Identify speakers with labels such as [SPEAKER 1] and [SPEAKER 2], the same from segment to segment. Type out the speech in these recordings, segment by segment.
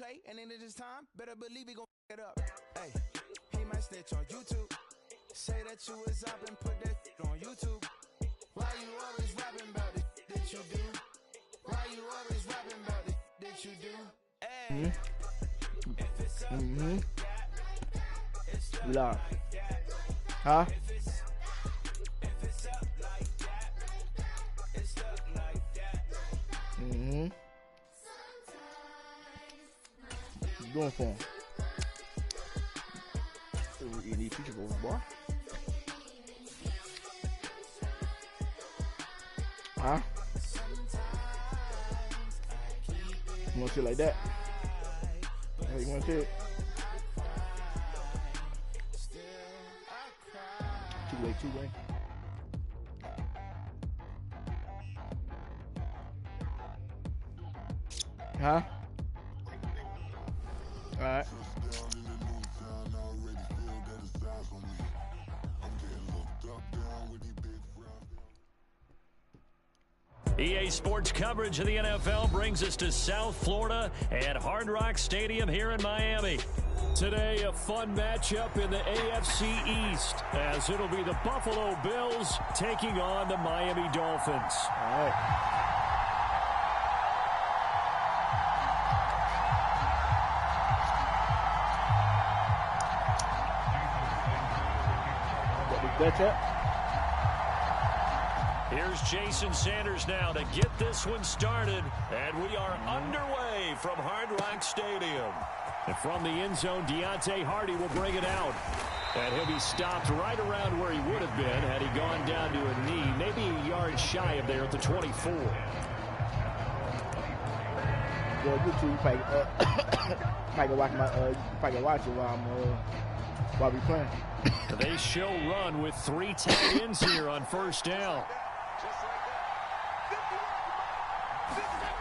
[SPEAKER 1] play, and then this time, better believe he gon' it up. Hey, he might snitch on YouTube. Say that you was up and put that on YouTube. Why you always rapping about it that you do? Why you always rapping about it that you do? Hey, if it's up like that, it's up like that.
[SPEAKER 2] Huh?
[SPEAKER 1] If it's up like that, it's up like that.
[SPEAKER 2] What you doing for him? You need future goals, boy. Huh? You want shit like that? Hey, you want shit? Too late. Huh? Alright.
[SPEAKER 3] EA Sports coverage of the NFL brings us to South Florida at Hard Rock Stadium here in Miami. Today, a fun matchup in the AFC East, as it'll be the Buffalo Bills taking on the Miami Dolphins.
[SPEAKER 2] All right. That's it.
[SPEAKER 3] Here's Jason Sanders now to get this one started, and we are underway from Hard Rock Stadium. And from the end zone, Deontay Hardy will bring it out. And he'll be stopped right around where he would have been had he gone down to a knee, maybe a yard shy of there at the 24.
[SPEAKER 2] Yeah, good too. You probably can watch it while we playing.
[SPEAKER 3] They show run with 3 tight ends here on first down.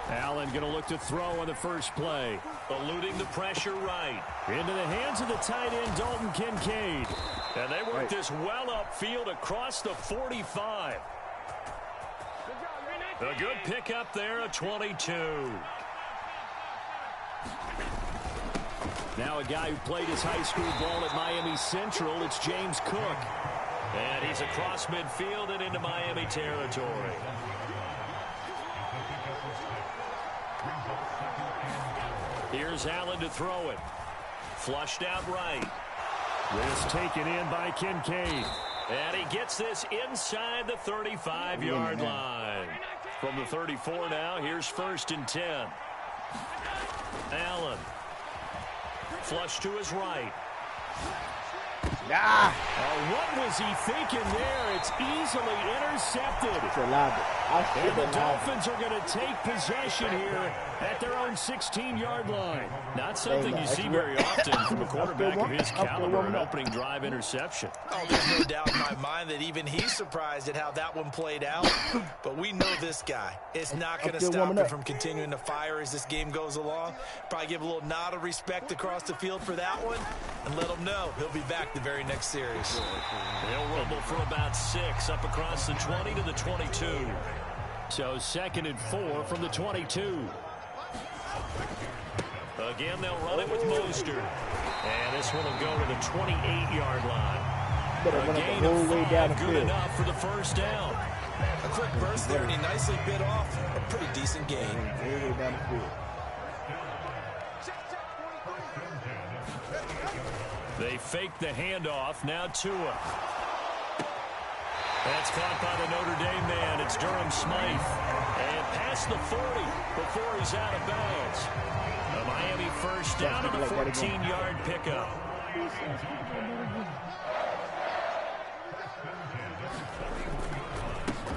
[SPEAKER 3] Allen going to look to throw on the first play. Eluding the pressure right. Into the hands of the tight end, Dalton Kincaid. And they work this well upfield across the 45. A good pickup there, a 22. Now a guy who played his high school ball at Miami Central, it's James Cook. And he's across midfield and into Miami territory. Here's Allen to throw it. Flushed out right. This taken in by Kincaid. And he gets this inside the 35-yard line. From the 34 now, here's 1st and 10. Allen. Flush to his right. What was he thinking there? It's easily intercepted. And the Dolphins are going to take possession here at their own 16-yard line. Not something you see very often from a quarterback of his caliber, an opening drive interception.
[SPEAKER 4] Oh, there's no doubt in my mind that even he's surprised at how that one played out. But we know this guy is not going to stop him from continuing to fire as this game goes along. Probably give a little nod of respect across the field for that one and let him know he'll be back the very next series.
[SPEAKER 3] They'll rumble for about 6 up across the 20 to the 22. So 2nd and 4 from the 22. Again, they'll run it with Mostert. And this one will go to the 28-yard line. A gain of 5, good enough for the first down.
[SPEAKER 4] A quick burst there, and he nicely bit off a pretty decent gain.
[SPEAKER 3] They fake the handoff. Now Tua. That's caught by the Notre Dame man. It's Durham Smythe. And past the 40 before he's out of bounds. A Miami first down and a 14-yard pickup.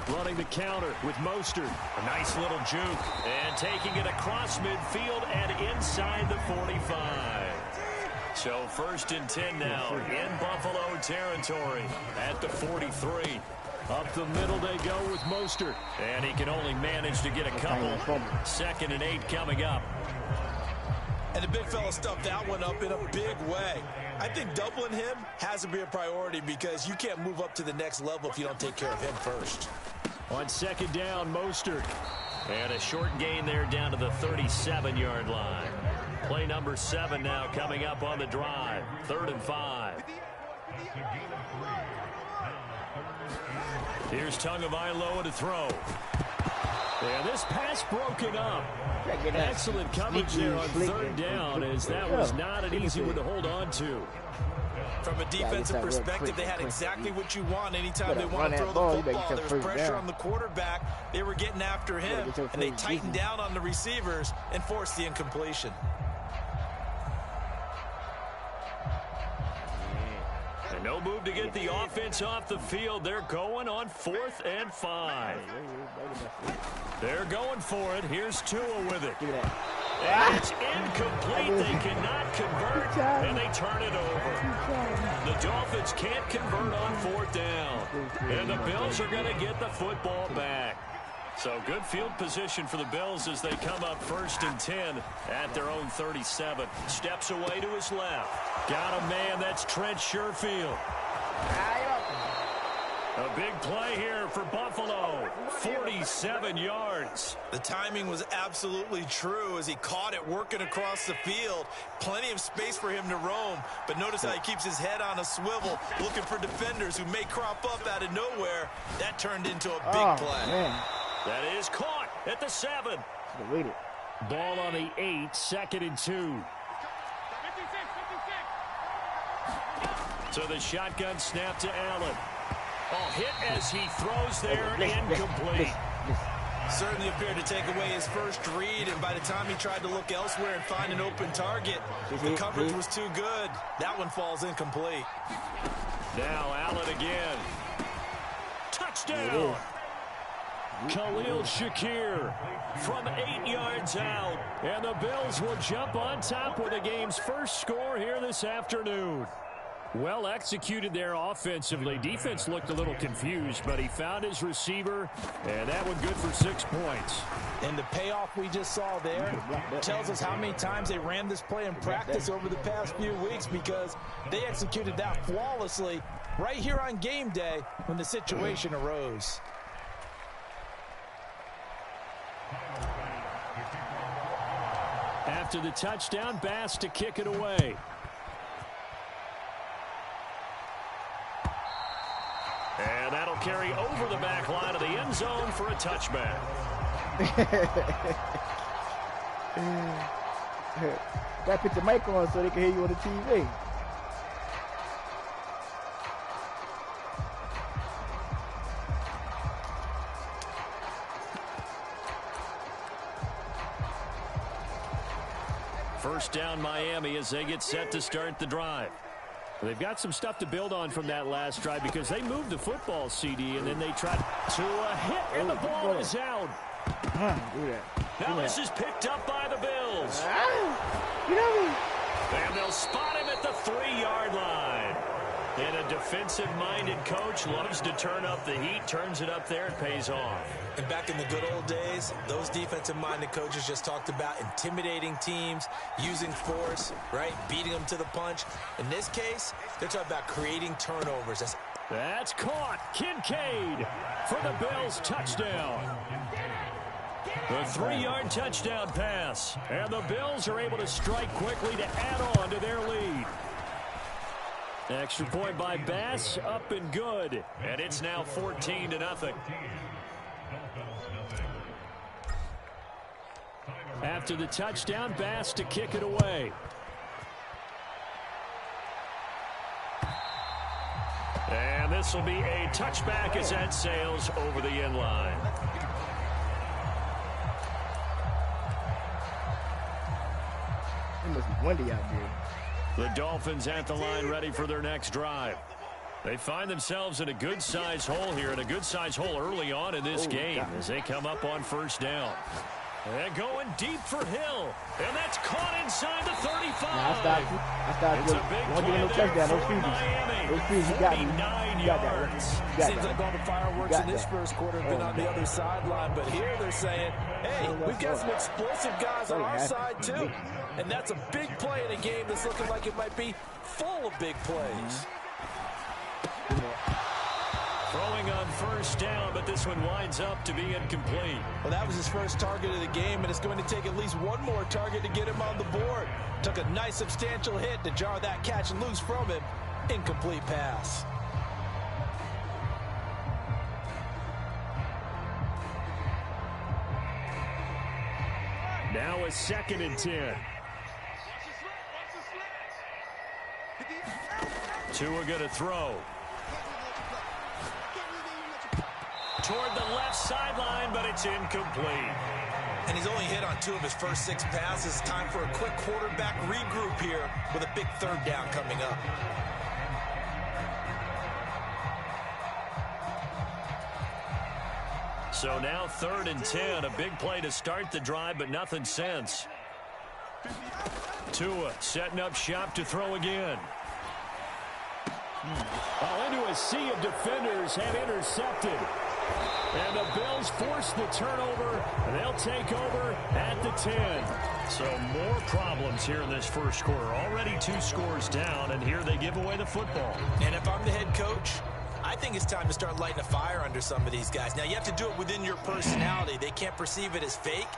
[SPEAKER 3] Running the counter with Mostert. A nice little juke. And taking it across midfield and inside the 45. So 1st and 10 now in Buffalo territory at the 43. Up the middle they go with Mostert. And he can only manage to get a couple. 2nd and 8 coming up.
[SPEAKER 4] And the big fella stuffed that one up in a big way. I think doubling him has to be a priority because you can't move up to the next level if you don't take care of him first.
[SPEAKER 3] On 2nd down, Mostert. And a short gain there down to the 37-yard line. Play number 7 now coming up on the drive. 3rd and 5. Here's Tagovailoa to throw. And this pass broken up. Excellent coverage there on 3rd down, as that was not an easy one to hold on to.
[SPEAKER 4] From a defensive perspective, they had exactly what you want anytime they want to throw the football. There was pressure on the quarterback. They were getting after him, and they tightened down on the receivers and forced the incompletion.
[SPEAKER 3] And no move to get the offense off the field. They're going on 4th and 5. They're going for it. Here's Tua with it. And it's incomplete. They cannot convert, and they turn it over. The Dolphins can't convert on 4th down. And the Bills are going to get the football back. So good field position for the Bills as they come up 1st and 10 at their own 37. Steps away to his left. Got a man, that's Trent Sherfield. A big play here for Buffalo. 47 yards.
[SPEAKER 4] The timing was absolutely true as he caught it working across the field. Plenty of space for him to roam, but notice how he keeps his head on a swivel, looking for defenders who may crop up out of nowhere. That turned into a big play.
[SPEAKER 2] Man.
[SPEAKER 3] That is caught at the 7. Ball on the 8, 2nd and 2. So the shotgun snap to Allen. Oh, hit as he throws there, incomplete.
[SPEAKER 4] Certainly appeared to take away his first read, and by the time he tried to look elsewhere and find an open target, the coverage was too good. That one falls incomplete.
[SPEAKER 3] Now Allen again. Touchdown! Khalil Shakir from 8 yards out. And the Bills will jump on top with the game's first score here this afternoon. Well executed there offensively. Defense looked a little confused, but he found his receiver, and that one good for 6 points.
[SPEAKER 4] And the payoff we just saw there tells us how many times they ran this play in practice over the past few weeks, because they executed that flawlessly right here on game day when the situation arose.
[SPEAKER 3] After the touchdown, Bass to kick it away. And that'll carry over the back line of the end zone for a touchback.
[SPEAKER 2] Gotta put the mic on so they can hear you on the TV.
[SPEAKER 3] First down Miami as they get set to start the drive. They've got some stuff to build on from that last drive because they moved the football, CD, and then they tried to hit, and the ball is out. Now this is picked up by the Bills. And they'll spot him at the 3-yard line. And a defensive-minded coach loves to turn up the heat, turns it up there, and pays off.
[SPEAKER 4] And back in the good old days, those defensive-minded coaches just talked about intimidating teams, using force, right, beating them to the punch. In this case, they're talking about creating turnovers.
[SPEAKER 3] That's caught. Kincaid for the Bills touchdown. The 3-yard touchdown pass. And the Bills are able to strike quickly to add on to their lead. Extra point by Bass, up and good. And it's now 14-0. After the touchdown, Bass to kick it away. And this will be a touchback as that sails over the end line.
[SPEAKER 2] It must be windy out there.
[SPEAKER 3] The Dolphins at the line ready for their next drive. They find themselves in a good-sized hole here, and a good-sized hole early on in this game as they come up on first down. And going deep for Hill. And that's caught inside the 35.
[SPEAKER 2] I stopped.
[SPEAKER 3] It's a big play there for Miami.
[SPEAKER 2] Those fuses got me.
[SPEAKER 3] 49 yards.
[SPEAKER 4] Seems like all the fireworks in this first quarter have been on the other sideline, but here they're saying, hey, we've got some explosive guys on our side too. And that's a big play in a game that's looking like it might be full of big plays.
[SPEAKER 3] Throwing on first down, but this one winds up to be incomplete.
[SPEAKER 4] Well, that was his first target of the game, and it's going to take at least one more target to get him on the board. Took a nice substantial hit to jar that catch loose from him. Incomplete pass.
[SPEAKER 3] Now a 2nd and 10. Tua going to throw. Toward the left sideline, but it's incomplete.
[SPEAKER 4] And he's only hit on 2 of his first 6 passes. Time for a quick quarterback regroup here with a big 3rd down coming up.
[SPEAKER 3] So now 3rd and 10, a big play to start the drive, but nothing since. Tua setting up shop to throw again. Into a sea of defenders and intercepted. And the Bills force the turnover, and they'll take over at the 10. So more problems here in this first quarter. Already 2 scores down, and here they give away the football.
[SPEAKER 4] And if I'm the head coach, I think it's time to start lighting a fire under some of these guys. Now, you have to do it within your personality. They can't perceive it as fake.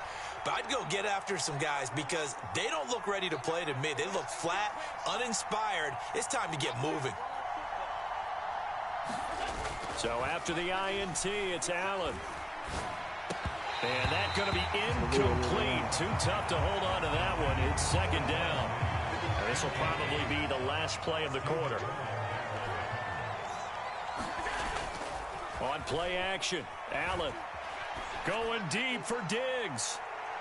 [SPEAKER 4] But I'd go get after some guys because they don't look ready to play to me. They look flat, uninspired. It's time to get moving.
[SPEAKER 3] So after the INT, it's Allen. And that's going to be incomplete. Too tough to hold on to that one. It's 2nd down. And this will probably be the last play of the quarter. On play action, Allen going deep for Diggs.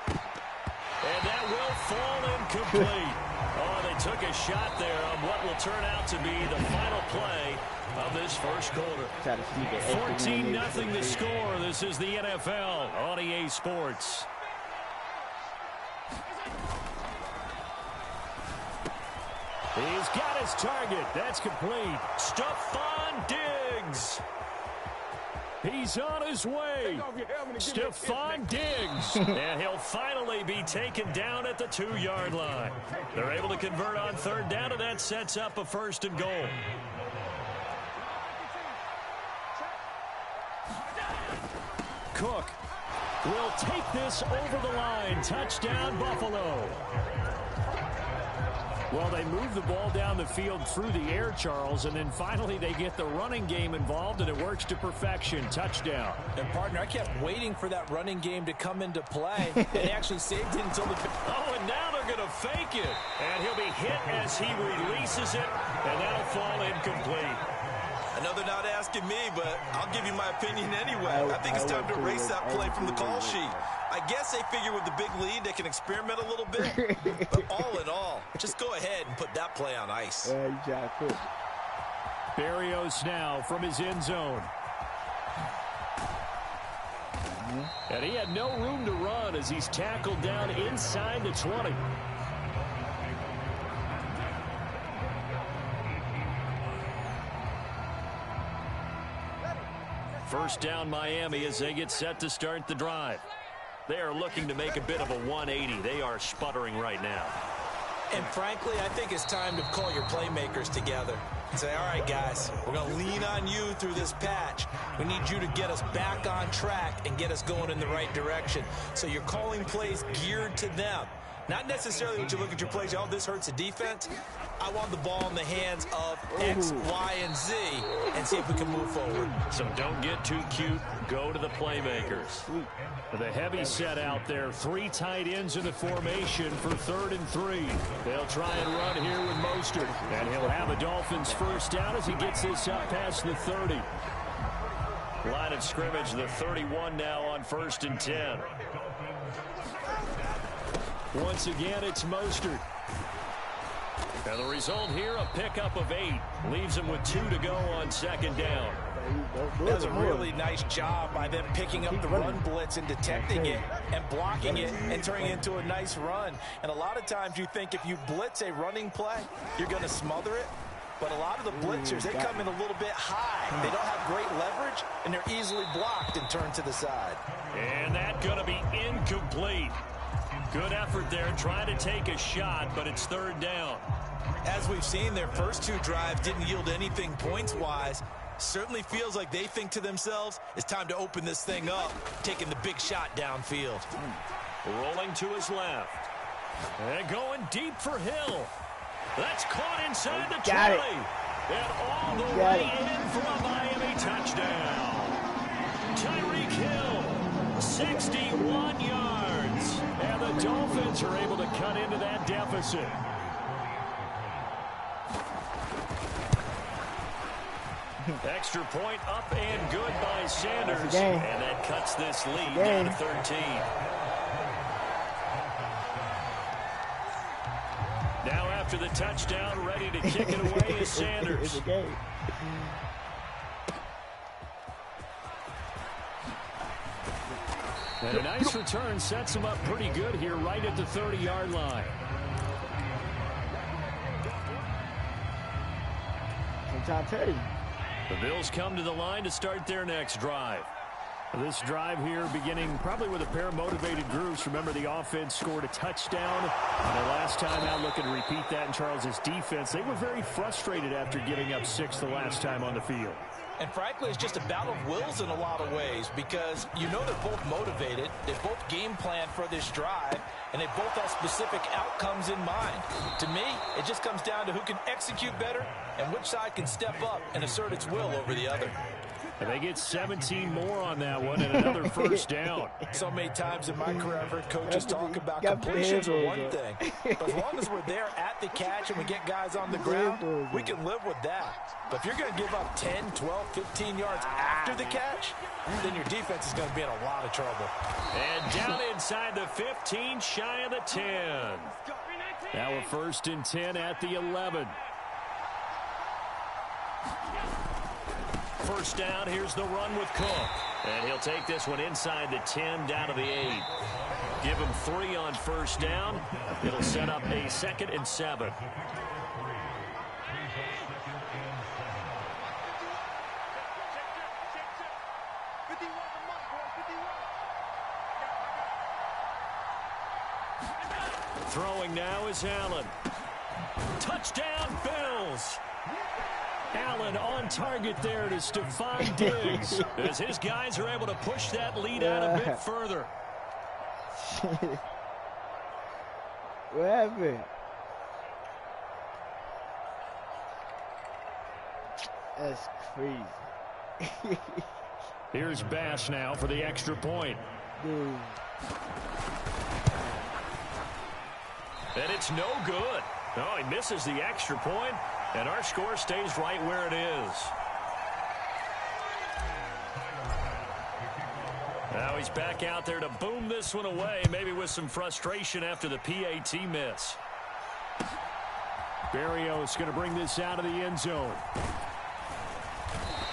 [SPEAKER 3] And that will fall incomplete. Oh, they took a shot there on what will turn out to be the final play of this first quarter. 14-0 the score. This is the NFL on EA Sports. He's got his target. That's complete. Stephon Diggs. He's on his way. Stephon Diggs. And he'll finally be taken down at the 2-yard line. They're able to convert on 3rd down, and that sets up a 1st and goal. Cook will take this over the line. Touchdown, Buffalo. Well, they move the ball down the field through the air, Charles, and then finally they get the running game involved, and it works to perfection. Touchdown.
[SPEAKER 4] And, partner, I kept waiting for that running game to come into play. They actually saved it until the...
[SPEAKER 3] Oh, and now they're going to fake it. And he'll be hit as he releases it, and that'll fall incomplete.
[SPEAKER 4] I know they're not asking me, but I'll give you my opinion anyway. I think it's time to erase that play from the call sheet. I guess they figure with the big lead they can experiment a little bit. But all in all, just go ahead and put that play on ice.
[SPEAKER 3] Berrios now from his end zone. And he had no room to run as he's tackled down inside the 20. First down Miami as they get set to start the drive. They are looking to make a bit of a 180. They are sputtering right now.
[SPEAKER 4] And frankly, I think it's time to call your playmakers together and say, all right, guys, we're going to lean on you through this patch. We need you to get us back on track and get us going in the right direction. So you're calling plays geared to them. Not necessarily when you look at your plays, oh, this hurts the defense. I want the ball in the hands of X, Y, and Z and see if we can move forward.
[SPEAKER 3] So don't get too cute. Go to the playmakers. The heavy set out there. 3 tight ends in the formation for 3rd and 3. They'll try and run here with Mostert. And he'll have a Dolphins first down as he gets this up past the 30. Line of scrimmage, the 31 now on 1st and 10. Once again, it's Mostert. And the result here, a pickup of 8. Leaves him with 2 to go on 2nd down.
[SPEAKER 4] That's a really nice job by them picking up the run blitz and detecting it and blocking it and turning it into a nice run. And a lot of times you think if you blitz a running play, you're going to smother it. But a lot of the blitzers, they come in a little bit high. They don't have great leverage, and they're easily blocked and turned to the side.
[SPEAKER 3] And that's going to be incomplete. Good effort there, trying to take a shot, but it's 3rd down.
[SPEAKER 4] As we've seen, their first 2 drives didn't yield anything points-wise. Certainly feels like they think to themselves, it's time to open this thing up, taking the big shot downfield.
[SPEAKER 3] Rolling to his left. And going deep for Hill. That's caught inside the 20. And all the way in for a Miami touchdown. Tyreek Hill, 61 yards. And the Dolphins are able to cut into that deficit. Extra point up and good by Sanders. And that cuts this lead down to 13. Now after the touchdown, ready to kick it away is Sanders. And a nice return sets him up pretty good here right at the 30-yard line.
[SPEAKER 2] I'm trying to tell you.
[SPEAKER 3] The Bills come to the line to start their next drive. This drive here beginning probably with a pair of motivated groups. Remember, the offense scored a touchdown. And the last time out, looking to repeat that in Charles's defense. They were very frustrated after giving up 6 the last time on the field.
[SPEAKER 4] And frankly, it's just a battle of wills in a lot of ways because you know they're both motivated. They both game plan for this drive, and they both have specific outcomes in mind. To me, it just comes down to who can execute better and which side can step up and assert its will over the other.
[SPEAKER 3] And they get 17 more on that one and another first down.
[SPEAKER 4] So many times in my career, I've heard coaches talk about completions are one thing. But as long as we're there at the catch and we get guys on the ground, we can live with that. But if you're going to give up 10, 12, 15 yards after the catch, then your defense is going to be in a lot of trouble.
[SPEAKER 3] And down inside the 15, shy of the 10. Now a 1st and 10 at the 11. First down, here's the run with Cook. And he'll take this one inside the 10, down to the 8. Give him 3 on first down. It'll set up a 2nd and 7. Throwing now is Allen. Touchdown, Bills. Allen on target there to Stephon Diggs as his guys are able to push that lead out a bit further.
[SPEAKER 2] What happened? That's crazy.
[SPEAKER 3] Here's Bass now for the extra point.
[SPEAKER 2] Dude.
[SPEAKER 3] And it's no good. Oh, he misses the extra point, and our score stays right where it is. Now he's back out there to boom this one away, maybe with some frustration after the PAT miss. Berrios going to bring this out of the end zone.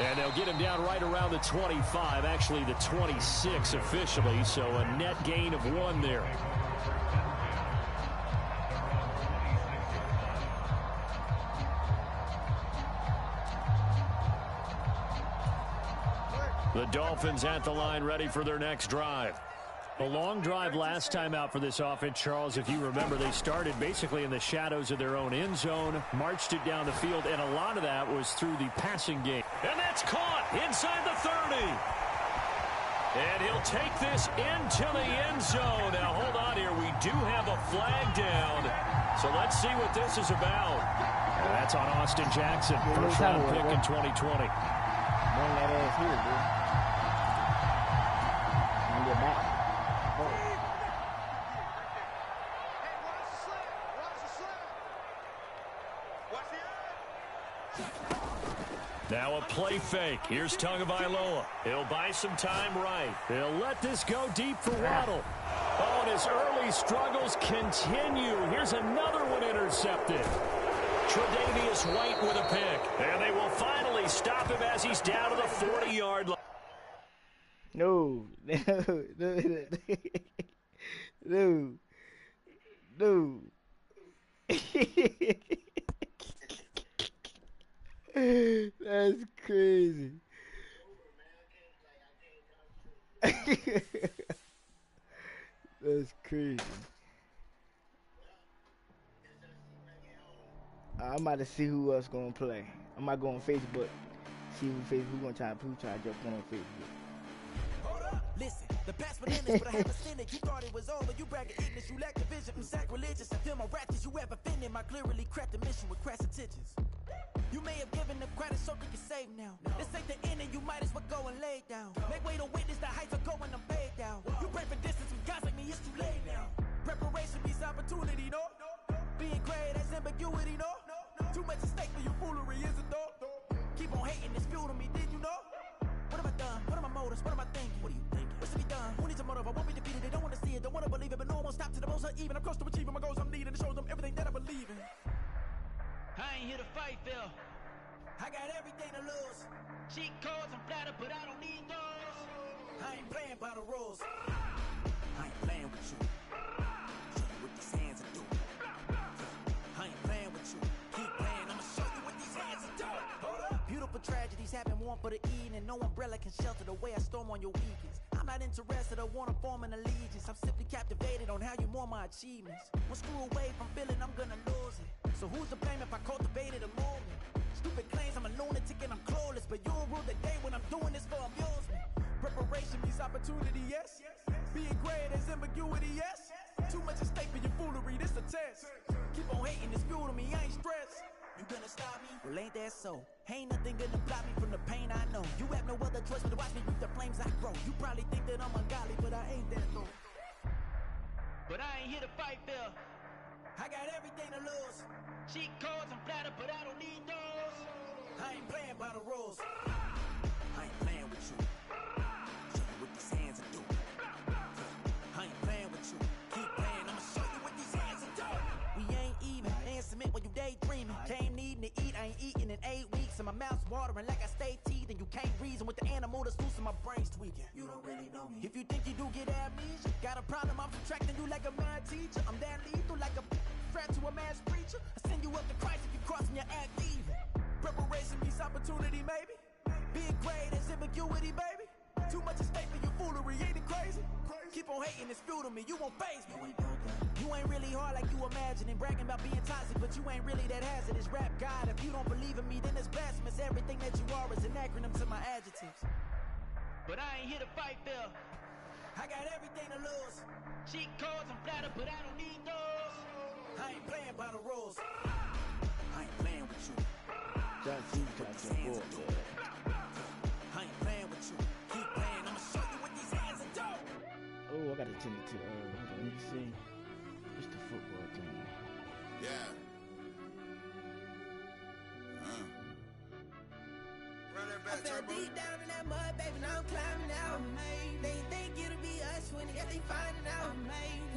[SPEAKER 3] And they'll get him down right around the 25, actually the 26 officially, so a net gain of 1 there. The Dolphins at the line ready for their next drive. A long drive last time out for this offense, Charles. If you remember, they started basically in the shadows of their own end zone, marched it down the field, and a lot of that was through the passing game. And that's caught inside the 30. And he'll take this into the end zone. Now, hold on here. We do have a flag down. So let's see what this is about. That's on Austin Jackson, first-round pick in 2020.
[SPEAKER 2] Bring that ass here, dude. Get back.
[SPEAKER 3] Now a play fake. Here's Tagovailoa. He'll buy some time right. He'll let this go deep for Waddle. Oh, and his early struggles continue. Here's another one intercepted. Tre'Davious White with a pick. And they will finally stop him as he's down to the 40-yard line.
[SPEAKER 2] No. No. That's crazy. That's crazy. I'm about to see who else gonna play. I might go on Facebook, See who Facebook gonna try to jump on Facebook.
[SPEAKER 5] Listen, the past was endless, but I haven't seen it. You thought it was over, you bragging ignorance, you lack the vision from sacrilegious. I feel my raptors, you ever offended my clearly crafted mission with crass intentions. You may have given them credit so they can save now. This ain't the end and you might as well go and lay down. Make way to witness the heights are going, I'm paid down. You pray for distance with guys like me, it's too late now. Preparation means opportunity, no? Being great has ambiguity, no? Too much at stake for your foolery, is it though? Keep on hating, it's fuel to me, did you know? What have I done? What are my motives? What am I thinking? What are you thinking? What's to be done? Who needs a motive? I won't be defeated. They don't want to see it, don't want to believe it, but no one won't stop to the most uneven. I'm close to achieving my goals. I'm needing to show them everything that I believe in. I ain't here to fight, Phil. I got everything to lose. Cheat codes, I'm flattered, but I don't need those. I ain't playing by the rules. I ain't playing with you. Show you what these hands are doing. I ain't playing with you. Keep playing, I'ma show you what these hands are doing. Hold up. Beautiful tragedies happen, one for the evening. No umbrella can shelter the way I storm on your weekends. I'm not interested, I wanna form an allegiance. I'm simply captivated on how you mourn my achievements. One screw away from feeling I'm gonna lose it. So who's to blame if I cultivated a movement? Stupid claims I'm a lunatic and I'm clueless, but you'll rule the day when I'm doing this for amusement. Preparation means opportunity, yes. Being great is ambiguity, yes. Too much at stake for your foolery, this a test. Keep on hating, it's fuel to me, I ain't stressed. You gonna stop me? Well, ain't that so? Ain't nothing gonna block me from the pain I know. You have no other choice but to watch me reap the flames I grow. You probably think that I'm ungodly, but I ain't that though. But I ain't here to fight, Phil. I got everything to lose. Cheat codes, I'm flattered, but I don't need those. I ain't playing by the rules. I ain't playing with you. Show you what these hands are doing. I ain't playing with you. Keep playing, I'ma show you what these hands are doing. We ain't even. Ain't submit when you daydreaming. Came needing to eat, I ain't eating in 8 weeks. And my mouth's watering like I stay teeth. And you can't reason with the animal that's loose and my brain's tweaking. You don't really know me. If you think you do get amnesia, got a problem, I'm subtracting you like a mad teacher. I'm that lethal like a threat to a mass preacher. I send you up to Christ if you crossing your act even. Preparation means opportunity, maybe. Being great is ambiguity, baby. Too much at stake for your foolery, ain't it crazy? Keep on hating, it's fuel to me, you won't faze me. You ain't really hard like you imagining. Bragging about being toxic, but you ain't really that hazardous. Rap God, if you don't believe in me, then it's blasphemous. Everything that you are is an acronym to my adjectives. But I ain't here to fight, Phil. I got everything to lose. Cheat codes, I'm flattered, but I don't need those. I ain't playing by the rules. I ain't playing with you. I ain't playing with you. Keep playing, I'ma show you what these hands are doing.
[SPEAKER 2] Oh, I gotta tend it to, let me see. It's the football team.
[SPEAKER 6] Yeah.
[SPEAKER 7] I fell deep down in that mud, baby, now I'm climbing out. They think it'll be us when they finding out.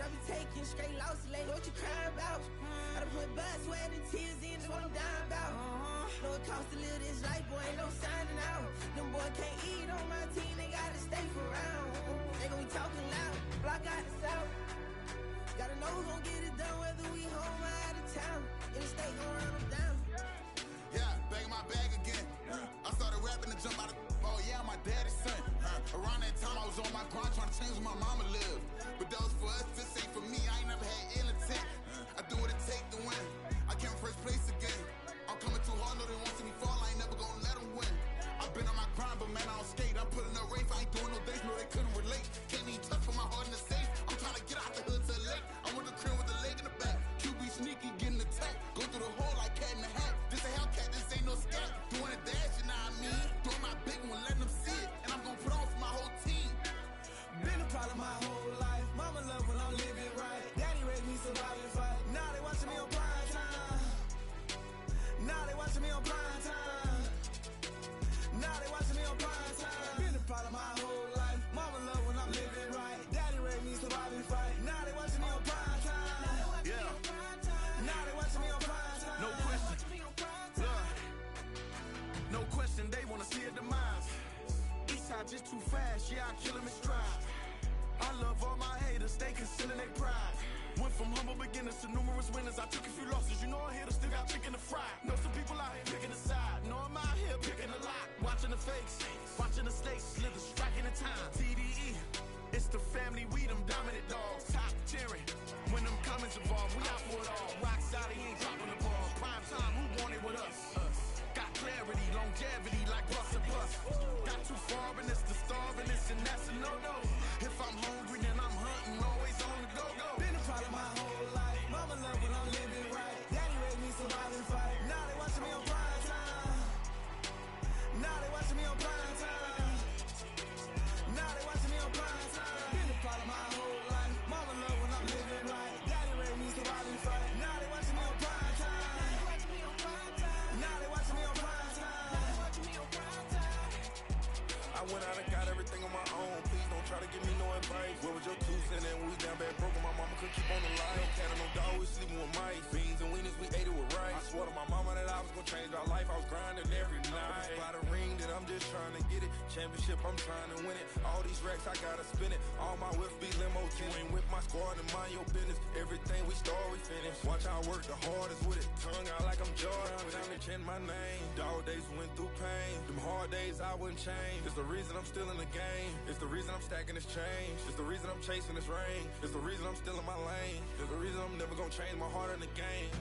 [SPEAKER 7] I be taking straight losses, like what you crying about? I done put blood, sweat, and tears in, that's what I'm dying about. Know it costs to live this life, boy, ain't no signing out. Them boy can't eat on my team, they gotta stay for round. They gon' be talking loud, block out the south. Gotta know who's gon' get it done, whether we home or out of town. In the state, gon' run them down.
[SPEAKER 6] Yeah, back in my bag again. I started rapping to jump out of. Oh yeah, my daddy's son. Around that time I was on my grind trying to change where my mama lived. But that was for us, this ain't for me. I ain't never had ill intent. I do what it take to win. I came first place again. I'm coming too hard, no they won't see me fall. I ain't never gonna let them win. I've been on my grind, but man I don't skate. I'm putting up race, I ain't doing no days, no they couldn't relate. Can't even touch for my heart in the safe. I'm trying to get out the hood to the lake. I'm with the crib with the leg in the back. QB sneaky, getting attacked. Go through the hole like cat in the hat. This a Hellcat, this ain't no scat. Doing a dash, you know what I mean? Doing my big one, letting them see it. And I'm gonna put on for my whole team.
[SPEAKER 5] Been a problem my whole life. Mama love when I'm living right. Daddy raised me surviving fight. Now they watching me on prime time. Now they watching me on prime time. Now they watching me on prime time. Been a problem my whole life. Mama love when I'm living right. Daddy raised me surviving fight. Now they watching me on prime time. Yeah. Now they watching me on prime time. No question. No question, they wanna see a demise. Eastside just too fast, yeah, I kill him in stride. I love all my haters, they concealing their pride. Went from humble beginners to numerous winners. I took a few losses, you know I'm here to still got chicken to fry. Know some people out here picking a side. Know I'm out here picking a lot. Watching the fakes, watching the stakes, slither, striking the time. TDE, it's the family, we them dominant dogs. Top tiering, when them comments involved, we out for it all. Rock solid, he ain't dropping the ball. Prime time, who want it with us? Got clarity, longevity, like Russell
[SPEAKER 6] keep on the line. Cat and no dog, we sleeping with mice. Beans and wieners, we ate it with rice. I swore to my mama that I was gonna change our life. I was grinding every night. By the ring that I'm just trying to get it. Championship, I'm trying to win it. All these racks, I gotta spin it. All my whips be limo. You ain't with my squad and mind your business. Everything we start, we finish. Watch I work the hardest with it. Tongue out like I'm Jordan. Without me chanting my name. Dog days went through pain. Them hard days I wouldn't change. It's the reason I'm still in the game. It's the reason I'm stacking this change. It's the reason I'm chasing this rain. It's the reason I'm still in my lane. It's the reason I'm never gonna change my heart in the game.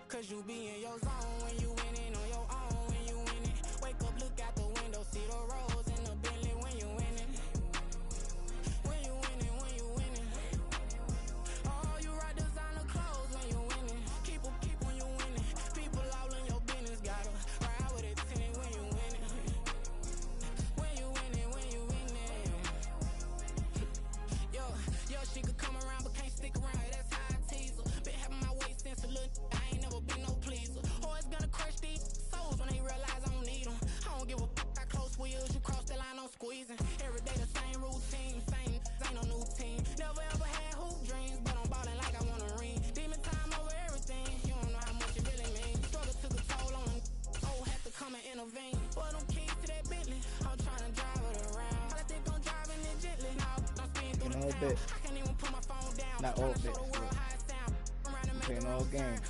[SPEAKER 5] Cause you be in your zone when you winning on your own when you winning. Wake up, look out the window, see the rose in the Bentley when you winning. When you winning, when you winning. Oh, you ride designer clothes when you winning. Keep when you winning. People all in your business, gotta ride with it tinted when you winning. When you winning, when you winning. Yo, she could come around but can't stick around. That's how I tease her. Been having my waist since a little. Be no pleaser. Always gonna crush these souls when they realize I don't need them. I don't give a fuck how close wheels. You cross the line, I'm squeezing. Every day the same routine, same ain't no new team. Never ever had hoop dreams, but I'm ballin' like I want a ring. Demon time over everything. You don't know how much it really means. Struggle took a toll on them. Oh, had to come and intervene. Boy, them keys to that Bentley. I'm trying to drive it around. I think I'm driving it gently. Now I'm speeding through the town. I can't even put my phone down.
[SPEAKER 2] Not all bits. Playing all games.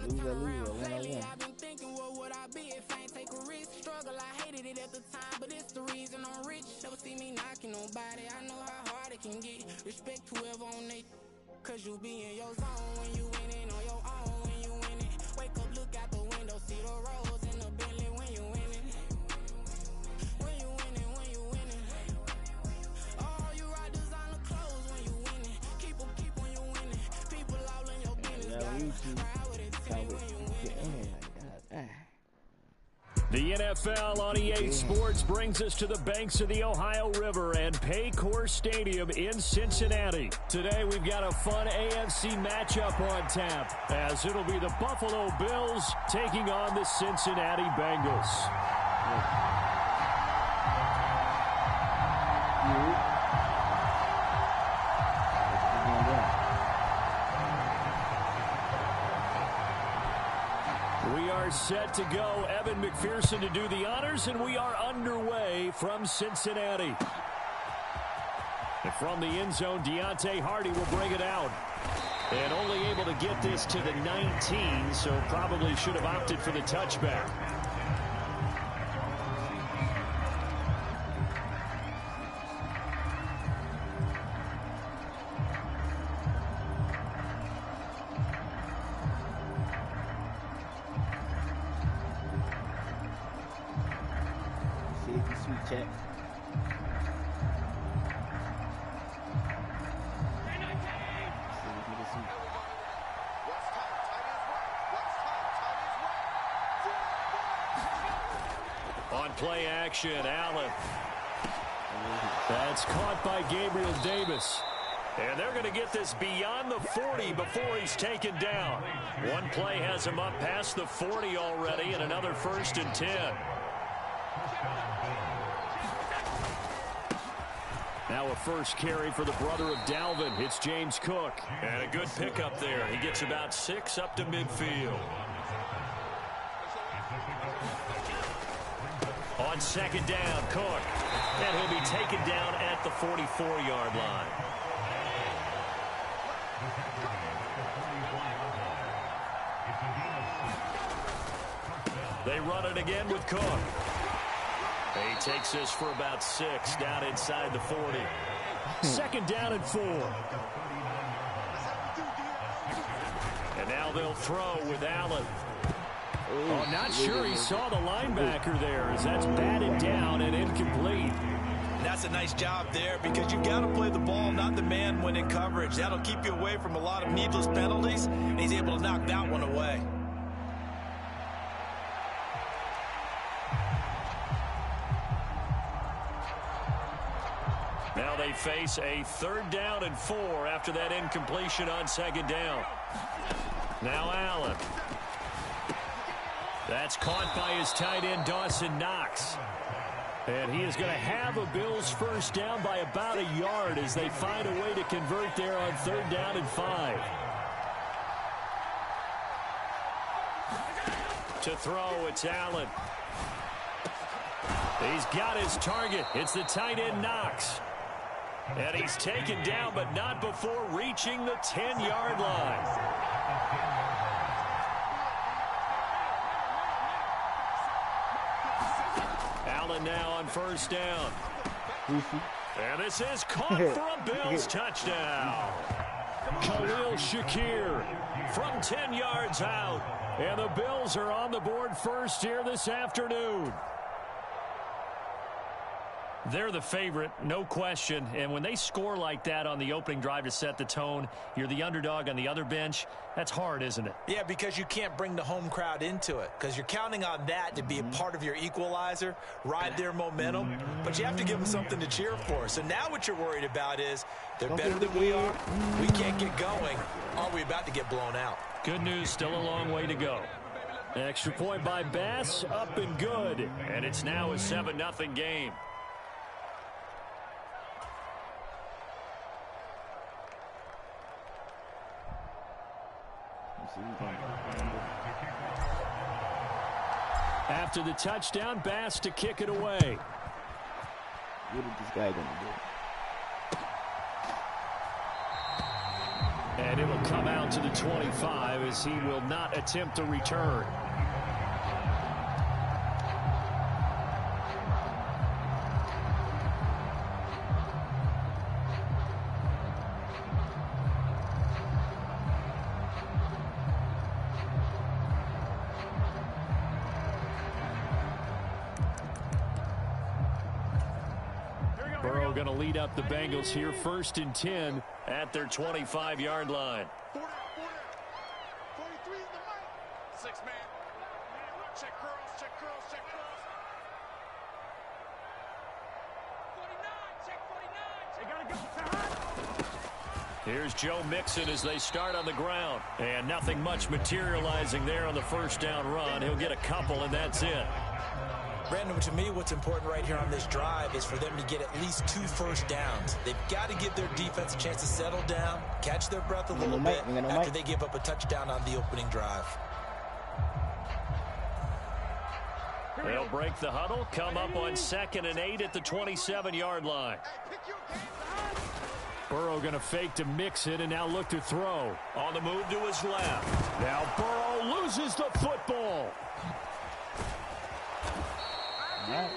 [SPEAKER 2] Loser,
[SPEAKER 5] lately I've been thinking, what would I be if I ain't take a risk? Struggle, I hated it at the time, but it's the reason I'm rich. Never see me knocking nobody, I know how hard it can get. Respect whoever on they, cause you be in your zone when you winning on your own when you winning. Wake up, look out the window, see the rose in the Bentley when you winning. When you winning, when you winning. Oh, you ride designer clothes when you winning. Keep when you winning. People all in your business, ride with it.
[SPEAKER 3] The NFL on EA Sports brings us to the banks of the Ohio River and Paycor Stadium in Cincinnati. Today we've got a fun AFC matchup on tap, as it'll be the Buffalo Bills taking on the Cincinnati Bengals. We are set to go. Evan McPherson to do the honors, and we are underway from Cincinnati. And from the end zone, Deontay Hardy will bring it out. And only able to get this to the 19, so probably should have opted for the touchback.
[SPEAKER 2] Check.
[SPEAKER 3] On play action, Allen. That's caught by Gabriel Davis. And they're going to get this beyond the 40 before he's taken down. One play has him up past the 40 already, and another 1st and 10. Now a first carry for the brother of Dalvin. It's James Cook. And a good pickup there. He gets about 6 up to midfield. On second down, Cook. And he'll be taken down at the 44-yard line. They run it again with Cook. He takes this for about 6 down inside the 40. Second down and 4. And now they'll throw with Allen.
[SPEAKER 2] Oh,
[SPEAKER 3] not sure he saw the linebacker there as that's batted down and incomplete.
[SPEAKER 4] That's a nice job there because you've got to play the ball, not the man when in coverage. That'll keep you away from a lot of needless penalties, and he's able to knock that one away.
[SPEAKER 3] Now they face a 3rd down and 4 after that incompletion on 2nd down. Now Allen. That's caught by his tight end, Dawson Knox. And he is going to have a Bills 1st down by about a yard as they find a way to convert there on 3rd down and 5. To throw, it's Allen. He's got his target. It's the tight end, Knox. And he's taken down, but not before reaching the 10-yard line. Allen now on 1st down. And this is caught for a Bills touchdown. Khalil Shakir from 10 yards out. And the Bills are on the board first here this afternoon. They're the favorite, no question. And when they score like that on the opening drive to set the tone, you're the underdog on the other bench. That's hard, isn't it?
[SPEAKER 4] Yeah, because you can't bring the home crowd into it because you're counting on that to be a part of your equalizer, ride their momentum. But you have to give them something to cheer for. So now what you're worried about is they're better than we are. We can't get going. Are we about to get blown out?
[SPEAKER 3] Good news, still a long way to go. Extra point by Bass, up and good. And it's now a 7-0 game. After the touchdown, Bass to kick it away.
[SPEAKER 2] What is this guy going to do?
[SPEAKER 3] And it will come out to the 25 as he will not attempt a return. Burrow going to lead up the Bengals here, 1st and 10 at their 25-yard line.
[SPEAKER 6] 43 is the mic. 6-man. Check curls, check curls, check curls. 49, check 49. They gotta go.
[SPEAKER 3] Here's Joe Mixon as they start on the ground. And nothing much materializing there on the 1st down run. He'll get a couple, and that's it.
[SPEAKER 4] Brandon, to me, what's important right here on this drive is for them to get at least 2 first downs. They've got to give their defense a chance to settle down, catch their breath a little bit after they give up a touchdown on the opening drive.
[SPEAKER 3] They'll break the huddle, come up on 2nd and 8 at the 27-yard line. Burrow going to fake to Mixon and now look to throw. On the move to his left. Now Burrow loses the football.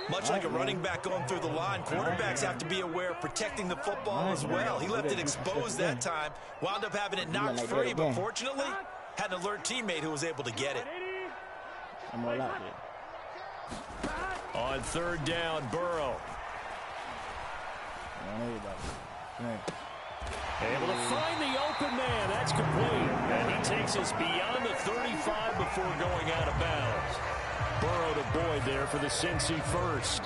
[SPEAKER 4] Much like a running back going through the line, quarterbacks have to be aware of protecting the football as well. He left it exposed that time, wound up having it knocked free, but fortunately had an alert teammate who was able to get it.
[SPEAKER 3] On 3rd down, Burrow. Able to find the open man. That's complete. And he takes us beyond the 35 before going out of bounds. Burrow to Boyd there for the Cincy 1st.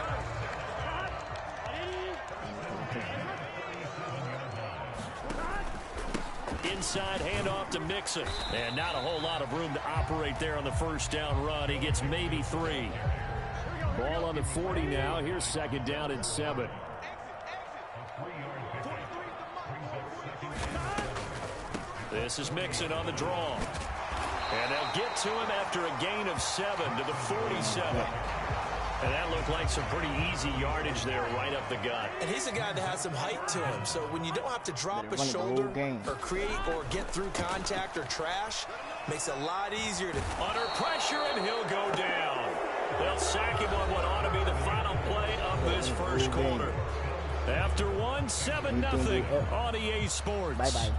[SPEAKER 3] Inside handoff to Mixon. And not a whole lot of room to operate there on the 1st down run. He gets maybe 3. Ball on the 40 now. Here's 2nd down and 7. This is Mixon on the draw. And they'll get to him after a gain of 7 to the 47. And that looked like some pretty easy yardage there right up the gut.
[SPEAKER 4] And he's a guy that has some height to him. So when you don't have to drop a shoulder or create or get through contact or trash, makes it a lot easier to...
[SPEAKER 3] Under pressure, and he'll go down. They'll sack him on what ought to be the final play of this 1st quarter. After 7-0 on EA Sports.
[SPEAKER 2] Bye-bye.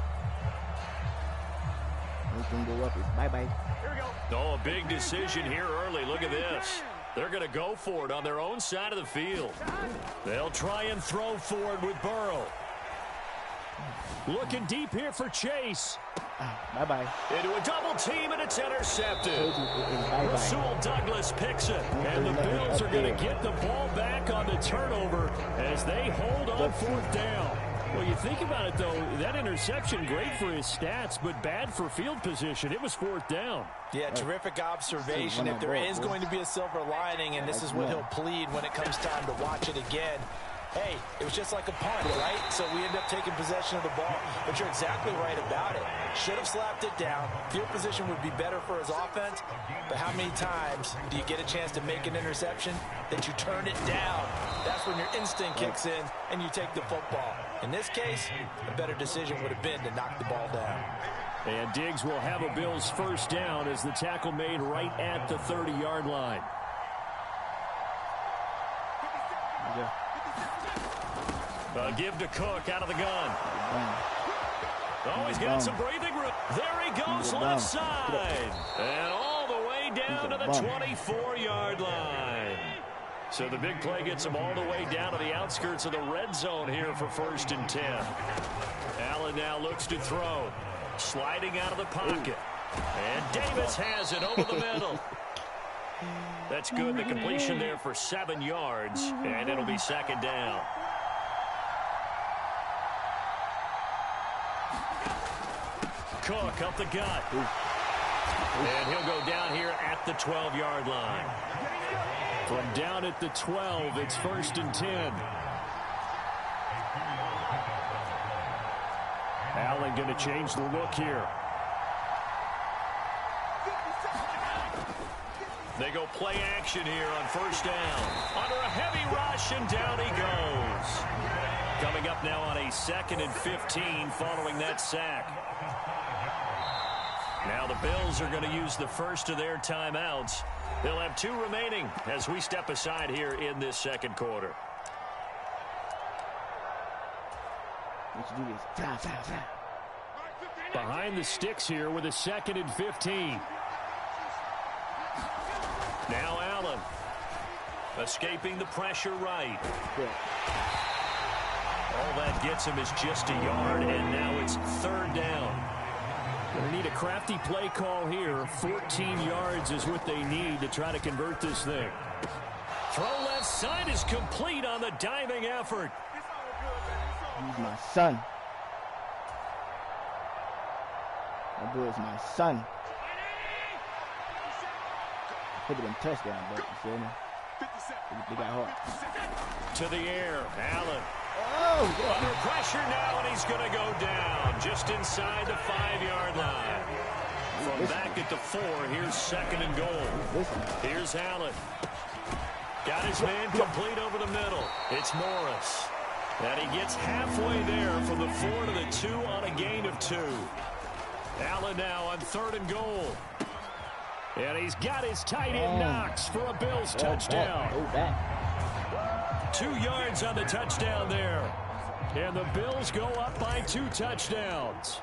[SPEAKER 2] Anything go up, it's bye-bye.
[SPEAKER 3] Oh, a big decision here early. Look at this. They're going to go for it on their own side of the field. They'll try and throw for it with Burrow. Looking deep here for Chase.
[SPEAKER 2] Bye-bye.
[SPEAKER 3] Into a double team, and it's intercepted. Rasul Douglas picks it. And the Bills are going to get the ball back on the turnover as they hold on 4th down. Well, you think about it, though, that interception, great for his stats, but bad for field position. It was 4th down.
[SPEAKER 4] Yeah, terrific observation. If there is going to be a silver lining, and this is what he'll plead when it comes time to watch it again, hey, it was just like a punt, right? So we end up taking possession of the ball. But you're exactly right about it. Should have slapped it down. Field position would be better for his offense. But how many times do you get a chance to make an interception that you turn it down? That's when your instinct kicks in and you take the football. In this case, a better decision would have been to knock the ball down.
[SPEAKER 3] And Diggs will have a Bills 1st down as the tackle made right at the 30-yard line. Give to Cook out of the gun. Oh, he's got some breathing room. There he goes, left side. And all the way down to the 24-yard line. So the big play gets him all the way down to the outskirts of the red zone here for 1st and 10. Allen now looks to throw. Sliding out of the pocket. And Davis has it over the middle. That's good. The completion there for 7 yards. And it'll be 2nd down. Cook up the gut. And he'll go down here at the 12-yard line. From down at the 12, it's 1st and 10. Allen going to change the look here. They go play action here on 1st down. Under a heavy rush, and down he goes. Coming up now on a 2nd and 15 following that sack. Now the Bills are going to use the first of their timeouts. They'll have 2 remaining as we step aside here in this 2nd quarter.
[SPEAKER 2] Let's do this.
[SPEAKER 3] Behind the sticks here with a 2nd and 15. Now Allen. Escaping the pressure right. All that gets him is just a yard, and now it's 3rd down. Going to need a crafty play call here. 14 yards is what they need to try to convert this thing. Throw left side is complete on the diving effort.
[SPEAKER 2] He's my son. That boy is my son. Could have been touchdown, but you feel me? They got hard.
[SPEAKER 3] To the air, Allen.
[SPEAKER 2] Oh,
[SPEAKER 3] under pressure now, and he's going to go down just inside the 5-yard line. From back at the 4, here's 2nd and goal. Here's Allen. Got his man complete over the middle. It's Morris. And he gets halfway there from the 4 to the 2 on a gain of 2. Allen now on 3rd and goal. And he's got his tight end Knox for a Bills touchdown. 2 yards on the touchdown there. And the Bills go up by 2 touchdowns.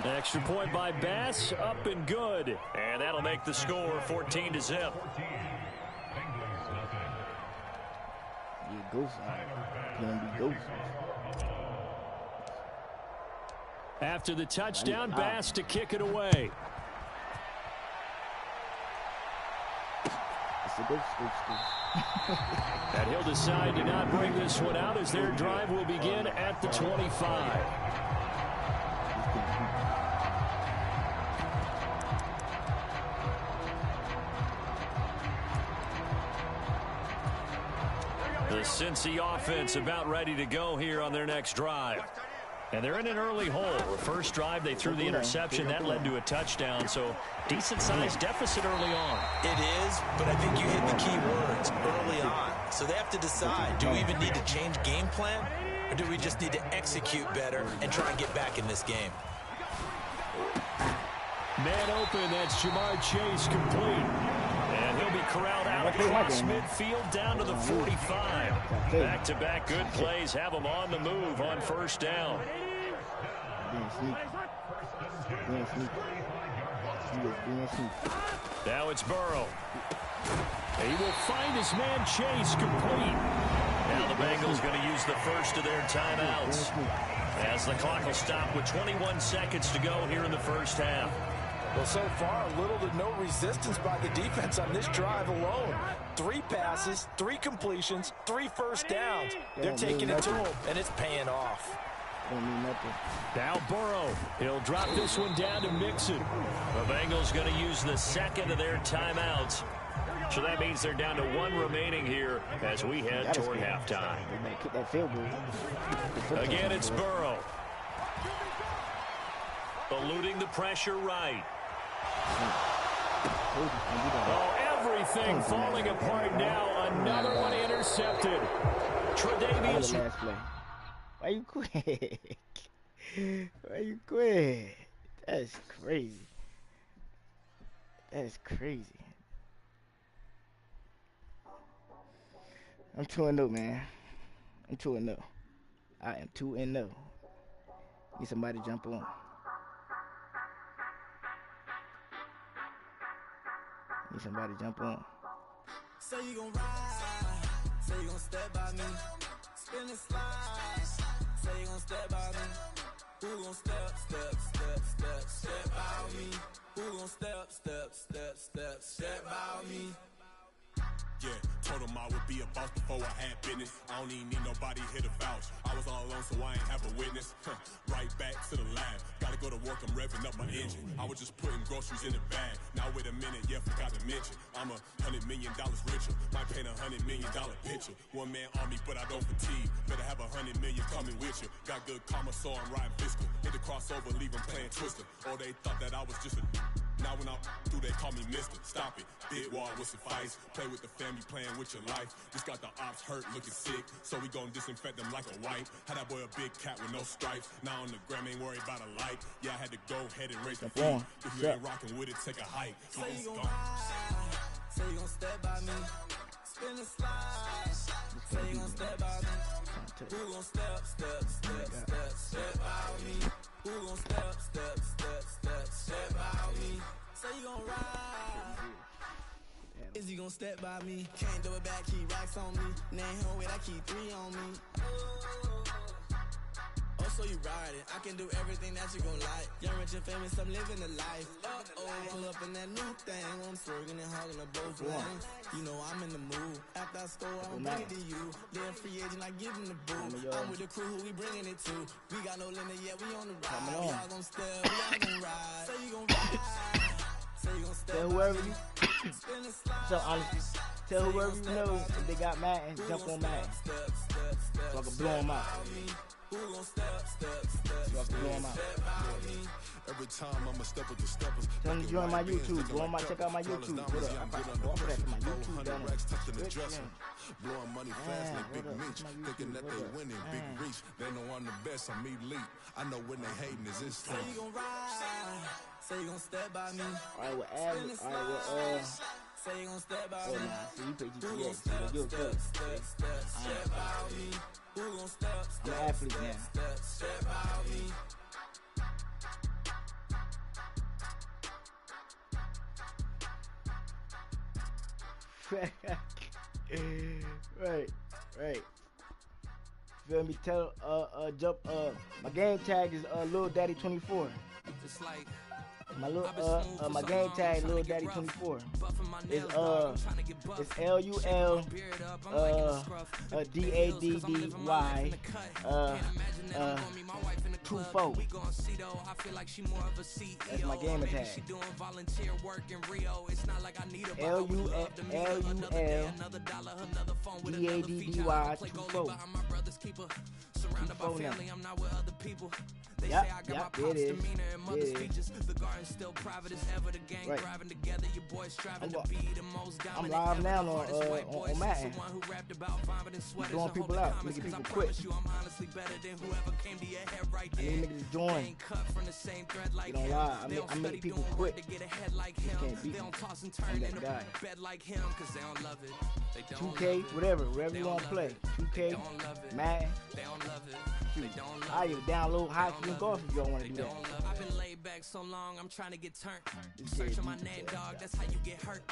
[SPEAKER 3] Extra point by Bass, up and good. And that'll make the score 14-0. After the touchdown, Bass to kick it away. And he'll decide to not bring this one out as their drive will begin at the 25. The Cincy offense about ready to go here on their next drive. And they're in an early hole. The first drive, they threw the interception. That led to a touchdown. So decent-sized deficit early on.
[SPEAKER 4] It is, but I think you hit the key words early on. So they have to decide, do we even need to change game plan? Or do we just need to execute better and try and get back in this game?
[SPEAKER 3] Man open, that's Jamar Chase complete. And he'll be corralled out across midfield down to the 45. Back-to-back good plays have them on the move on first down. Now it's Burrow. He will find his man Chase complete. Now the Bengals going to use the first of their timeouts as the clock will stop with 21 seconds to go here in the first half.
[SPEAKER 4] Well, so far, little to no resistance by the defense on this drive alone. 3 passes, 3 completions, 3 first downs. They're taking it to him, and it's paying off.
[SPEAKER 3] Now Burrow. He'll drop this one down to Mixon. The Bengals going to use the second of their timeouts. So that means they're down to 1 remaining here as we head toward halftime. Again, it's Burrow. Eluding the pressure right. Oh, everything falling apart now. Another one intercepted. Tre'Davious.
[SPEAKER 2] Why you quick? Why you quick? That's crazy. That's crazy. I'm 2-0, man. I'm 2-0. I am 2-0. Need somebody to jump on. Need somebody to jump on.
[SPEAKER 5] Say you gon' ride. Say you gon' step by me. Spin and slide. Say you gon' step by me. Who gon' step by me? Who gon' step by me?
[SPEAKER 8] Yeah, told him I would be a boss before I had business. I don't even need nobody here to vouch. I was all alone, so I ain't have a witness. Right back to the lab. Gotta go to work, I'm revving up my engine. I was just putting groceries in the bag. Now wait a minute, yeah, forgot to mention. I'm $100 million richer. Might paint $100 million picture. One man army, but I don't fatigue. Better have 100 million coming with you. Got good karma, so I'm riding fiscal. Hit the crossover, leave them playing Twister. Or they thought that I was just a... Now when I do, they call me Mister. Stop it. Big wall with suffice. Play with the family, playing with your life. Just got the ops hurt, looking sick. So we gon' disinfect them like a wipe. Had that boy a big cat with no stripes. Now on the gram, ain't worried about a light. Yeah, I had to go ahead and raise the feet. If you ain't rocking with it, take a hike.
[SPEAKER 5] Say you gon' ride. Say you gon' step by me. Spin and slide. Say you gon' step by me. Who gon' step by me? Who gon' step by me? Say you gon' ride. Is he gon' step by me? Can't do it back, keep racks on me. Name him with, I keep 3 on me. Oh, so you ride it. I can do everything that you gon' like. Young, rich, and famous, I'm living the life. Pull up in that new thing. I'm swerving and hogging the both lanes. You know I'm in the mood. After I score, I'm bring it to you. They're a free agent, I give them the boo. I'm with the crew, who we bringing it to. We got no limit yet, we on the ride. We all gon' step, we all gon' ride. Say you gon' ride. Say you gon' step.
[SPEAKER 2] Tell whoever you... So honestly, tell whoever you know if they got Madden, jump on Madden. So I can blow them out. So I can blow them out.
[SPEAKER 8] Every time I'm a step with the steppers.
[SPEAKER 2] Tell them to join my YouTube. Go on my, check out my YouTube. Go off of that to my YouTube down there.
[SPEAKER 8] Blowing money fast like Big Meech. Thinking that they winning, big reach. They know I'm the best, I'm elite. I know when they hating is this thing.
[SPEAKER 5] Say you gon' ride. Say you gon' step by me.
[SPEAKER 2] Alright, with Adam,
[SPEAKER 5] say you gon' step by me.
[SPEAKER 2] So you play
[SPEAKER 5] Who
[SPEAKER 2] GTA,
[SPEAKER 5] gon'
[SPEAKER 2] so you're good.
[SPEAKER 5] step by me? Who gon' step
[SPEAKER 2] I'm an athlete now.
[SPEAKER 5] Step by me?
[SPEAKER 2] Right. Feel me? Tell jump my game tag is Lil Daddy 24.
[SPEAKER 5] It's like
[SPEAKER 2] my little my game tag Lil Daddy 24 is it's LUL DADDY 24. That's my gamer tag. LUL DADDY 24.
[SPEAKER 5] Surrounded by family, I'm not with other people. They say I got my pop's demeanor and mother's features. The garden's still private as ever. The gang driving together. Your boys striving to be the most dominant.
[SPEAKER 2] I'm live now on Madden. Throwing people out, making people quit.
[SPEAKER 5] I'm honestly better than whoever came to your head right there.
[SPEAKER 2] I need niggas to join.
[SPEAKER 5] Cut from the same thread like
[SPEAKER 2] him. I make people quit.
[SPEAKER 5] To get ahead like him. They don't toss and turn in a bed like him because they don't love it. They don't
[SPEAKER 2] 2K, whatever you want to play. 2K, Madden.
[SPEAKER 5] They don't love it. They don't love it.
[SPEAKER 2] I even download hockey and golf if y'all want to do that.
[SPEAKER 5] I've been laid back so long, I'm trying to get turned. Searching my name, dog, that's how you get hurt.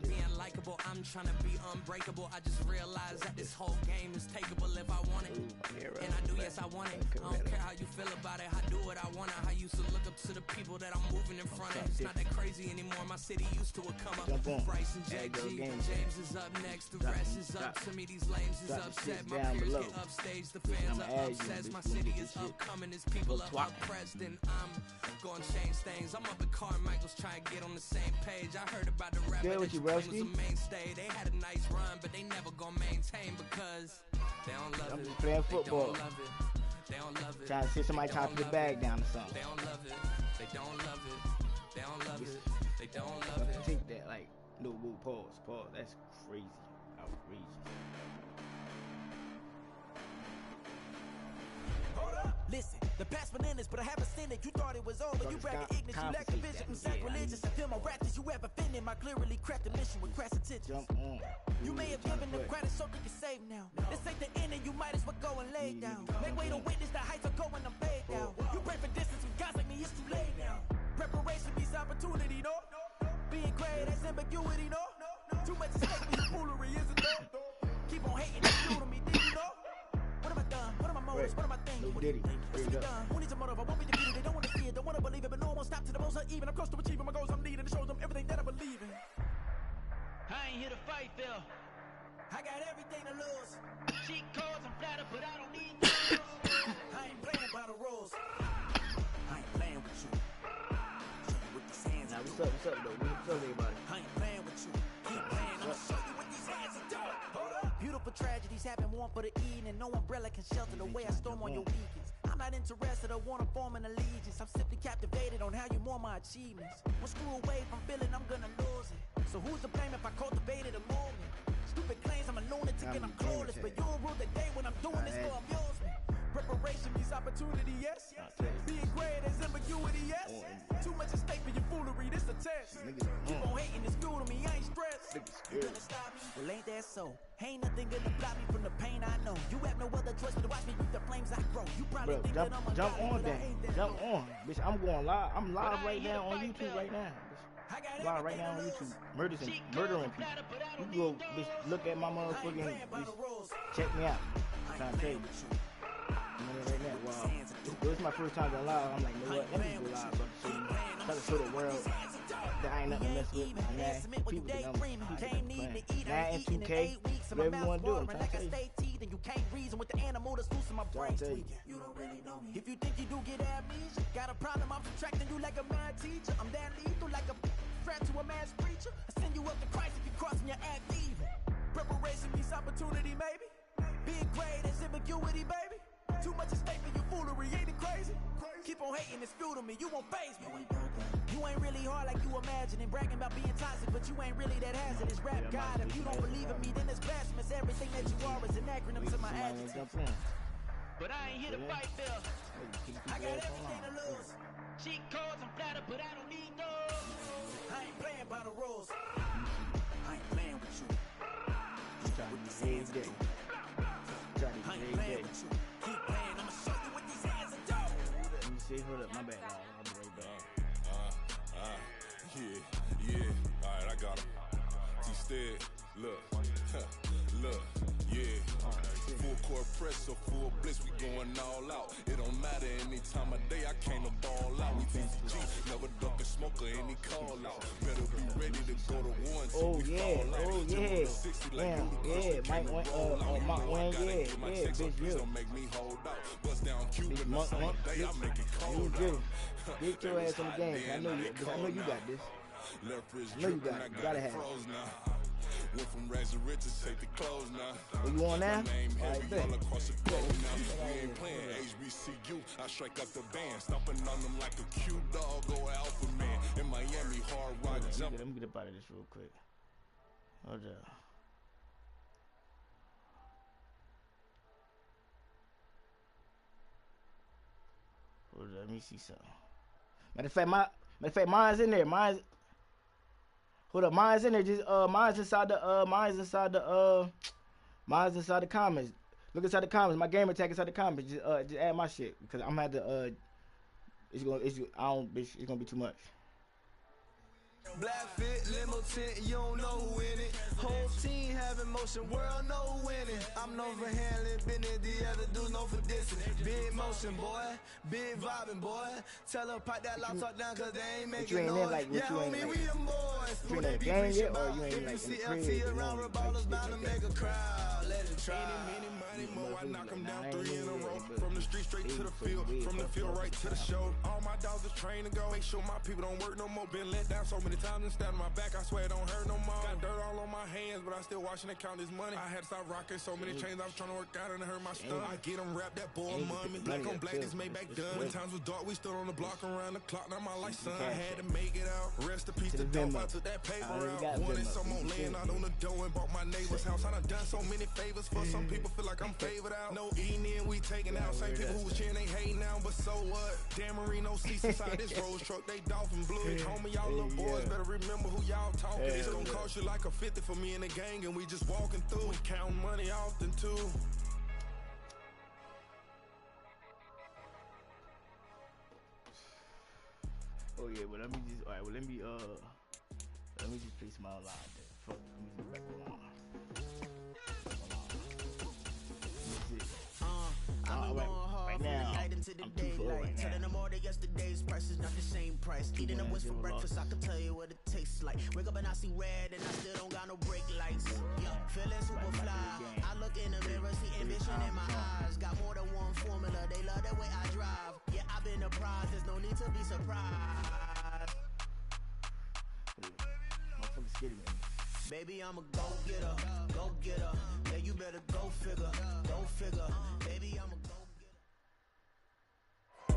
[SPEAKER 5] Being likable, I'm trying to be unbreakable. I just realized that this whole game is takeable if I want it. And I do, yes, I want it. I don't care how you feel about it, I do what I want it. I used to look up to the people that I'm moving in front of. It's not that crazy anymore, my city used to a come up. Bryce and JG, James is up next, the rest is up to me, these lames is upset. My peers get upstage, the fans are upset. My city is upcoming, there's people up pressed, and I'm gonna change things. I'm up at Carmichael's trying to get on the same page. I heard about the rapper that was a mainstay. They had a nice run, but they never gonna maintain because they don't love it.
[SPEAKER 2] Playing football.
[SPEAKER 5] They don't love it.
[SPEAKER 2] Trying to see somebody trying to put the bag down or something.
[SPEAKER 5] They don't love it. They don't love it. They don't love it. They don't love it.
[SPEAKER 2] Take that, like, no, pause. That's crazy. Outrageous.
[SPEAKER 5] Listen, the past bananas, but I haven't seen it. You thought it was over. You bragging ignorance, you lack the vision. I'm sacrilegious. I feel my rappers, you ever offended. My clearly crafted mission with crass intentions.
[SPEAKER 2] Jump on.
[SPEAKER 5] You may have given them credit so they can save now. This ain't the end, and you might as well go and lay down. Make way to witness the heights are going, I'm paid down. You pray for distance with guys like me, it's too late now. Preparation means opportunity, no? Being great, that's ambiguity, no? Too much at stake for your foolery, isn't it? Keep on hating, it's true to me, did you know? What am I done? What am I motives? What am I thinking?
[SPEAKER 2] No Diddy.
[SPEAKER 5] What's to be done? Who needs a motive? I won't be defeated. They don't want to see it, don't want to believe it, but no one won't stop to the most uneven. I'm close to achieving my goals. I'm needing to show them everything that I believe in. I ain't here to fight, Phil. I got everything to lose. Cheat codes, I'm flattered, but I don't need those. I ain't playing by the rules. I ain't playing with you. With these hands.
[SPEAKER 2] Now, what's up, though? What's up, everybody?
[SPEAKER 5] I ain't playing with you. Keep playing, I'ma show you what these hands are doing. Hold up. Beautiful tragedies happen, one for the eating, and no umbrella can shelter the way I storm on your weekends. I'm not interested, I wanna form an allegiance. I'm simply captivated on how you more my achievements. One screw away from feeling I'm gonna lose it. So who's to blame if I cultivated a movement? Stupid claims I'm a lunatic and I'm clueless, but you'll rule the day when I'm doing this for amusement. Preparation means opportunity, yes. Being great is ambiguity, yes. Too much at stake for your foolery, this a test. Keep on hating, it's due to me, I ain't stressed. You gonna stop me? Well, ain't that so? Ain't nothing gonna block me from the pain I know. You have no other choice but to watch me reap the flames I grow. You probably think that I'm a
[SPEAKER 2] jump on that. Jump on. Bitch, I'm going live. I'm live right now on YouTube right now. Live right now on YouTube. Murdering people. You can go, bitch, look at my motherfucking, bitch, check me out. I'm trying to tell you. Right now, wow. This is my first time going live. I'm like, you know what? Let me go live, so try to show the world that I ain't nothing to mess with. Man, people think I'm playing. Madden, 2K, whatever you want to do. I'm trying to tell you.
[SPEAKER 5] You can't reason with the animal that's loose in my brain. You don't really know me. If you think you do get amnesia, got a problem, I'm subtracting you like a mad teacher. I'm that lethal like a threat to a mass preacher. I send you up to Christ if you crossing your act evil. Preparation means opportunity, maybe. Being great is ambiguity, baby. Too much at stake for your foolery, ain't it crazy? Keep on hating, it's fuel to me, you won't faze me. You ain't really hard like you imagine and bragging about being toxic, but you ain't really that hazardous. Rap God, if you don't believe in me, then it's blasphemous. Everything that you are is an acronym to my adjective. But I ain't here to fight, Phil. I got everything to lose. Cheat codes, I'm flattered, but I don't need those. I ain't playing by the rules. I ain't playing with you. With these hands I do. I ain't playing with you. Keep playing, I'ma show you what these hands are doing.
[SPEAKER 2] Let me see, hold up, my bad. I'll be right back.
[SPEAKER 8] Yeah. Alright, I got him. T-Stead, look, yeah. Full court press, so full bliss, we going all out. It don't matter any time of day, I came to ball out. We TCG, never duck a smoker, any call out. Better be ready to go to war until we fall out.
[SPEAKER 2] Oh yeah, Mike Wayne, yeah, bitch, you.
[SPEAKER 8] Don't make me hold out. Bust down Cuban, on summer day, I make it cold out.
[SPEAKER 2] Get your ass on the game. I know you got this.
[SPEAKER 8] Left wrist
[SPEAKER 2] I know you
[SPEAKER 8] dripping,
[SPEAKER 2] got it.
[SPEAKER 8] I
[SPEAKER 2] You gotta have it.
[SPEAKER 8] froze now. Went from rags to riches, take the clothes now.
[SPEAKER 2] Where you on now?
[SPEAKER 8] My name
[SPEAKER 2] All right,
[SPEAKER 8] heavy
[SPEAKER 2] bet.
[SPEAKER 8] all across the globe now. We ain't playing HBCU. I strike up the band, stomping on them like a cute dog or alpha man. In Miami, hard rock jump.
[SPEAKER 2] Let me get up out of this real quick. Hold up. Hold up, let me see something. Matter of fact, mine's in there. Hold up, mine's in there. Just mine's inside the comments. Look inside the comments. My gamer tag inside the comments. Just add my shit because I'm gonna have to it's gonna be too much.
[SPEAKER 1] Black fit, limo tint, you don't know who in it. Whole team having motion, world know who winning. I'm known for handling business, the other dudes know for dissing. Big motion, boy, big vibing, boy. Tell them pipe that loud talk down, cause they ain't making noise. Yeah, homie, we them boys. Who they be preaching about? If you see LT around, Reballers bound to make a crowd. Let it try.
[SPEAKER 8] I knock them down 3 in a row. From the street straight to the field, from the field right to the show. All my dogs are trained to go. Make sure my people don't work no more. Been let down so many times and stabbed my back. I swear it don't hurt no more. Got dirt all on my hands, but I still watching and count this money. I had to stop rocking so many chains. I was trying to work out and it hurt my stomach. I get them wrapped, that boy mommy. Black on black, this Maybach done. When times was dark, we stood on the block around the clock. Now my life, son, I had to make it out. Rest in peace to dope. I took that paper out. Wanted someone laying out on the dough and bought my neighbor's house. I done so many favors for some people. Feel like I'm favored out. No eating in, we taking out. Same people who was cheering, they hating now, but so what? Dan Marino seats inside this Rolls truck, they dolphin blue. Homie, y'all little boys better remember who y'all talking. It's gonna cost you like a 50 for me and the gang, and we just walking through and counting money often too.
[SPEAKER 2] Oh yeah, but let me just let me just play Smile Live there. Fuck the music back on.
[SPEAKER 5] I'm going hard from the night into the daylight. Telling them all that yesterday's price is not the same price. Eating them wings for breakfast, I can tell you what it tastes like. Wake up and I see red and I still don't got no brake lights. Yeah, feeling super fly. I look in the mirror, see ambition in my eyes. Got more than one formula, they love the way I drive. Yeah, I've been apprised, there's no need to be surprised. Baby, I'm a go-getter, go-getter. Yeah, you better go figure, Baby, I'm a go-getter.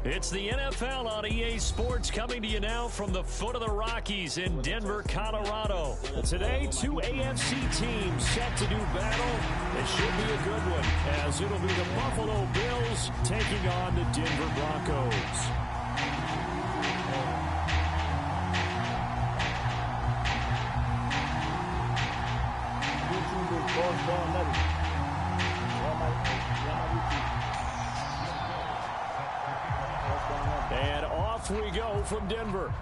[SPEAKER 3] It's the NFL on EA Sports coming to you now from the foot of the Rockies in Denver, Colorado. Today, 2 AFC teams set to do battle. It should be a good one, as it'll be the Buffalo Bills taking on the Denver Broncos. And off we go from Denver.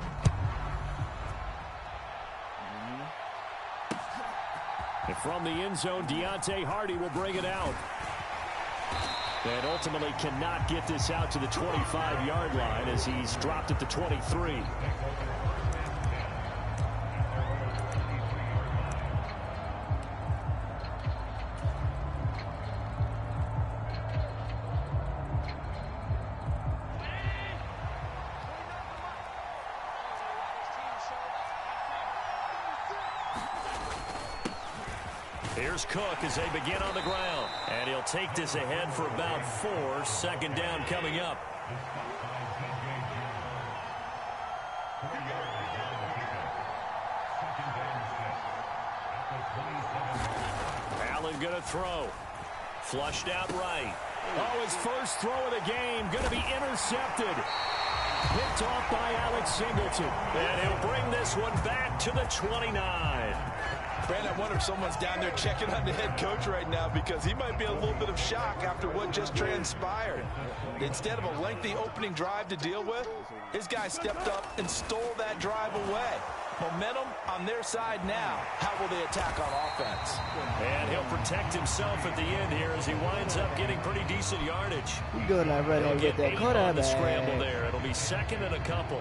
[SPEAKER 3] And from the end zone, Deontay Hardy will bring it out. And ultimately cannot get this out to the 25-yard line as he's dropped at the 23. Here's Cook as they begin on the ground. And he'll take this ahead for about 4. Second down coming up. Allen going to throw. Flushed out right. Oh, his first throw of the game going to be intercepted. Picked off by Alex Singleton. And he'll bring this one back to the 29.
[SPEAKER 4] Brandon, I wonder if someone's down there checking on the head coach right now because he might be in a little bit of shock after what just transpired. Instead of a lengthy opening drive to deal with, his guy stepped up and stole that drive away. Momentum on their side now. How will they attack on offense?
[SPEAKER 3] And he'll protect himself at the end here as he winds up getting pretty decent yardage.
[SPEAKER 2] He's doing that right there with that quarterback.
[SPEAKER 3] On the scramble there. It'll be second and a couple.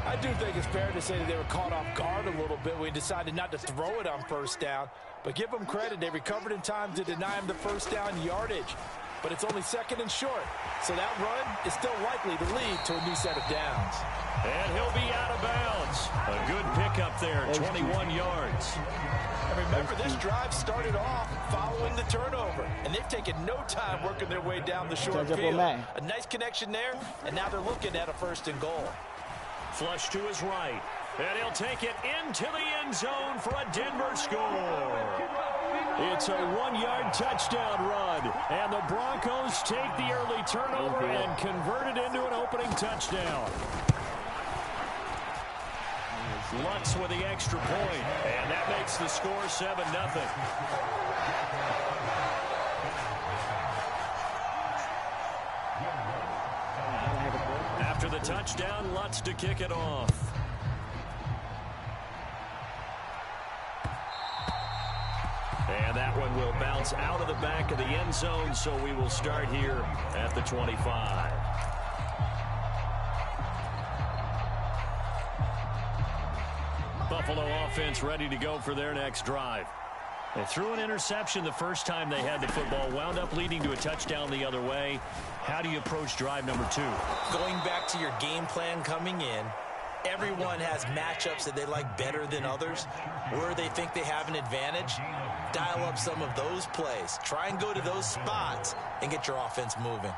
[SPEAKER 4] I do think it's fair to say that they were caught off guard a little bit. We decided not to throw it on first down. But give them credit. They recovered in time to deny him the first down yardage. but it's only 2nd and short. So that run is still likely to lead to a new set of downs.
[SPEAKER 3] And he'll be out of bounds. A good pickup there, 21 yards.
[SPEAKER 4] And remember, this drive started off following the turnover, and they've taken no time working their way down the short field. A nice connection there, and now they're looking at a 1st and goal.
[SPEAKER 3] Flush to his right, and he'll take it into the end zone for a Denver score. It's a 1-yard touchdown run, and the Broncos take the early turnover and convert it into an opening touchdown. Lutz with the extra point, and that makes the score 7-0. After the touchdown, Lutz to kick it off. And that one will bounce out of the back of the end zone, so we will start here at the 25. Buffalo offense ready to go for their next drive. They threw an interception the first time they had the football, wound up leading to a touchdown the other way. How do you approach drive number 2?
[SPEAKER 4] Going back to your game plan coming in, everyone has matchups that they like better than others. Where they think they have an advantage, dial up some of those plays. Try and go to those spots and get your offense moving.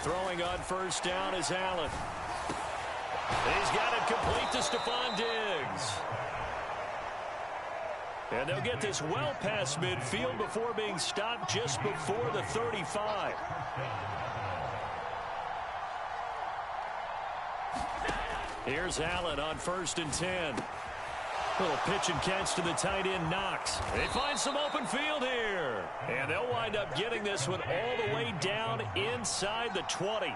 [SPEAKER 3] Throwing on 1st down is Allen. He's got it complete to Stephon Diggs. And they'll get this well past midfield before being stopped just before the 35. Here's Allen on 1st and 10. Little pitch and catch to the tight end, Knox. They find some open field here. And they'll wind up getting this one all the way down inside the 20.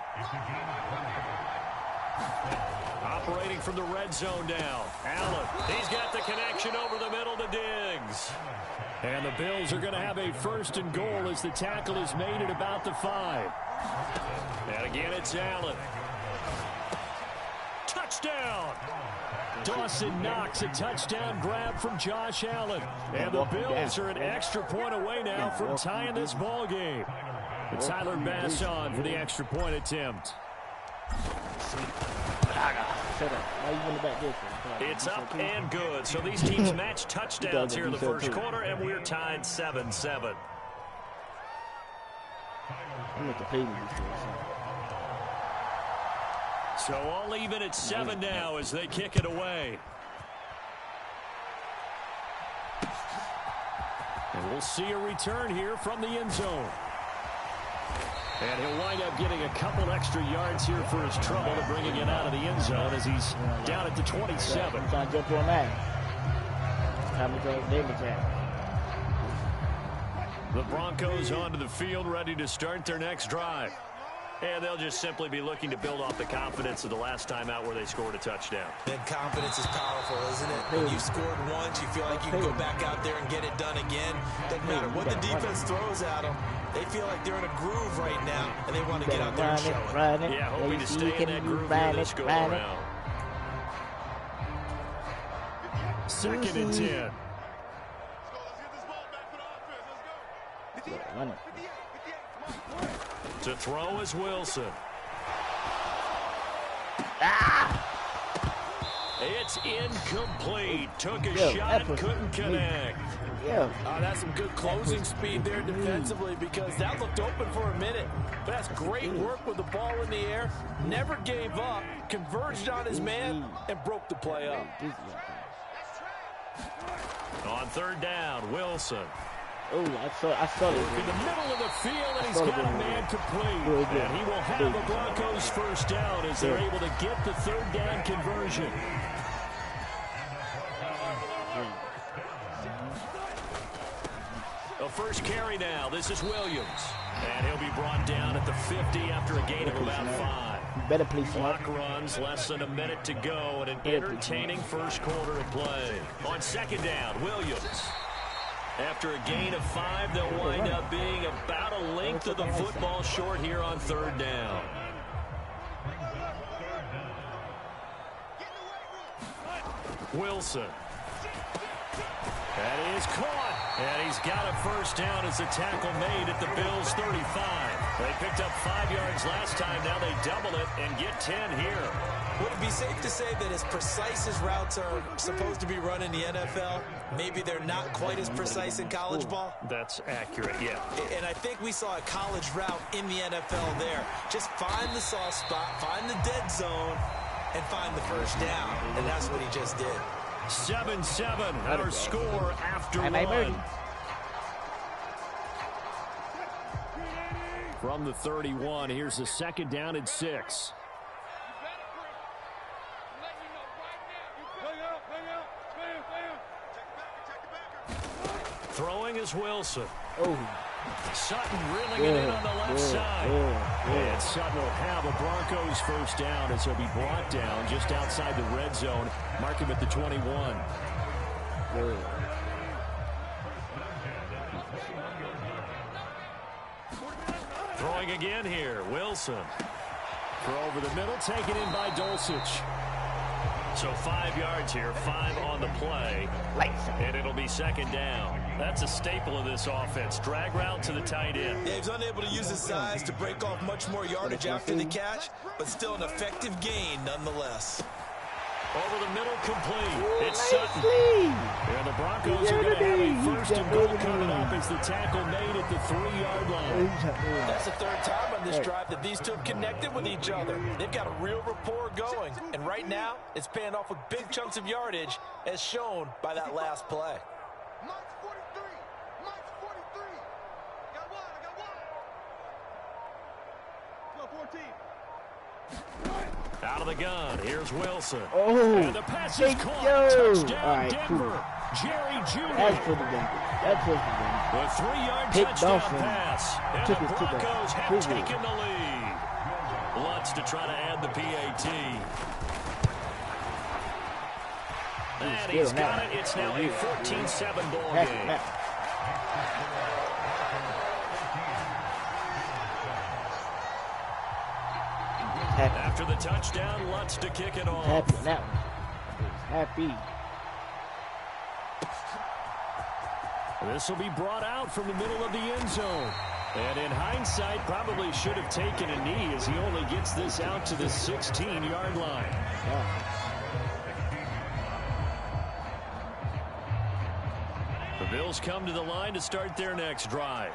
[SPEAKER 3] Operating from the red zone now. Allen, he's got the connection over the middle to Diggs. And the Bills are going to have a 1st and goal as the tackle is made at about the 5. And again, it's Allen. Touchdown! Dawson Knox, a touchdown grab from Josh Allen. And the Bills are an extra point away now from tying this ball game. Tyler Bass on for the extra point attempt. It's up and good. So these teams match touchdowns here in the first quarter, and we're tied 7-7. So all even at 7 now as they kick it away. And we'll see a return here from the end zone. And he'll wind up getting a couple extra yards here for his trouble to bringing it out of the end zone as he's down at the 27.
[SPEAKER 2] Trying to jump on that.
[SPEAKER 3] The Broncos onto the field ready to start their next drive. And they'll just simply be looking to build off the confidence of the last time out where they scored a touchdown.
[SPEAKER 4] And confidence is powerful, isn't it? When you scored once, you feel like you can go back out there and get it done again. Doesn't matter what the defense throws at them. They feel like they're in a groove right now, and they want to get out there and show it.
[SPEAKER 3] Yeah, hoping to stay in that groove here this go around. 2nd and 10. To throw is Wilson. It's incomplete. Took a shot, couldn't connect.
[SPEAKER 4] That's some good closing speed there defensively because that looked open for a minute. But that's great work with the ball in the air. Never gave up, converged on his man, and broke the play up.
[SPEAKER 3] On 3rd down, Wilson.
[SPEAKER 2] Oh, I saw it.
[SPEAKER 3] In the middle of the field, and he's got a man complete. And he will have the Broncos 1st down as they're able to get the 3rd down conversion. A first carry now. This is Williams. And he'll be brought down at the 50 after a gain of about 5.
[SPEAKER 2] Better please.
[SPEAKER 3] Clock runs, less than a minute to go, and an entertaining first quarter of play. On 2nd down, Williams. After a gain of 5, they'll wind up being about a length of the football short here on 3rd down. Wilson. That is caught. And he's got a first down as a tackle made at the Bills' 35. They picked up 5 yards last time. Now they double it and get 10 here.
[SPEAKER 4] Would it be safe to say that as precise as routes are supposed to be run in the NFL, maybe they're not quite as precise in college ball?
[SPEAKER 3] That's accurate, yeah.
[SPEAKER 4] And I think we saw a college route in the NFL there. Just find the soft spot, find the dead zone, and find the first down. And that's what he just did.
[SPEAKER 3] 7-7, our score after one. From the 31, here's the second down and 6. Throwing is Wilson.
[SPEAKER 2] Oh.
[SPEAKER 3] Sutton reeling it in on the left side. And Sutton will have a Broncos first down as he'll be brought down just outside the red zone. Mark him at the 21. Throwing again here. Wilson. Throw over the middle, taken in by Dulcich. So 5 yards here, 5 on the play. And it'll be second down. That's a staple of this offense. Drag route to the tight end.
[SPEAKER 4] Yeah, he's unable to use his size to break off much more yardage after the catch, but still an effective gain nonetheless.
[SPEAKER 3] Over the middle, complete. It's Sutton. And the Broncos are going to have a first and goal coming up as the tackle made at the 3-yard line.
[SPEAKER 4] That's the third time on this drive that these two have connected with each other. They've got a real rapport going. And right now, it's paying off with big chunks of yardage, as shown by that last play.
[SPEAKER 3] Out of the gun, here's Wilson.
[SPEAKER 2] Oh,
[SPEAKER 3] and the pass is caught. Touchdown, Denver. Jerry Jeudy.
[SPEAKER 2] That's for the Denver. That's for the Denver.
[SPEAKER 3] The 3-yard touchdown pass. And the Broncos have taken the lead. Lutz to try to add the PAT. And he's got it. It's now a 14-7 ball game. After the touchdown, Lutz to kick it off.
[SPEAKER 2] Happy on that one. Happy.
[SPEAKER 3] This will be brought out from the middle of the end zone. And in hindsight, probably should have taken a knee as he only gets this out to the 16-yard line. Yeah. The Bills come to the line to start their next drive.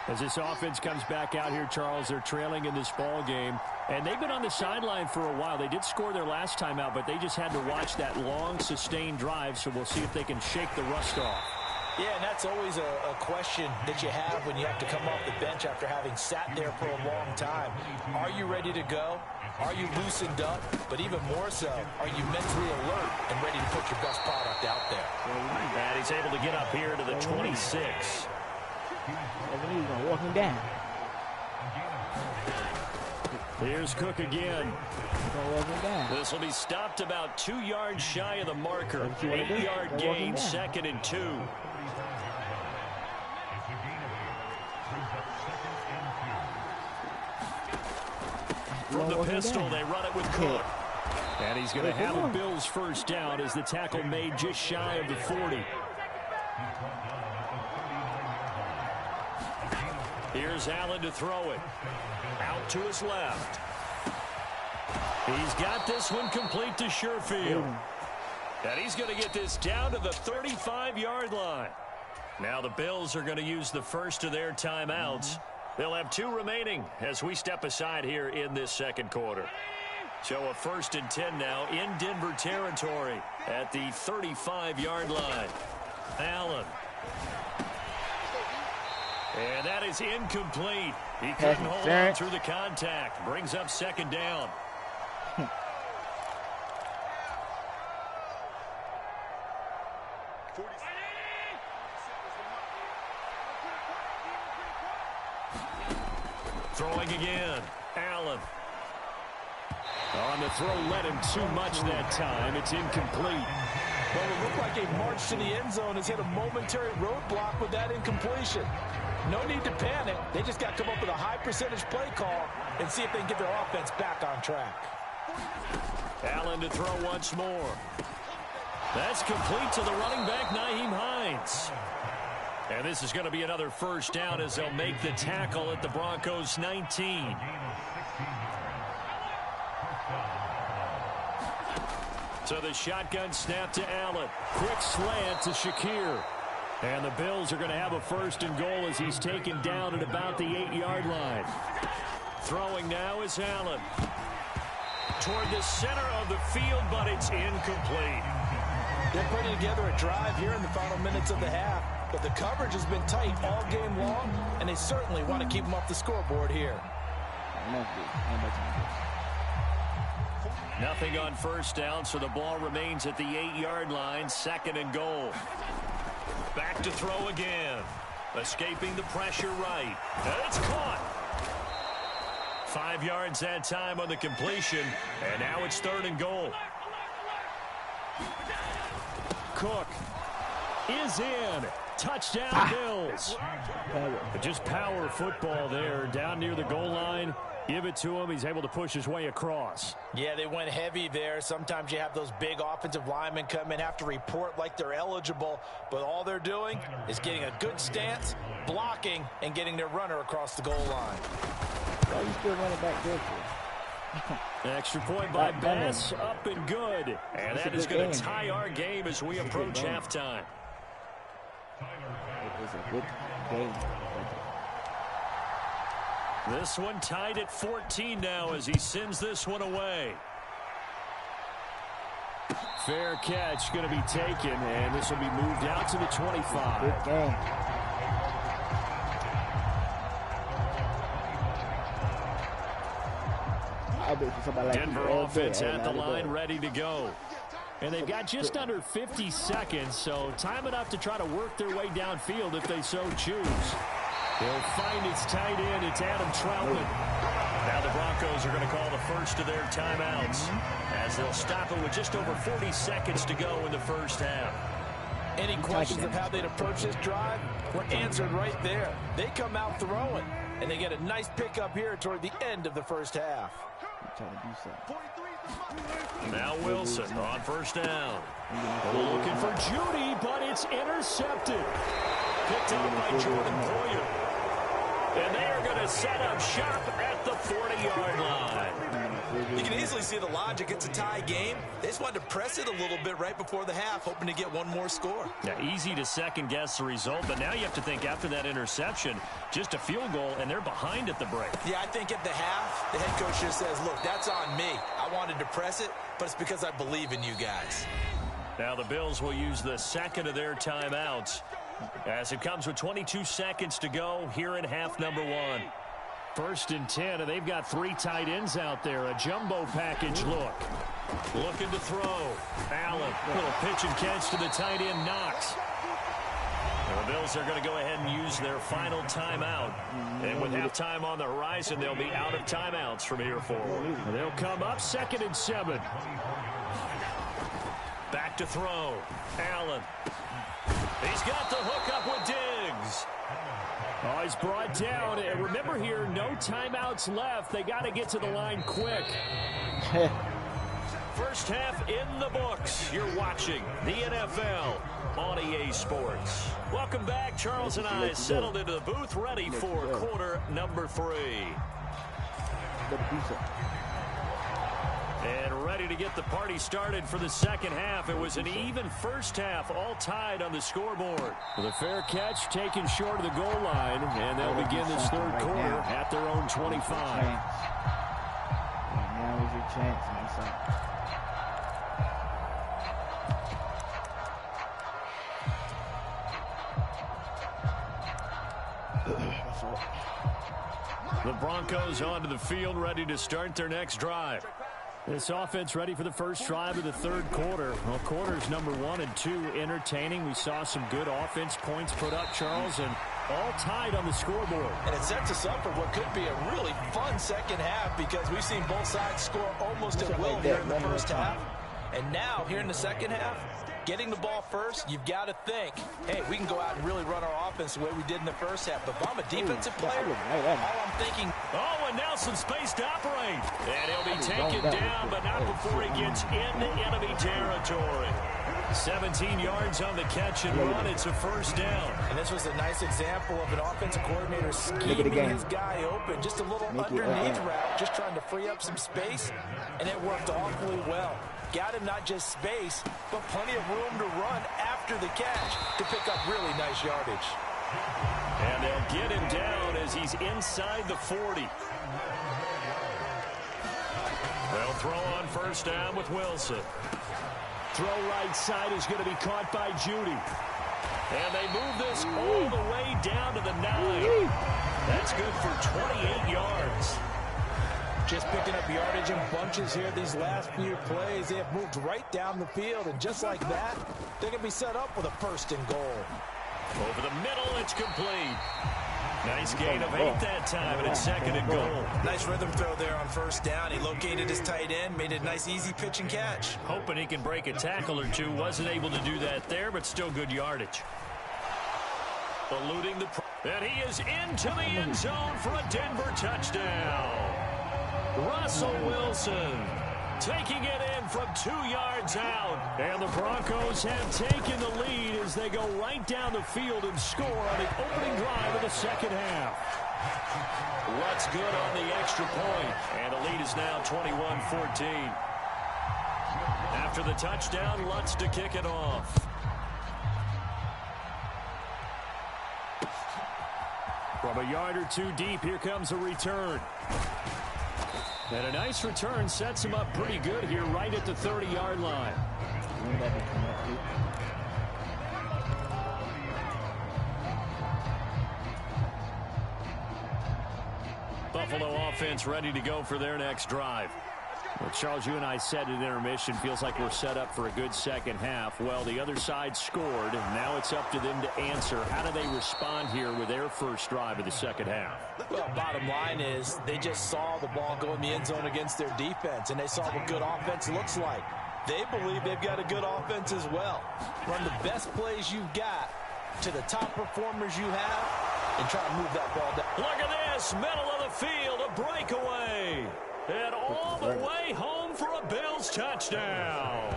[SPEAKER 3] As this offense comes back out here, Charles, they're trailing in this ball game. And they've been on the sideline for a while. They did score their last time out, but they just had to watch that long, sustained drive. So we'll see if they can shake the rust off.
[SPEAKER 4] Yeah, and that's always a question that you have when you have to come off the bench after having sat there for a long time. Are you ready to go? Are you loosened up? But even more so, are you mentally alert and ready to put your best product out there?
[SPEAKER 3] And he's able to get up here to the 26.
[SPEAKER 2] He's going to walk him down.
[SPEAKER 3] Here's Cook again. This will be stopped about 2 yards shy of the marker. 8-yard gain, 2nd and 2. From the pistol, they run it with Cook. And he's going to have a Bills first down as the tackle made just shy of the 40. Here's Allen to throw it. Out to his left. He's got this one complete to Sherfield. And he's going to get this down to the 35-yard line. Now the Bills are going to use the first of their timeouts. They'll have 2 remaining as we step aside here in this second quarter. So a 1st and 10 now in Denver territory at the 35-yard line. Allen. And that is incomplete. He couldn't hold on through the contact. Brings up 2nd down. Throwing again. Allen. On the throw, led him too much that time. It's incomplete.
[SPEAKER 4] Well, it looked like a march to the end zone has hit a momentary roadblock with that incompletion. No need to panic. They just got to come up with a high percentage play call and see if they can get their offense back on track.
[SPEAKER 3] Allen to throw once more. That's complete to the running back, Nyheim Hines. And this is going to be another first down as they'll make the tackle at the Broncos 19. So the shotgun snap to Allen. Quick slant to Shakir. And the Bills are going to have a first and goal as he's taken down at about the 8-yard line. Throwing now is Allen. Toward the center of the field, but it's incomplete.
[SPEAKER 4] They're putting together a drive here in the final minutes of the half, but the coverage has been tight all game long, and they certainly want to keep them off the scoreboard here.
[SPEAKER 3] Nothing on first down, so the ball remains at the 8-yard line, second and goal. Back to throw again. Escaping the pressure right. And it's caught. 5 yards that time on the completion, and now it's third and goal. Cook is in. Touchdown, Bills. Just power football there down near the goal line. Give it to him. He's able to push his way across.
[SPEAKER 4] Yeah, they went heavy there. Sometimes you have those big offensive linemen come in, have to report like they're eligible, but all they're doing is getting a good stance, blocking, and getting their runner across the goal line.
[SPEAKER 2] Why are you still running back there for?
[SPEAKER 3] Extra point by Bass, up and good. And that is going to tie our game as we approach halftime.
[SPEAKER 2] It was a good game.
[SPEAKER 3] This one tied at 14 now as he sends this one away. Fair catch going to be taken, and this will be moved out to the 25.
[SPEAKER 2] Good game.
[SPEAKER 3] Denver offense at the line, ready to go. And they've got just under 50 seconds, so time enough to try to work their way downfield if they so choose. They'll find its tight end. It's Adam Troutman. Now the Broncos are going to call the first of their timeouts as they'll stop it with just over 40 seconds to go in the first half.
[SPEAKER 4] Any questions of how they'd approach this drive were answered right there. They come out throwing, and they get a nice pickup here toward the end of the first half.
[SPEAKER 3] Now Wilson on first down. Looking for Judy, but it's intercepted. Picked up by Jordan Poyer. And they are going to set up shop at the 40-yard line.
[SPEAKER 4] You can easily see the logic. It's a tie game. They just wanted to press it a little bit right before the half, hoping to get one more score.
[SPEAKER 3] Yeah, easy to second-guess the result, but now you have to think after that interception, just a field goal, and they're behind at the break.
[SPEAKER 4] Yeah, I think at the half, the head coach just says, look, that's on me. I wanted to press it, but it's because I believe in you guys.
[SPEAKER 3] Now the Bills will use the second of their timeouts as it comes with 22 seconds to go here in half number one. First and 10, and they've got three tight ends out there. A jumbo package look. Looking to throw. Allen, little pitch and catch to the tight end, Knox. And the Bills are going to go ahead and use their final timeout. And with halftime on the horizon, they'll be out of timeouts from here forward. They'll come up 2nd and 7. Back to throw. Allen. He's got the hook up with Diggs. Oh, he's brought down. And remember here, no timeouts left. They got to get to the line quick. First half in the books. You're watching the NFL on EA Sports. Welcome back. Charles and I settled into the booth, ready for quarter number 3. And ready to get the party started for the second half. It was an even first half, all tied on the scoreboard. The fair catch taken short of the goal line, and they'll begin this third quarter at their own 25.
[SPEAKER 2] Now is your chance, my son.
[SPEAKER 3] The Broncos onto the field, ready to start their next drive. This offense ready for the first drive of the third quarter. Well, quarters number 1 and 2 entertaining. We saw some good offense points put up, Charles, and all tied on the scoreboard.
[SPEAKER 4] And it sets us up for what could be a really fun second half because we've seen both sides score almost at will here in the first half. And now, here in the second half, getting the ball first, you've got to think, hey, we can go out and really run our offense the way we did in the first half. But if I'm a defensive player, all I'm thinking...
[SPEAKER 3] Oh, and Nelson space to operate. And he'll be taken down, but not before he gets into enemy territory. 17 yards on the catch and run. It's a first down.
[SPEAKER 4] And this was a nice example of an offensive coordinator scheming his guy open. Just a little underneath route, just trying to free up some space, and it worked awfully well. Got him not just space, but plenty of room to run after the catch to pick up really nice yardage.
[SPEAKER 3] And they'll get him down as he's inside the 40. They'll throw on first down with Wilson. Throw right side is going to be caught by Judy. And they move this all the way down to the 9. That's good for 28 yards.
[SPEAKER 4] Just picking up yardage in bunches here these last few plays. They have moved right down the field, and just like that, they're going to be set up with a first and goal.
[SPEAKER 3] Over the middle, it's complete. Nice gain of 8 that time, and it's second and goal.
[SPEAKER 4] Nice rhythm throw there on first down. He located his tight end, made a nice easy pitch and catch.
[SPEAKER 3] Hoping he can break a tackle or two. Wasn't able to do that there, but still good yardage. Eluding the... And he is into the end zone for a Denver touchdown. Russell Wilson taking it in from 2 yards out. And the Broncos have taken the lead as they go right down the field and score on the opening drive of the second half. Lutz good on the extra point. And the lead is now 21-14. After the touchdown, Lutz to kick it off. From a yard or two deep, here comes a return. And a nice return sets him up pretty good here right at the 30-yard line. Buffalo offense ready to go for their next drive. Well, Charles, you and I said at intermission, feels like we're set up for a good second half. Well, the other side scored, and now it's up to them to answer. How do they respond here with their first drive of the second half?
[SPEAKER 4] Well, bottom line is they just saw the ball go in the end zone against their defense, and they saw what good offense looks like. They believe they've got a good offense as well. Run the best plays you've got to the top performers you have and try to move that ball down.
[SPEAKER 3] Look at this, middle of the field, a breakaway. And all the way home for a Bills touchdown.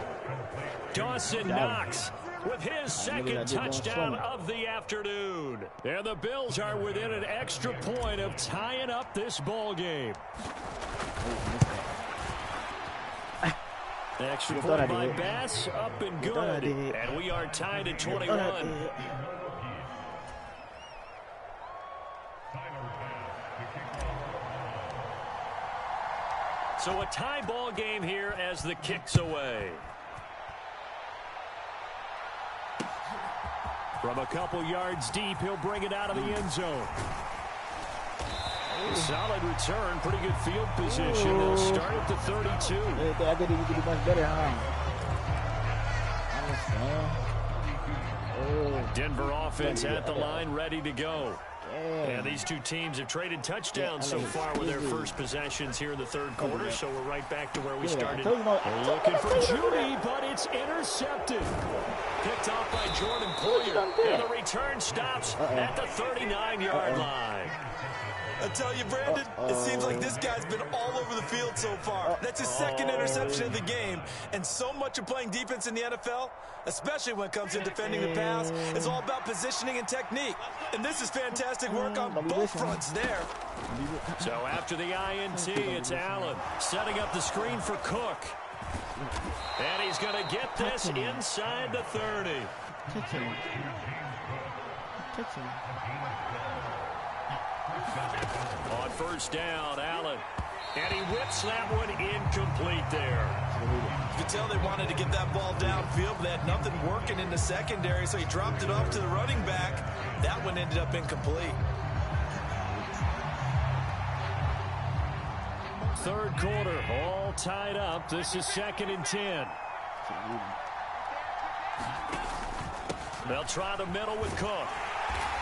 [SPEAKER 3] Dawson Knox with his second touchdown of the afternoon. And the Bills are within an extra point of tying up this ball game. Extra point by Bass, up and good. And we are tied at 21. So a tie ball game here as the kick's away. From a couple yards deep, he'll bring it out of the end zone. Solid return, pretty good field position. They'll start at the 32.
[SPEAKER 2] I think he could do much better, huh?
[SPEAKER 3] Denver offense at the line, ready to go. And these two teams have traded touchdowns so far with their first possessions here in the third quarter, so we're right back to where we started. Looking for Judy, but it's intercepted. Picked off by Jordan Poyer, and the return stops at the 39-yard line.
[SPEAKER 4] I tell you, Brandon, it seems like this guy's been all over the field so far. That's his second interception of the game. And so much of playing defense in the NFL, especially when it comes to defending the pass, is all about positioning and technique. And this is fantastic work on both fronts there.
[SPEAKER 3] So after the INT, it's Allen setting up the screen for Cook. And he's going to get this inside the 30. On first down, Allen. And he whips that one incomplete there.
[SPEAKER 4] You could tell they wanted to get that ball downfield, but they had nothing working in the secondary, so he dropped it off to the running back. That one ended up incomplete.
[SPEAKER 3] Third quarter, all tied up. This is 2nd and 10. They'll try the middle with Cook.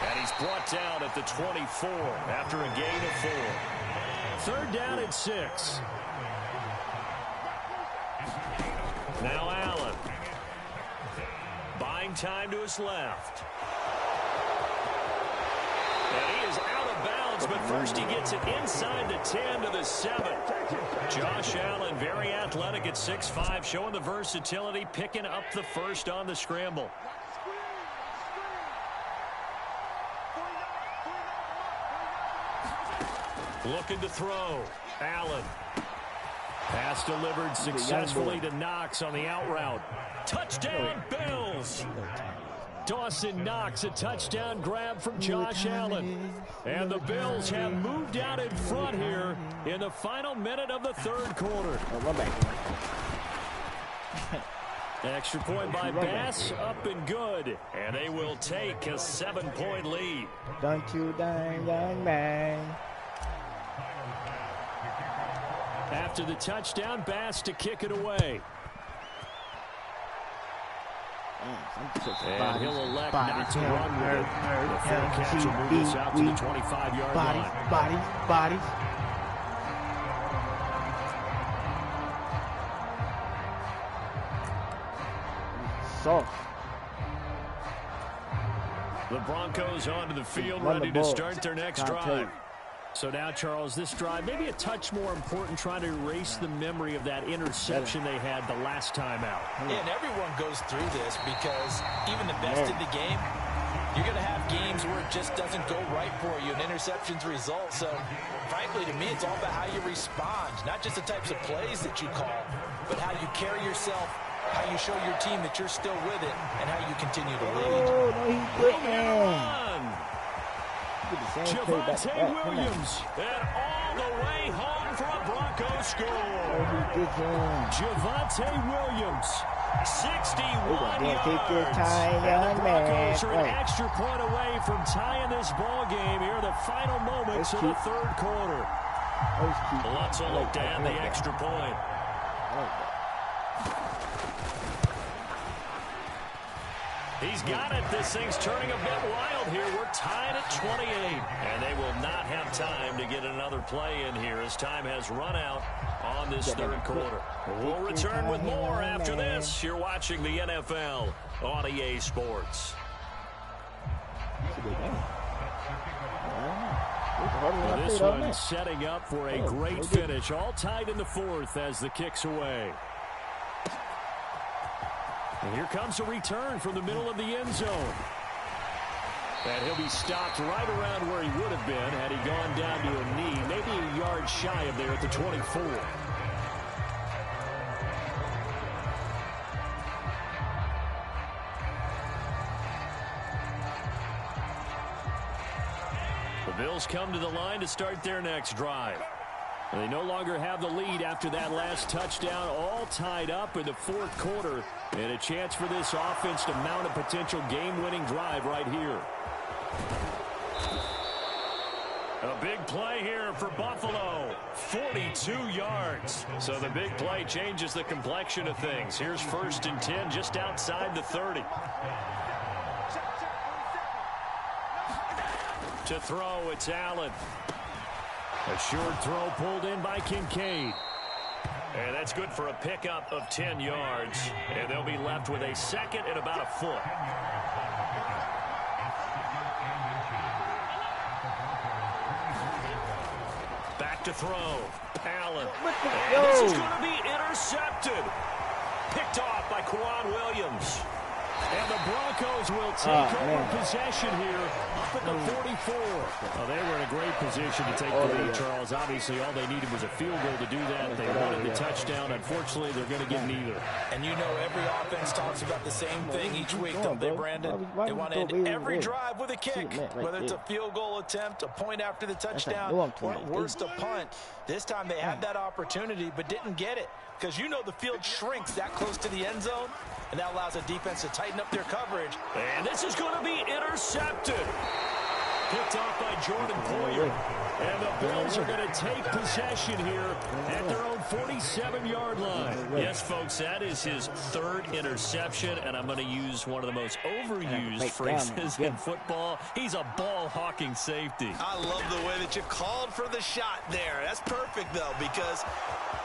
[SPEAKER 3] And he's brought down at the 24 after a gain of 4. Third down and 6. Now Allen. Buying time to his left. And he is out of bounds, but first he gets it inside the 10 to the 7. Josh Allen, very athletic at 6'5", showing the versatility, picking up the first on the scramble. Looking to throw. Allen. Pass delivered successfully to Knox on the out route. Touchdown, Bills! Dawson Knox, a touchdown grab from Josh Allen. And the Bills have moved out in front here in the final minute of the third quarter. Extra point by Bass, up and good. And they will take a 7-point lead.
[SPEAKER 2] Don't you die, young man.
[SPEAKER 3] After the touchdown, Bass to kick it away. And he'll elect not to run with it. The full catch will move this out to the 25-yard line.
[SPEAKER 2] Bodies. Soft.
[SPEAKER 3] The Broncos onto the field, ready to start their next drive. So now, Charles, this drive, maybe a touch more important, trying to erase the memory of that interception they had the last time out.
[SPEAKER 4] Yeah, and everyone goes through this because even the best in the game, you're going to have games where it just doesn't go right for you, and interceptions result. So, frankly, to me, it's all about how you respond, not just the types of plays that you call, but how you carry yourself, how you show your team that you're still with it, and how you continue to lead.
[SPEAKER 2] Oh, no, he's good.
[SPEAKER 3] Javonte Williams, and all the way home for a Broncos score. Javonte Williams, 61 yards. And the Broncos are an extra point away from tying this ball game here in the final moments of the third quarter. Let's look down the extra point. He's got it. This thing's turning a bit wild here. We're tied at 28. And they will not have time to get another play in here as time has run out on this third quarter. We'll return with more after this. You're watching the NFL on EA Sports. Well, this one setting up for a great finish. All tied in the fourth as the kick's away. And here comes a return from the middle of the end zone. And he'll be stopped right around where he would have been had he gone down to a knee, maybe a yard shy of there at the 24. The Bills come to the line to start their next drive. They no longer have the lead after that last touchdown, all tied up in the fourth quarter, and a chance for this offense to mount a potential game-winning drive right here. A big play here for Buffalo, 42 yards. So the big play changes the complexion of things. Here's 1st and 10 just outside the 30. To throw, it's Allen. A short throw pulled in by Kincaid. And that's good for a pickup of 10 yards. And they'll be left with a second and about a foot. Back to throw. Allen. And this is going to be intercepted. Picked off by Quan Williams. And the Broncos will take over possession here up at the 44. Well, they were in a great position to take the lead, Charles. Obviously, all they needed was a field goal to do that. They wanted the touchdown. Unfortunately, they're going to get neither.
[SPEAKER 4] And you know every offense talks about the same thing each week, don't they, Brandon? They want to end every drive with a kick, whether it's a field goal attempt, a point after the touchdown, or at worst, a punt. This time they had that opportunity but didn't get it because you know the field shrinks that close to the end zone, and that allows a defense to tighten up their coverage.
[SPEAKER 3] And this is going to be intercepted. Picked off by Jordan Poyer. And the Bills are going to take possession here at their own 47-yard line. Yes, folks, that is his third interception, and I'm going to use one of the most overused phrases in football. He's a ball-hawking safety.
[SPEAKER 4] I love the way that you called for the shot there. That's perfect, though, because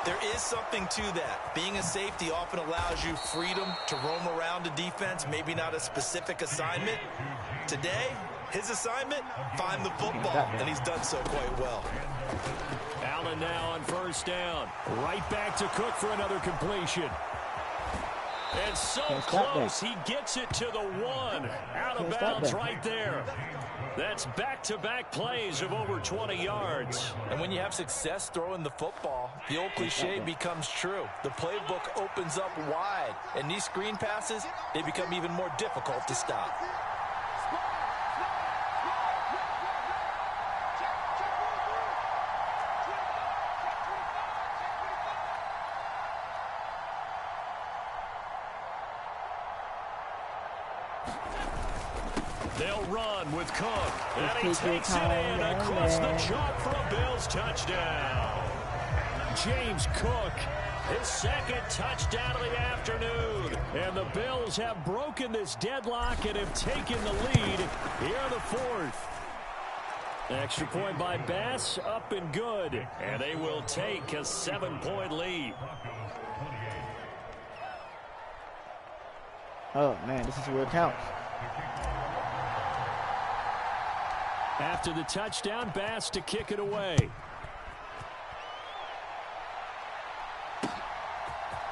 [SPEAKER 4] there is something to that. Being a safety often allows you freedom to roam around the defense, maybe not a specific assignment. Today, His assignment, find the football, and he's done so quite well.
[SPEAKER 3] Allen now on first down. Right back to Cook for another completion. And so close, he gets it to the 1. Out of bounds right there. That's back-to-back plays of over 20 yards.
[SPEAKER 4] And when you have success throwing the football, the old cliche becomes true. The playbook opens up wide, and these screen passes, they become even more difficult to stop.
[SPEAKER 3] They'll run with Cook, and he takes it in across the chalk for a Bills touchdown. James Cook, his second touchdown of the afternoon. And the Bills have broken this deadlock and have taken the lead here in the 4th. Extra point by Bass, up and good. And they will take a 7-point lead.
[SPEAKER 2] Oh, man, this is where it counts.
[SPEAKER 3] After the touchdown, Bass to kick it away.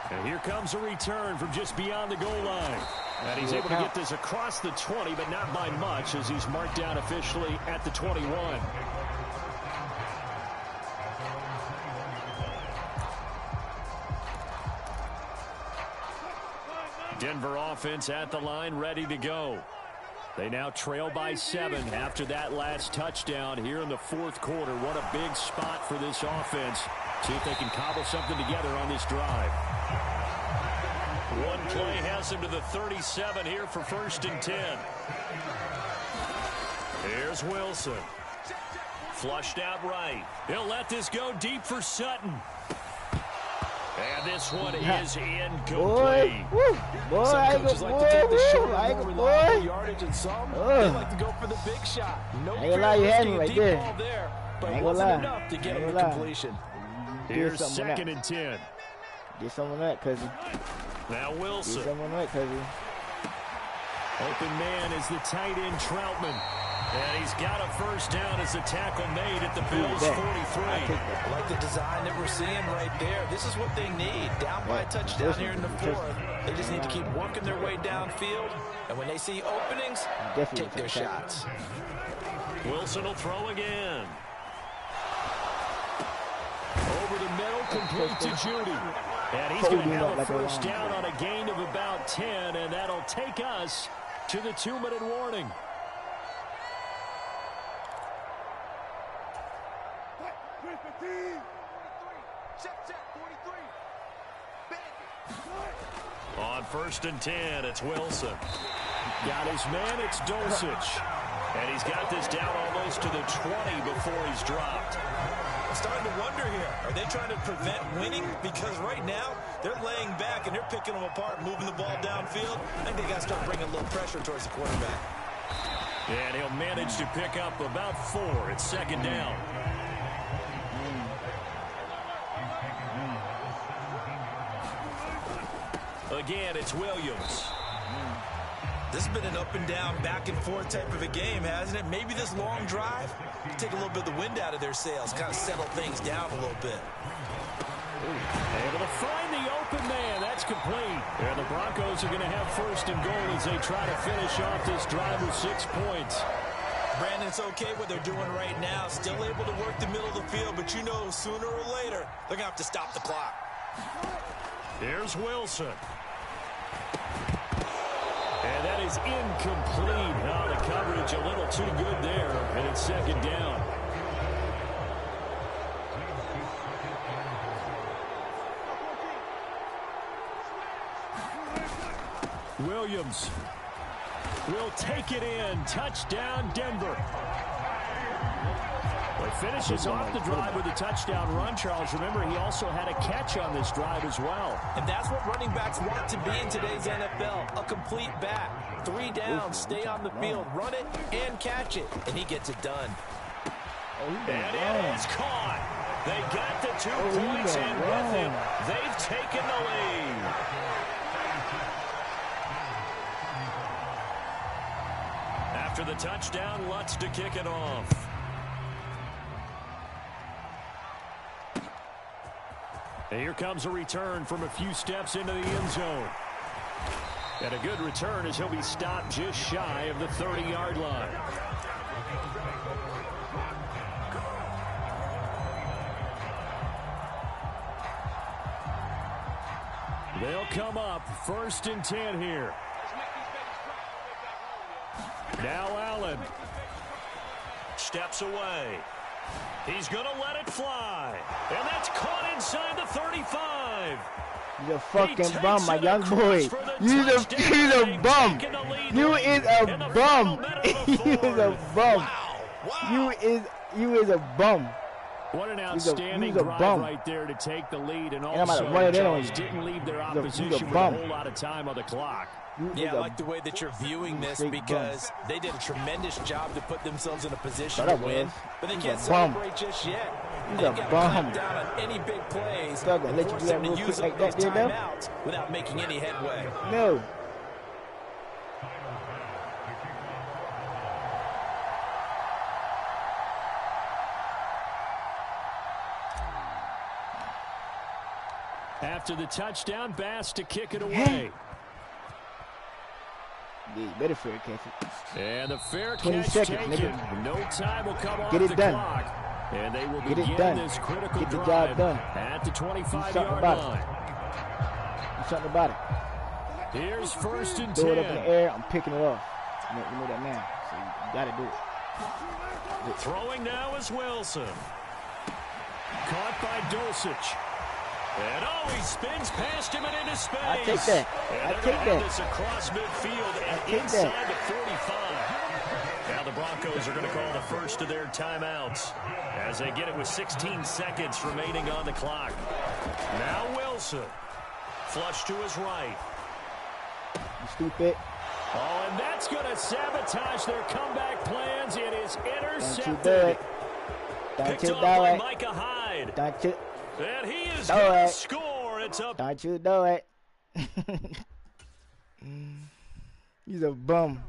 [SPEAKER 3] And here comes a return from just beyond the goal line. And he's able to get this across the 20, but not by much, as he's marked down officially at the 21. Denver offense at the line, ready to go. They now trail by 7 after that last touchdown here in the 4th quarter. What a big spot for this offense. See if they can cobble something together on this drive. One play has him to the 37 here for 1st and 10. Here's Wilson. Flushed out right. He'll let this go deep for Sutton. And this one is incomplete.
[SPEAKER 2] Boy,
[SPEAKER 4] some coaches like to take the short, more reliable yardage, and some they like to go for the big shot. No fear deep ball there, but it wasn't enough to get him to completion.
[SPEAKER 3] Here's 2nd and 10.
[SPEAKER 2] Get some of that, cousin.
[SPEAKER 3] Now Wilson.
[SPEAKER 2] Get some of that, cousin.
[SPEAKER 3] Open man is the tight end Troutman. And he's got a first down as the tackle made at the Bills' 43.
[SPEAKER 4] I like the design that we're seeing right there. This is what they need. Down by a touchdown here in the 4th. They just need to keep working their way downfield. And when they see openings, take their shots.
[SPEAKER 3] Wilson will throw again. Over the middle, complete to Judy. And he's going to have a first down on a gain of about 10. And that'll take us to the 2-minute warning. On 1st and 10, it's Wilson. Got his man, it's Dulcich. And he's got this down almost to the 20 before he's dropped.
[SPEAKER 4] I'm starting to wonder here. Are they trying to prevent winning? Because right now, they're laying back and they're picking them apart, moving the ball downfield. I think they got to start bringing a little pressure towards the quarterback.
[SPEAKER 3] And he'll manage to pick up about 4. It's 2nd down. Again, it's Williams.
[SPEAKER 4] This has been an up-and-down, back-and-forth type of a game, hasn't it? Maybe this long drive take a little bit of the wind out of their sails, kind of settle things down a little bit.
[SPEAKER 3] Able to find the open man. That's complete. And the Broncos are going to have 1st and goal as they try to finish off this drive with 6 points.
[SPEAKER 4] Brandon, it's okay what they're doing right now. Still able to work the middle of the field, but you know sooner or later they're going to have to stop the clock.
[SPEAKER 3] Here's Wilson. And that is incomplete. Oh, the coverage a little too good there, and it's 2nd down. Williams will take it in. Touchdown, Denver. Well, he finishes off the drive with a touchdown run, Charles. Remember, he also had a catch on this drive as well.
[SPEAKER 4] And that's what running backs want to be in today's NFL, a complete back. 3 downs, stay on the field, run it, and catch it. And he gets it done.
[SPEAKER 3] And it is caught. They got the 2 points, and with it, they've taken the lead. After After the touchdown, Lutz to kick it off. And here comes a return from a few steps into the end zone. And a good return as he'll be stopped just shy of the 30-yard line. They'll come up 1st and 10 here. Now Allen steps away. He's going to let it fly. And that's caught inside the 35.
[SPEAKER 2] He's a fucking bum, my young boy. He's a bum. You is a bum. You is a bum. You is a bum.
[SPEAKER 3] What an outstanding drive right there to take the lead, and also didn't leave their opposition with a whole lot of time on the clock.
[SPEAKER 4] Yeah, I like the way that you're viewing this because they did a tremendous job to put themselves in a position to win, but they can't celebrate just yet.
[SPEAKER 2] He's a bum.
[SPEAKER 4] Down on any big plays,
[SPEAKER 2] Let you do that real quick like that, there, though?
[SPEAKER 4] Without making any headway.
[SPEAKER 2] No.
[SPEAKER 3] After the touchdown, Bass to kick it away.
[SPEAKER 2] Hey. Yeah, you better fair catch it.
[SPEAKER 3] And the fair
[SPEAKER 2] 20
[SPEAKER 3] catch
[SPEAKER 2] seconds,
[SPEAKER 3] taken.
[SPEAKER 2] nigga.
[SPEAKER 3] No time will come off
[SPEAKER 2] Get it
[SPEAKER 3] the
[SPEAKER 2] done.
[SPEAKER 3] clock. And they will
[SPEAKER 2] Get
[SPEAKER 3] begin
[SPEAKER 2] it done.
[SPEAKER 3] this critical
[SPEAKER 2] Get the
[SPEAKER 3] drive
[SPEAKER 2] job done.
[SPEAKER 3] at the 25-yard
[SPEAKER 2] line. Do something about it.
[SPEAKER 3] Here's 1st and 10.
[SPEAKER 2] Throw it up in the air. I'm picking it off. You know that now. So you got to do it.
[SPEAKER 3] Throwing now is Wilson. Caught by Dulcich. And he spins past him and into space.
[SPEAKER 2] I take that.
[SPEAKER 3] And
[SPEAKER 2] I
[SPEAKER 3] they're
[SPEAKER 2] take
[SPEAKER 3] going to have
[SPEAKER 2] that.
[SPEAKER 3] this across midfield and inside the 45. Now the Broncos are going to call the first of their timeouts as they get it with 16 seconds remaining on the clock. Now Wilson. Flush to his right.
[SPEAKER 2] You stupid.
[SPEAKER 3] Oh, and that's going to sabotage their comeback plans. It is intercepted.
[SPEAKER 2] Don't you do it.
[SPEAKER 3] Picked off by Micah Hyde.
[SPEAKER 2] Don't you.
[SPEAKER 3] And he is going to score. It's up.
[SPEAKER 2] Don't you do it. He's a bum.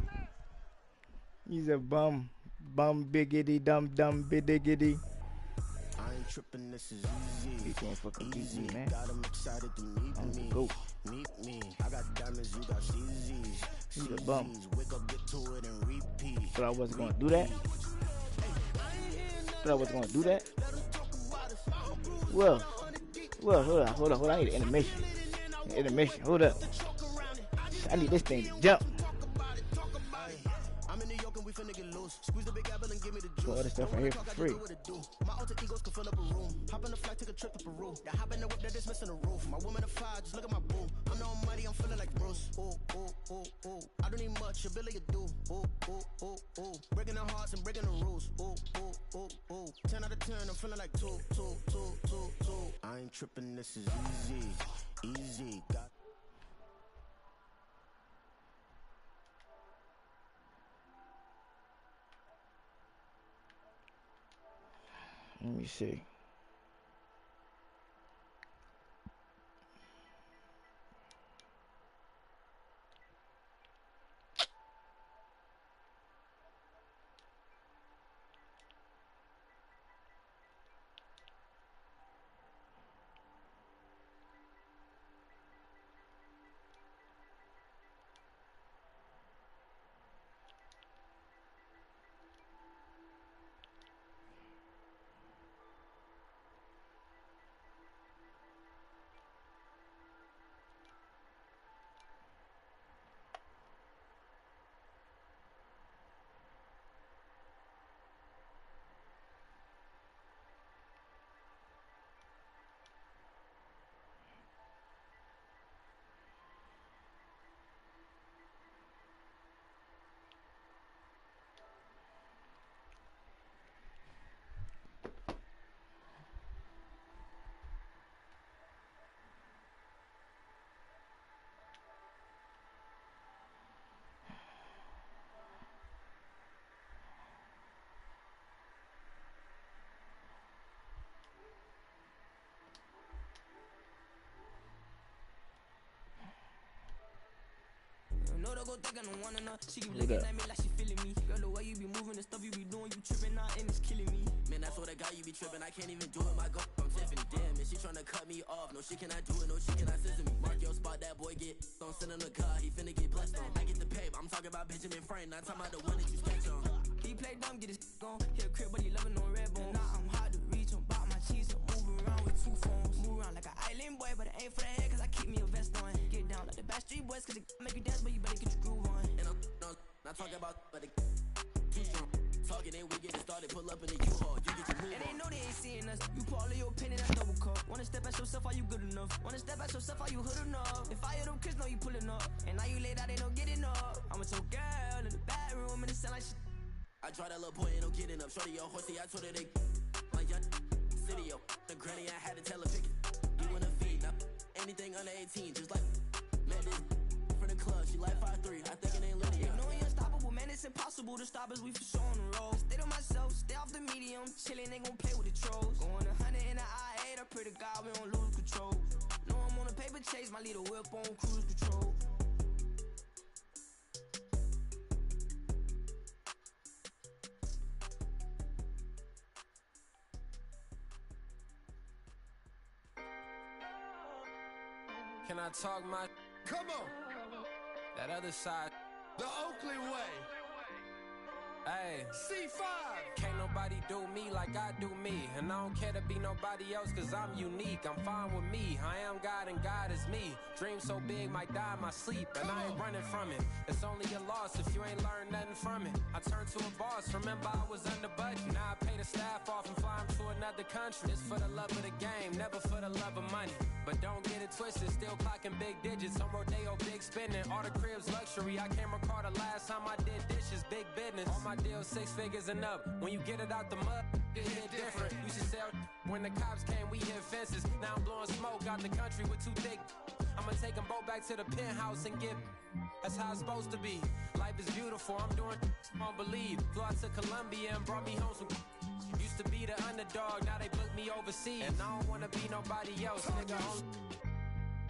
[SPEAKER 2] He's a bum. Bum biggity dum dum bidiggity.
[SPEAKER 9] I ain't tripping, this is easy.
[SPEAKER 2] You can't fucking beat me, man.
[SPEAKER 9] Got him excited to meet me.
[SPEAKER 2] Go.
[SPEAKER 9] Meet me. I got diamonds, you got CZs.
[SPEAKER 2] He's a bum.
[SPEAKER 9] Wake up, get to it and repeat.
[SPEAKER 2] Thought I wasn't gonna do that. Thought I wasn't gonna do that. Well, hold on. I need an intermission. Hold up. I need this thing to jump. Got all this stuff right here for free.
[SPEAKER 9] My alter egos can fill up a room. Hop on a flight, take a trip to Peru. The hop in the whip that is missing the roof. My woman a fire, just look at my boo. I'm no money, I'm feeling like Bruce. Ooh. I don't need much, ability to do. Ooh. Breaking the hearts and breaking the rules. Ooh. 10 out of 10, I'm feeling like two. I ain't tripping, this is easy.
[SPEAKER 2] Let me see.
[SPEAKER 5] know they gon' think I don't want enough. She keep looking at me like she feeling me. Girl, the way you be moving, the stuff you be doing, you tripping out and it's killing me. Man, that's what I got, you be tripping. I can't even do it. My girl from Tiffany, damn, and she tryna cut me off. No, she cannot do it. No, she cannot scissor me. Mark your spot, that boy get don't send him the car. He finna get blessed on. I get the pay, I'm talking about Benjamin Franklin. Not talking about the one that you sketch on. He play dumb, get his gone. He a crib, but he loving on red bone. Now I'm hard to reach. I'm bout my cheese and move around with 2 phones. Move around like an island boy, but it ain't for the head, cause I keep me a vest on. Get down like the Backstreet Boys, cause it make you dance, but you better get your groove on. And I'm not talking about, but it too strong. Talking and we get it started, pull up in the U-Haul, you get your move on. And they know they ain't seeing us. You put all of your opinion, that's double cup. Wanna step at yourself, are you good enough? Wanna step at yourself, are you hood enough? If I hear them kids, know you pulling up. And now you laid out, they don't get enough. I'm with your girl in the bedroom, and it sound like shit. I try that little boy, ain't no getting up. Shorty, yo, horsey, I told her they my young city, yo. The granny, I had to tell her pick it. You wanna feed, now anything under 18, just like man, this for the club, she like 5'3", I think it ain't Lydia. You know you're unstoppable, man, it's impossible to stop us, we for sure on the road. Stay to myself, stay off the medium, chillin', ain't gon' play with the trolls. Going 100 in the I-8, I pray to God we don't lose control. Know I'm on a paper chase, my leader whip on cruise control.
[SPEAKER 10] Can I talk my?
[SPEAKER 11] Come on.
[SPEAKER 10] That other side.
[SPEAKER 11] The Oakland way.
[SPEAKER 10] Hey.
[SPEAKER 11] C5.
[SPEAKER 10] Can't nobody do me like I do me. And I don't care to be nobody else cause I'm unique. I'm fine with me. I am God and God is me. Dream so big might die in my sleep. And I ain't running from it. It's only a loss if you ain't learned nothing from it. I turned to a boss. Remember I was under budget. Now I pay the staff off and fly them to another country. It's for the love of the game, never for the love of money. But don't get it twisted, still clocking big digits. On Rodeo, big spending. All the cribs luxury. I can't recall the last time I did dishes. Big business. All my deals 6 figures and up. When you get it out the mud, it hit different. You should sell when the cops came, we hit fences. Now I'm blowing smoke out the country with 2 thick. I'ma take them both back to the penthouse and get. That's how it's supposed to be. Life is beautiful, I'm doing won't believe. Flew out to Colombia and brought me home some. Used to be the underdog, now they book me overseas. And I don't wanna be nobody else, nigga.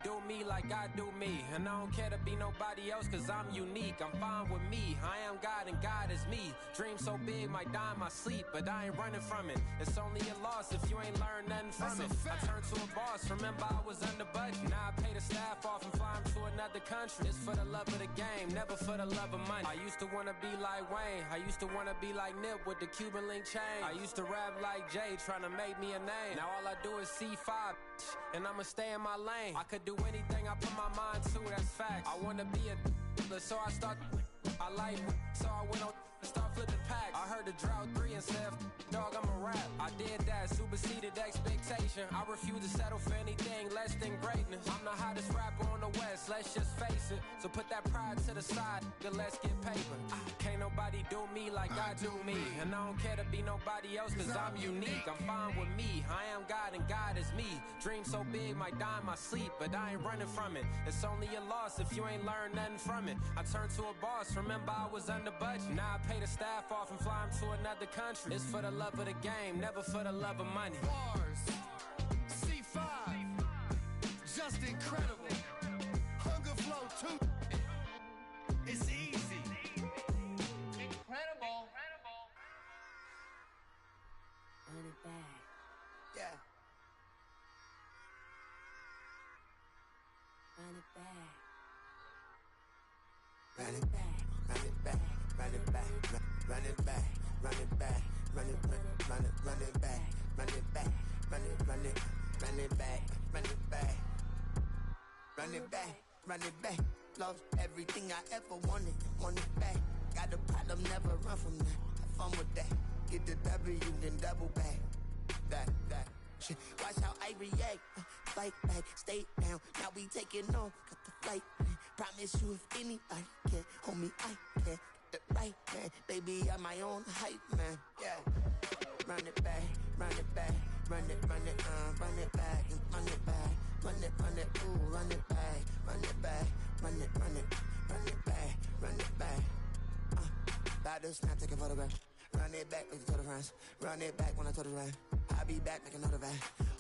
[SPEAKER 10] Do me like I do me. And I don't care to be nobody else cause I'm unique. I'm fine with me. I am God and God is me. Dream so big might die in my sleep, but I ain't running from it. It's only a loss if you ain't learned nothing from it. I turned to a boss, remember I was under budget. Now I pay the staff off and fly them to another country. It's for the love of the game, never for the love of money. I used to wanna be like Wayne. I used to wanna be like Nip with the Cuban link chain. I used to rap like Jay, trying to make me a name. Now all I do is C5, and I'ma stay in my lane. I could do anything I put my mind to, that's facts. I wanna be a so I start. I like, so I went on and start flipping packs. I heard the drought 3 and said, dog, I'm a rap. I did that, superseded expectation. I refuse to settle for anything less than greatness. I'm the hottest rapper on the West, let's just face it. So put that pride to the side, then let's get paper. Can't nobody do me like I do me. And I don't care to be nobody else cause I'm unique. I'm fine with me, I am God and God is me. Dream so big might die in my sleep, but I ain't running from it. It's only a loss if you ain't learned nothing from it. I turned to a boss, remember I was under budget. Now I pay the staff off and fly them to another country. It's for the love of the game, never for the love of money.
[SPEAKER 11] Bars, C5, just incredible. Hunger Flow 2, it's easy. Incredible.
[SPEAKER 12] Run it back.
[SPEAKER 11] Yeah.
[SPEAKER 12] Run it back.
[SPEAKER 9] Run it back, run it back, run it back, run it back, run it back, run it back, run it back, run it back, run it back, run it back, run it back, run it back. Lost everything I ever wanted, want it back. Got a problem, never run from that. Have fun with that. Get the W, then double back. That shit. Watch how I react. Fight back, stay down. Now we taking off, got the flight. Promise you if anybody can, homie, I can. Get the right man, baby, I'm my own hype man. Yeah. Run it back, run it back, run it back, run it back, run it back, run it, ooh, run it back, run it back, run it back, run it back. About to snap, take a photograph. Run it back, make it to the friends. Run it back when I told the right. I'll be back, make another back.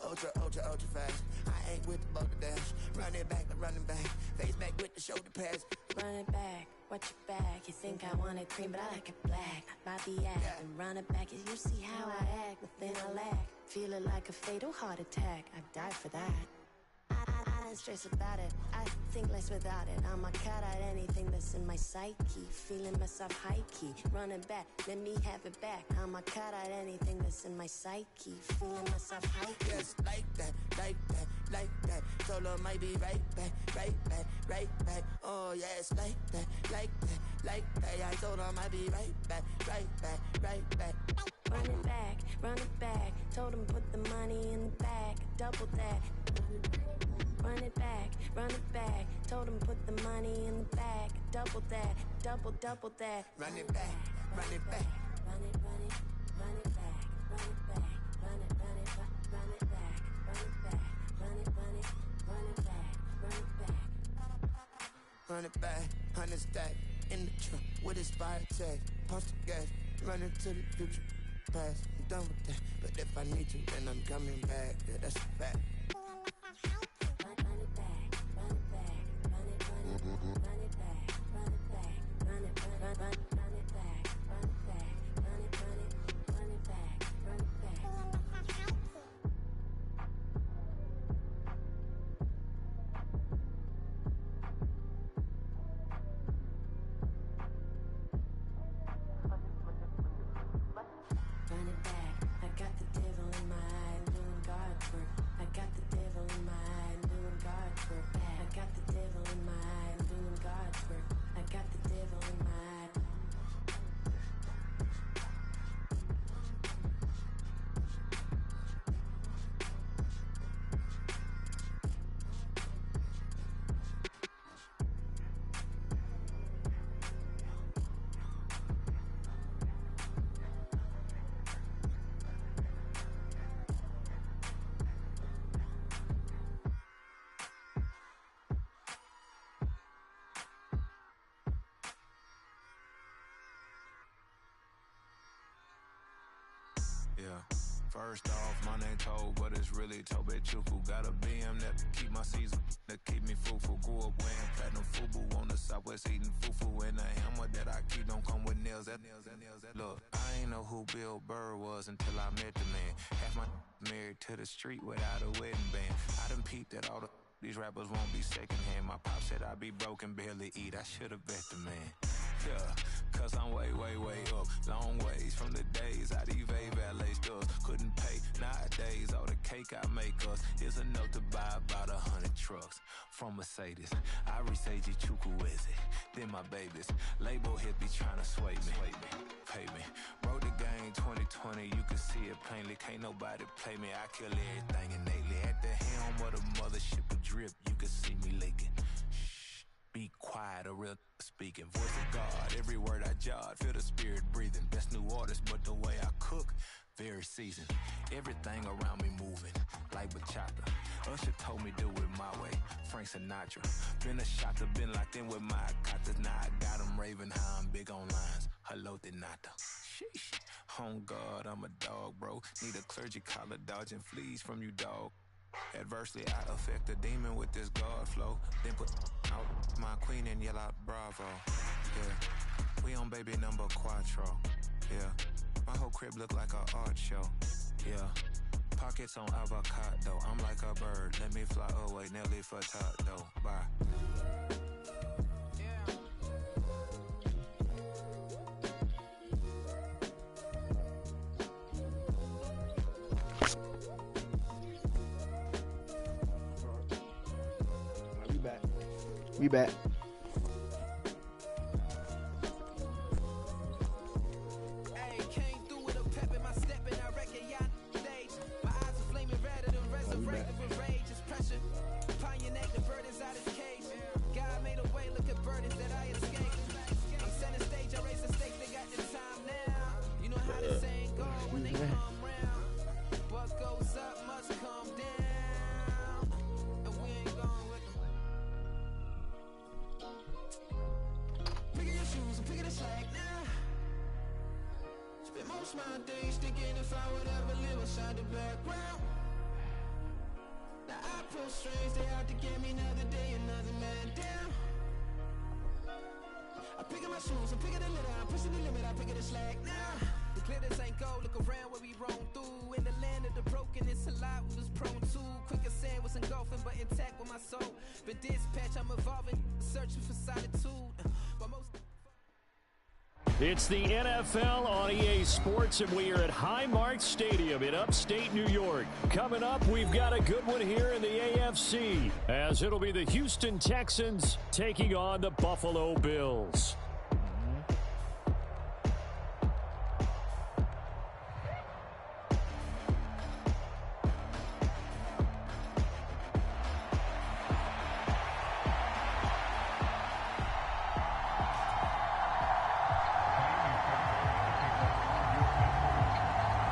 [SPEAKER 9] Ultra, ultra, ultra fast. I I ain't with the boulder dash. Run it back, running back. Face back with the shoulder pads.
[SPEAKER 12] Run it back, watch your back. You think I want it cream, but I like it black. Bobby act and run it back. As you see how I act, nothing I lack. Feel it like a fatal heart attack. I'd die for that. I don't stress about it. I think less without it. I'ma cut out anything that's in my psyche. Feeling myself high key. Running back, let me have it back. I'ma cut out anything that's in my psyche. Feeling myself high key.
[SPEAKER 9] Yes, like that, like that, like that. Solo might be right back, right back, right back. Oh yes, like that, like that, like that. I told her might be right back, right back, right back.
[SPEAKER 12] Run it back, run it back. Told him put the money in the bag. Double that. Run it back, run it back. Told him put the money in the bag. Double that, double that.
[SPEAKER 9] Run it back, run it back.
[SPEAKER 12] Run it, run it, run it back. Run it back, run it, run it, run it back. Run it back, run it, run it, run it back. Run it back.
[SPEAKER 9] Run it back, 100 stack in the trunk with expired tag. Post the gas, run into the future. Past, I'm done with that. But if I need you, then I'm coming back. Yeah, that's a fact.
[SPEAKER 13] First off, my name Toad, but it's really Tobe Chuku. Got a BM that keep my season, that keep me fruitful. Grew up wearing platinum FUBU on the Southwest eating fufu. And the hammer that I keep don't come with nails. Look, I ain't know who Bill Burr was until I met the man. Half my married to the street without a wedding band. I done peeped that all these rappers won't be secondhand. My pop said I'd be broke and barely eat. I should've bet the man. Yeah, cause I'm way up, long ways from the days I evade valet stores. Couldn't pay nowadays, all the cake I make us is enough to buy about 100 trucks from Mercedes. I resage Chukwueze, then my babies. Label hit be trying to sway me, pay me. Wrote the game 2020, you can see it plainly. Can't nobody play me, I kill everything innately. At the helm of the mothership of drip, you can see me leaking. Be quiet, a real speaking. Voice of God, every word I jot. Feel the spirit breathing. Best new artist, but the way I cook, very seasoned. Everything around me moving, like bachata. Usher told me do it my way. Frank Sinatra. Been a shotter, been locked in with my katas. Now I got them raving how I'm big on lines. Hello, Denata. Sheesh. On God, I'm a dog, bro. Need a clergy collar, dodging fleas from you, dog. Adversely, I affect the demon with this God flow. Then put out my queen and yell out bravo. Yeah, we on baby number quattro. Yeah, my whole crib look like a art show. Yeah, pockets on avocado. I'm like a bird, let me fly away. Nelly Furtado, bye.
[SPEAKER 2] We back.
[SPEAKER 5] Hey, came through with a pep in my step and I reckon y'all stage. My eyes are flaming redder than resurrected with rage. It's pressure. Upon your neck, the bird is out his cage. God made a way, look at burdens that I escaped. I'm setting stage, I raise the stakes, they got the time now. You know how this saying go when they come round. What goes up must come down. And we ain't going with them. Picking your shoes and picking the slack now. Spend most of my days thinking if I would ever live inside the background. Now I
[SPEAKER 7] pull strings, they out to get me another day, another man down. I'm picking my shoes, I'm picking the litter, I'm pushing the limit, I'm picking the slack now. The clear this ain't gold, look around where we roam through. In the land of the broken, it's a lot we was prone to. Quicker sand was engulfing, but intact with my soul. Been dispatched, I'm evolving, searching for solitude. But most...
[SPEAKER 3] It's the NFL on EA Sports, and we are at Highmark Stadium in upstate New York. Coming up, we've got a good one here in the AFC, as it'll be the Houston Texans taking on the Buffalo Bills.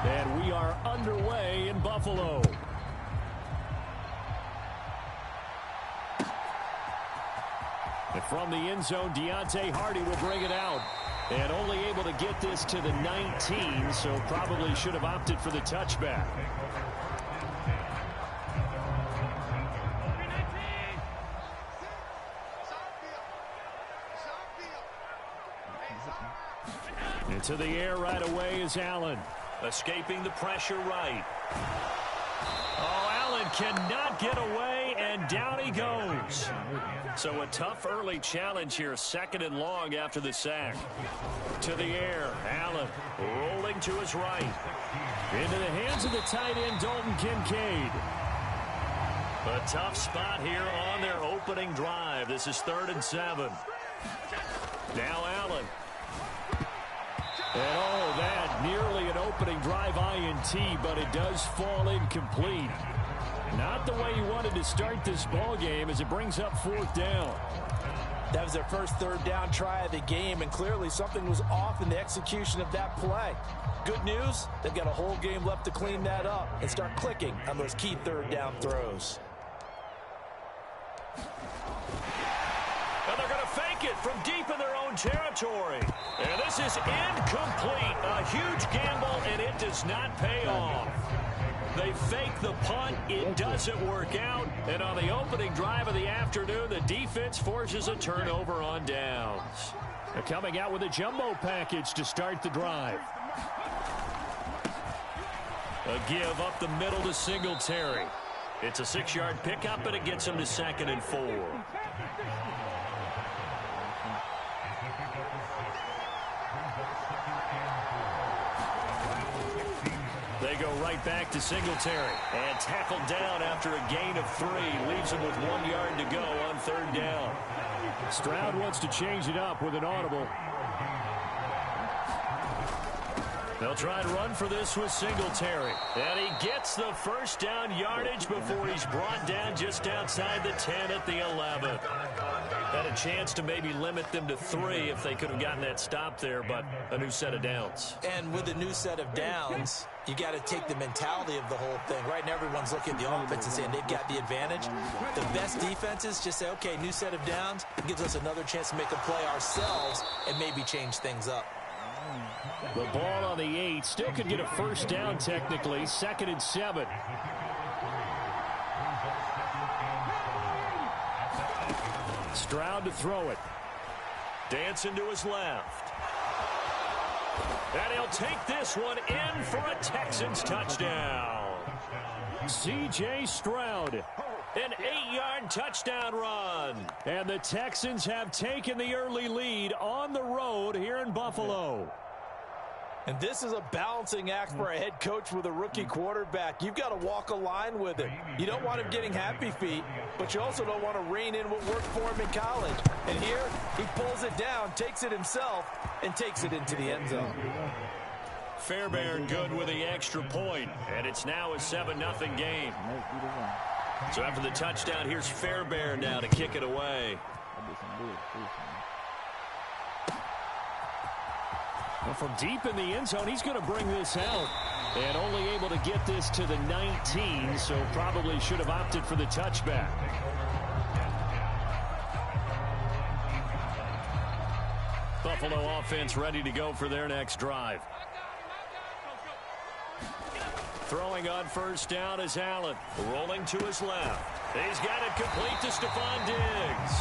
[SPEAKER 3] And we are underway in Buffalo. And from the end zone, Deontay Hardy will bring it out. And only able to get this to the 19, so probably should have opted for the touchback. Into the air right away is Allen. Escaping the pressure right. Oh, Allen cannot get away, and down he goes. So a tough early challenge here, 2nd and long after the sack. To the air, Allen rolling to his right. Into the hands of the tight end, Dalton Kincaid. A tough spot here on their opening drive. This is 3rd and 7. Now Allen. And oh, that nearly an opening drive INT, but it does fall incomplete. Not the way you wanted to start this ball game as it brings up 4th down.
[SPEAKER 4] That was their first 3rd down try of the game, and clearly something was off in the execution of that play. Good news, they've got a whole game left to clean that up and start clicking on those key 3rd down throws. And they're going to fake it from deep in their own territory. And this is incomplete. A huge gamble, and it does not pay off. They fake the punt. It doesn't work out. And on the opening drive of the afternoon, the defense forces a turnover on downs. They're coming out with a jumbo package to start the drive. A give up the middle to Singletary. It's a 6-yard pickup, and it gets him to 2nd and 4. They go right back to Singletary and tackled down after a gain of 3. Leaves him with 1 yard to go on 3rd down. Stroud wants to change it up with an audible. They'll try to run for this with Singletary. And he gets the 1st down yardage before he's brought down just outside the 10 at the 11. Had a chance to maybe limit them to 3 if they could have gotten that stop there, but a new set of downs. And with a new set of downs, you got to take the mentality of the whole thing. Right now, everyone's looking at the offense and saying they've got the advantage. The best defenses just say, okay, new set of downs. It gives us another chance to make a play ourselves and maybe change things up.
[SPEAKER 3] The ball on the 8. Still could get a 1st down technically. 2nd and 7. Stroud to throw it. Dancing to his left. And he'll take this one in for a Texans touchdown. C.J. Stroud. An 8-yard touchdown run. And the Texans have taken the early lead on the road here in Buffalo.
[SPEAKER 4] And this is a balancing act for a head coach with a rookie quarterback. You've got to walk a line with him. You don't want him getting happy feet, but you also don't want to rein in what worked for him in college. And here, he pulls it down, takes it himself, and takes it into the end zone.
[SPEAKER 3] Fairbairn good with the extra point, and it's now a 7-0 game. So after the touchdown, here's Fairbairn now to kick it away. Well, from deep in the end zone, he's going to bring this out. And only able to get this to the 19, so probably should have opted for the touchback. Buffalo offense ready to go for their next drive. Throwing on first down is Allen. Rolling to his left. He's got it complete to Stephon Diggs.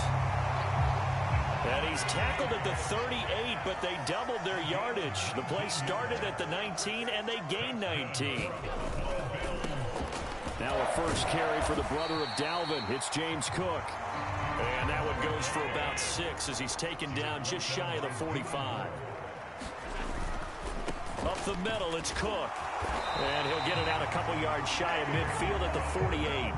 [SPEAKER 3] And he's tackled at the 38, but they doubled their yardage. The play started at the 19, and they gained 19. Now a first carry for the brother of Dalvin. It's James Cook. And that one goes for about 6 as he's taken down just shy of the 45. Up the middle, it's Cook. And he'll get it out a couple yards shy of midfield at the 48.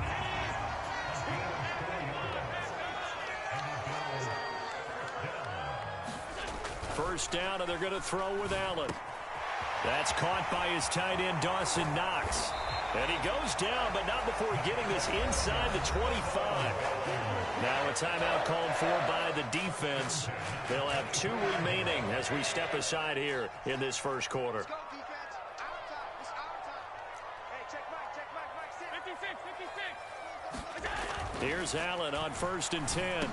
[SPEAKER 3] First down, and they're going to throw with Allen. That's caught by his tight end, Dawson Knox. And he goes down, but not before getting this inside the 25. Now a timeout called for by the defense. They'll have 2 remaining as we step aside here in this first quarter. Here's Allen on first and 10.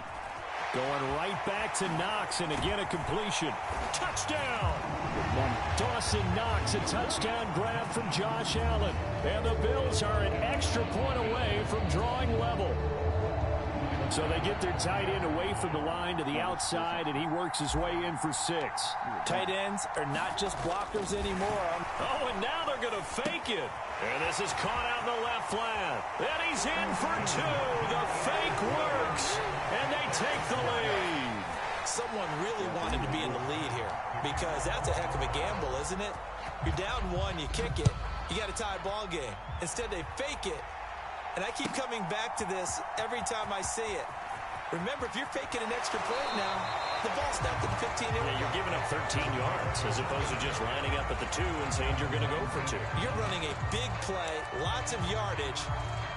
[SPEAKER 3] Going right back to Knox, and again a completion. Touchdown! Dawson Knox, a touchdown grab from Josh Allen. And the Bills are an extra point away from drawing level. So they get their tight end away from the line to the outside, and he works his way in for 6.
[SPEAKER 4] Tight ends are not just blockers anymore.
[SPEAKER 3] Oh, and now they're going to fake it. And this is caught out in the left flat. And he's in for 2. The fake works, and they take the lead.
[SPEAKER 4] Someone really wanted to be in the lead here because that's a heck of a gamble, isn't it? You're down 1, you kick it, you got a tie ball game. Instead, they fake it. And I keep coming back to this every time I see it. Remember, if you're faking an extra point now, the ball's snapped at the 15.
[SPEAKER 3] Yeah, you're giving up 13 yards as opposed to just lining up at the 2 and saying you're going to go for 2.
[SPEAKER 4] You're running a big play, lots of yardage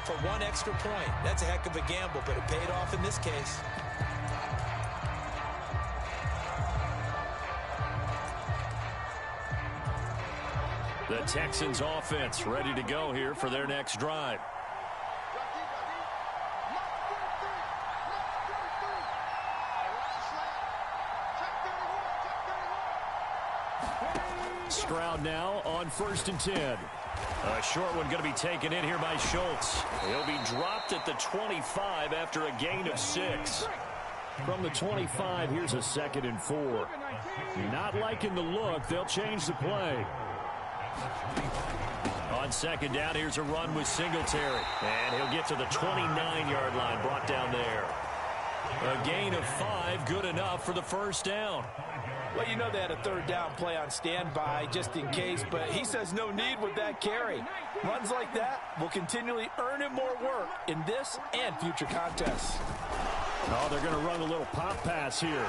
[SPEAKER 4] for 1 extra point. That's a heck of a gamble, but it paid off in this case.
[SPEAKER 3] The Texans offense ready to go here for their next drive. Stroud now on first and 10. A short one going to be taken in here by Schultz. He'll be dropped at the 25 after a gain of 6. From the 25, here's a 2nd and 4. Not liking the look. They'll change the play. On second down, here's a run with Singletary. And he'll get to the 29-yard line, brought down there. A gain of 5, good enough for the first down.
[SPEAKER 4] Well, you know they had a 3rd down play on standby just in case, but he says no need with that carry. Runs like that will continually earn him more work in this and future contests.
[SPEAKER 3] Oh, they're going to run a little pop pass here.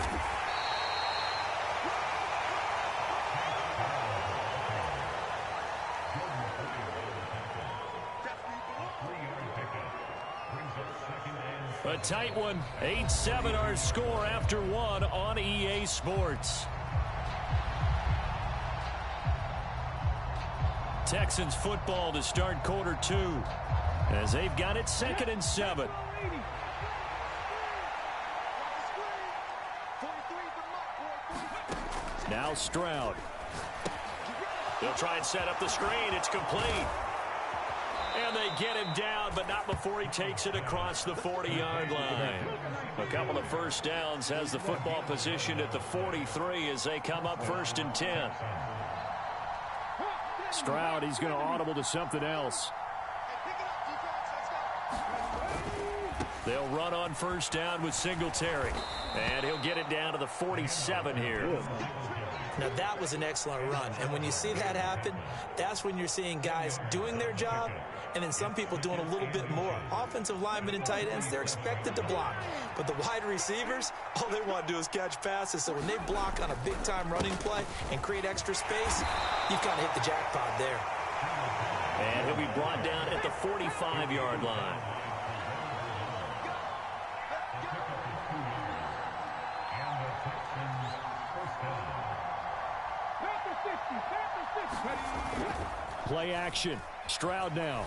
[SPEAKER 3] A tight one. 8-7 our score after 1 on EA Sports. Texans football to start quarter 2 as they've got it 2nd and 7. Now Stroud. They'll try and set up the screen. It's complete. And they get him down, but not before he takes it across the 40-yard line. A couple of first downs, has the football positioned at the 43 as they come up 1st and 10. Stroud, he's going to audible to something else. They'll run on first down with Singletary. And he'll get it down to the 47 here.
[SPEAKER 4] Now, that was an excellent run. And when you see that happen, that's when you're seeing guys doing their job and then some people doing a little bit more. Offensive linemen and tight ends, they're expected to block. But the wide receivers, all they want to do is catch passes. So when they block on a big-time running play and create extra space, you've kind of hit the jackpot there.
[SPEAKER 3] And he'll be brought down at the 45-yard line. Play action. Stroud now.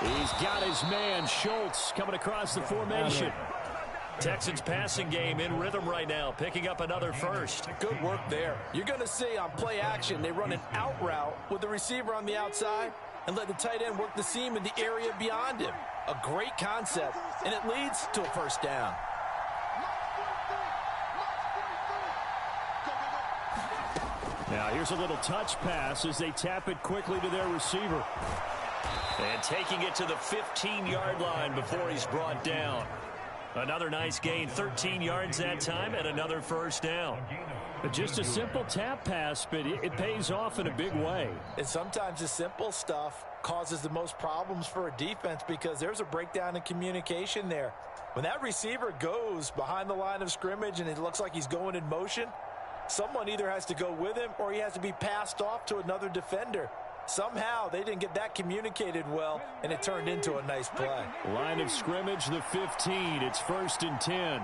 [SPEAKER 3] He's got his man, Schultz, coming across the formation. Texans passing game in rhythm right now, picking up another first.
[SPEAKER 4] Good work there. You're going to see on play action, they run an out route with the receiver on the outside and let the tight end work the seam in the area beyond him. A great concept, and it leads to a first down.
[SPEAKER 3] Now here's a little touch pass as they tap it quickly to their receiver. And taking it to the 15-yard line before he's brought down. Another nice gain, 13 yards that time, and another first down. But just a simple tap pass, but it pays off in a big way.
[SPEAKER 4] And sometimes the simple stuff causes the most problems for a defense because there's a breakdown in communication there. When that receiver goes behind the line of scrimmage and it looks like he's going in motion, someone either has to go with him or he has to be passed off to another defender. Somehow they didn't get that communicated well, and it turned into a nice play.
[SPEAKER 3] Line of scrimmage, the 15. It's 1st and 10.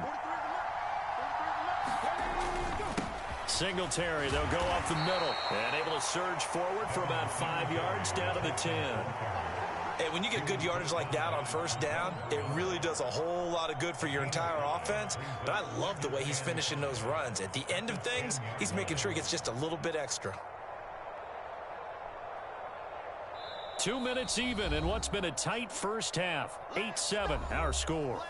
[SPEAKER 3] Singletary, they'll go up the middle. And able to surge forward for about 5 yards down to the 10.
[SPEAKER 4] Hey, when you get good yardage like that on first down, it really does a whole lot of good for your entire offense. But I love the way he's finishing those runs. At the end of things, he's making sure he gets just a little bit extra.
[SPEAKER 3] 2 minutes even in what's been a tight first half. 8-7 our score.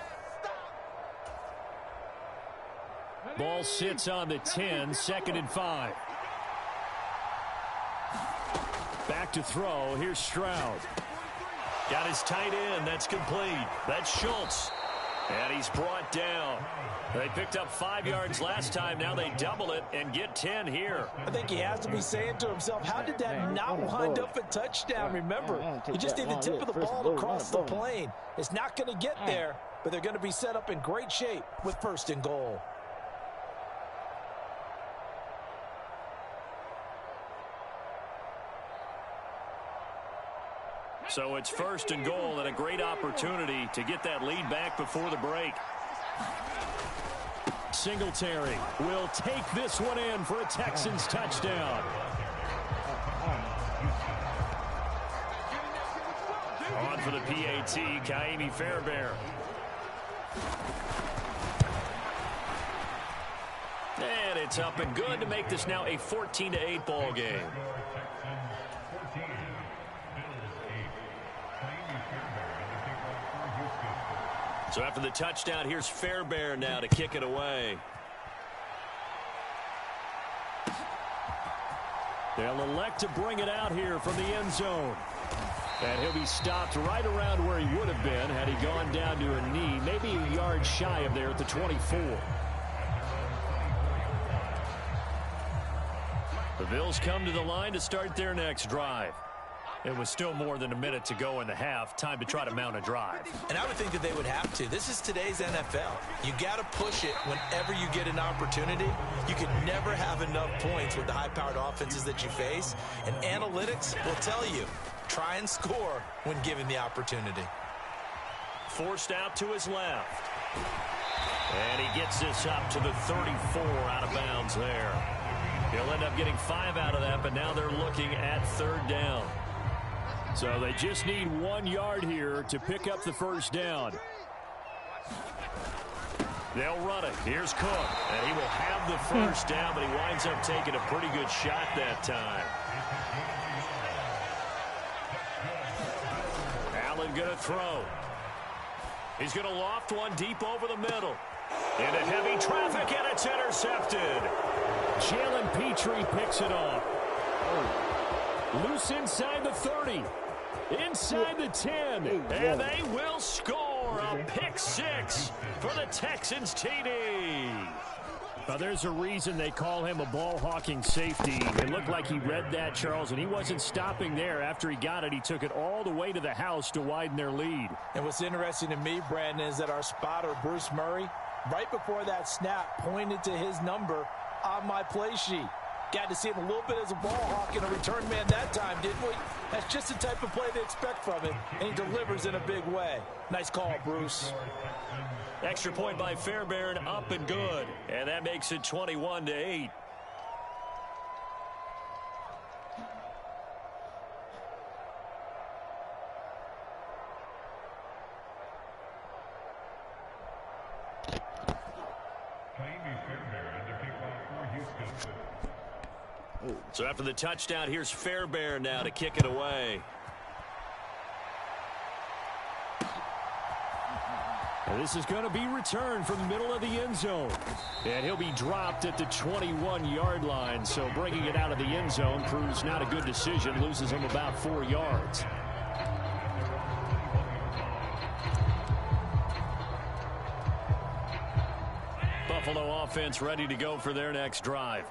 [SPEAKER 3] Ball sits on the 10, 2nd and 5. Back to throw. Here's Stroud. Got his tight end. That's complete. That's Schultz. And he's brought down. They picked up 5 yards last time. Now they double it and get 10 here.
[SPEAKER 4] I think he has to be saying to himself, how did that not wind up a touchdown? Remember, he just need the tip of the ball to cross the plane. It's not going to get there, but they're going to be set up in great shape with 1st and goal.
[SPEAKER 3] So it's 1st and goal and a great opportunity to get that lead back before the break. Singletary will take this one in for a Texans touchdown. On for the PAT, Ka'imi Fairbairn. And it's up and good to make this now a 14-8 ball game. So after the touchdown, here's Fairbairn now to kick it away. They'll elect to bring it out here from the end zone. And he'll be stopped right around where he would have been had he gone down to a knee, maybe a yard shy of there at the 24. The Bills come to the line to start their next drive. It was still more than a minute to go in the half. Time to try to mount a drive.
[SPEAKER 4] And I would think that they would have to. This is today's NFL. You got to push it whenever you get an opportunity. You can never have enough points with the high-powered offenses that you face. And analytics will tell you, try and score when given the opportunity.
[SPEAKER 3] Forced out to his left. And he gets this up to the 34 out of bounds there. He'll end up getting 5 out of that, but now they're looking at 3rd down. So they just need 1 yard here to pick up the first down. They'll run it. Here's Cook. And he will have the first down, but he winds up taking a pretty good shot that time. Allen going to throw. He's going to loft one deep over the middle. Into heavy traffic, and it's intercepted. Jalen Petrie picks it off. Loose inside the 30. Inside the 10. And they will score a pick 6 for the Texans TD. Now, there's a reason they call him a ball-hawking safety. It looked like he read that, Charles, and he wasn't stopping there. After he got it, he took it all the way to the house to widen their lead.
[SPEAKER 4] And what's interesting to me, Brandon, is that our spotter, Bruce Murray, right before that snap, pointed to his number on my play sheet. Got to see him a little bit as a ball hawk and a return man that time, didn't we? That's just the type of play they expect from him, and he delivers in a big way. Nice call, Bruce.
[SPEAKER 3] Extra point by Fairbairn, up and good. And that makes it 21-8. So after the touchdown, here's Fairbairn now to kick it away.
[SPEAKER 14] And this is going to be returned from the middle of the end zone. And he'll be dropped at the 21-yard line. So bringing it out of the end zone proves not a good decision. Loses him about 4 yards.
[SPEAKER 3] Buffalo offense ready to go for their next drive.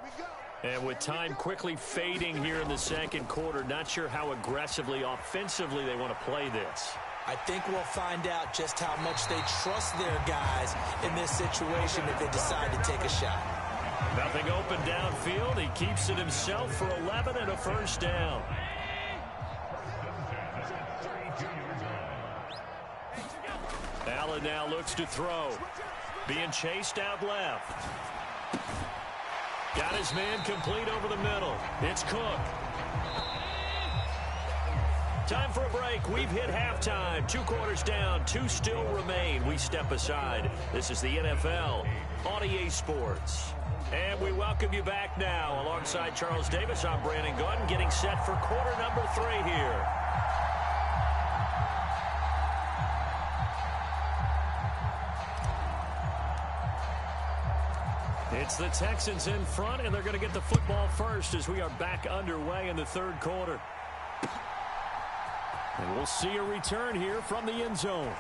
[SPEAKER 3] And with time quickly fading here in the second quarter, not sure how aggressively, offensively they want to play this.
[SPEAKER 4] I think we'll find out just how much they trust their guys in this situation if they decide to take a shot.
[SPEAKER 3] Nothing open downfield. He keeps it himself for 11 and a first down. Allen now looks to throw. Being chased out left. Got his man complete over the middle. It's Cook. Time for a break. We've hit halftime. 2 quarters down. 2 still remain. We step aside. This is the NFL on EA Sports. And we welcome you back now. Alongside Charles Davis, I'm Brandon Gunn, getting set for quarter number 3 here. It's the Texans in front, and they're going to get the football first as we are back underway in the third quarter.
[SPEAKER 14] And we'll see a return here from the end zone.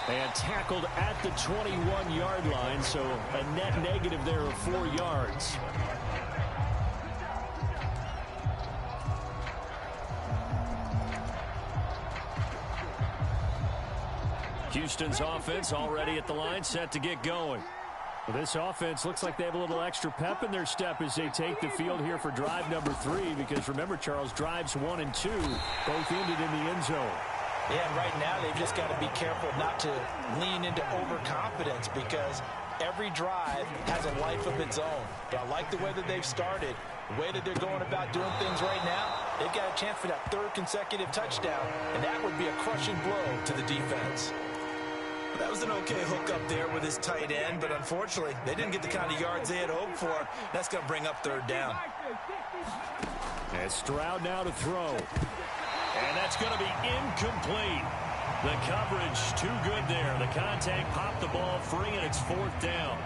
[SPEAKER 14] And tackled at the 21-yard line, so a net negative there of 4 yards.
[SPEAKER 3] Houston's offense already at the line, set to get going.
[SPEAKER 14] Well, this offense looks like they have a little extra pep in their step as they take the field here for drive number 3, because remember, Charles, drives 1 and 2 both ended in the end zone.
[SPEAKER 4] Yeah, and right now they've just got to be careful not to lean into overconfidence, because every drive has a life of its own. But I like the way that they've started, the way that they're going about doing things right now. They've got a chance for that 3rd consecutive touchdown, and that would be a crushing blow to the defense. That was an okay hook up there with his tight end, but unfortunately, they didn't get the kind of yards they had hoped for. That's going to bring up 3rd down.
[SPEAKER 14] And Stroud now to throw.
[SPEAKER 3] And that's going to be incomplete. The coverage too good there. The contact popped the ball free, and it's 4th down.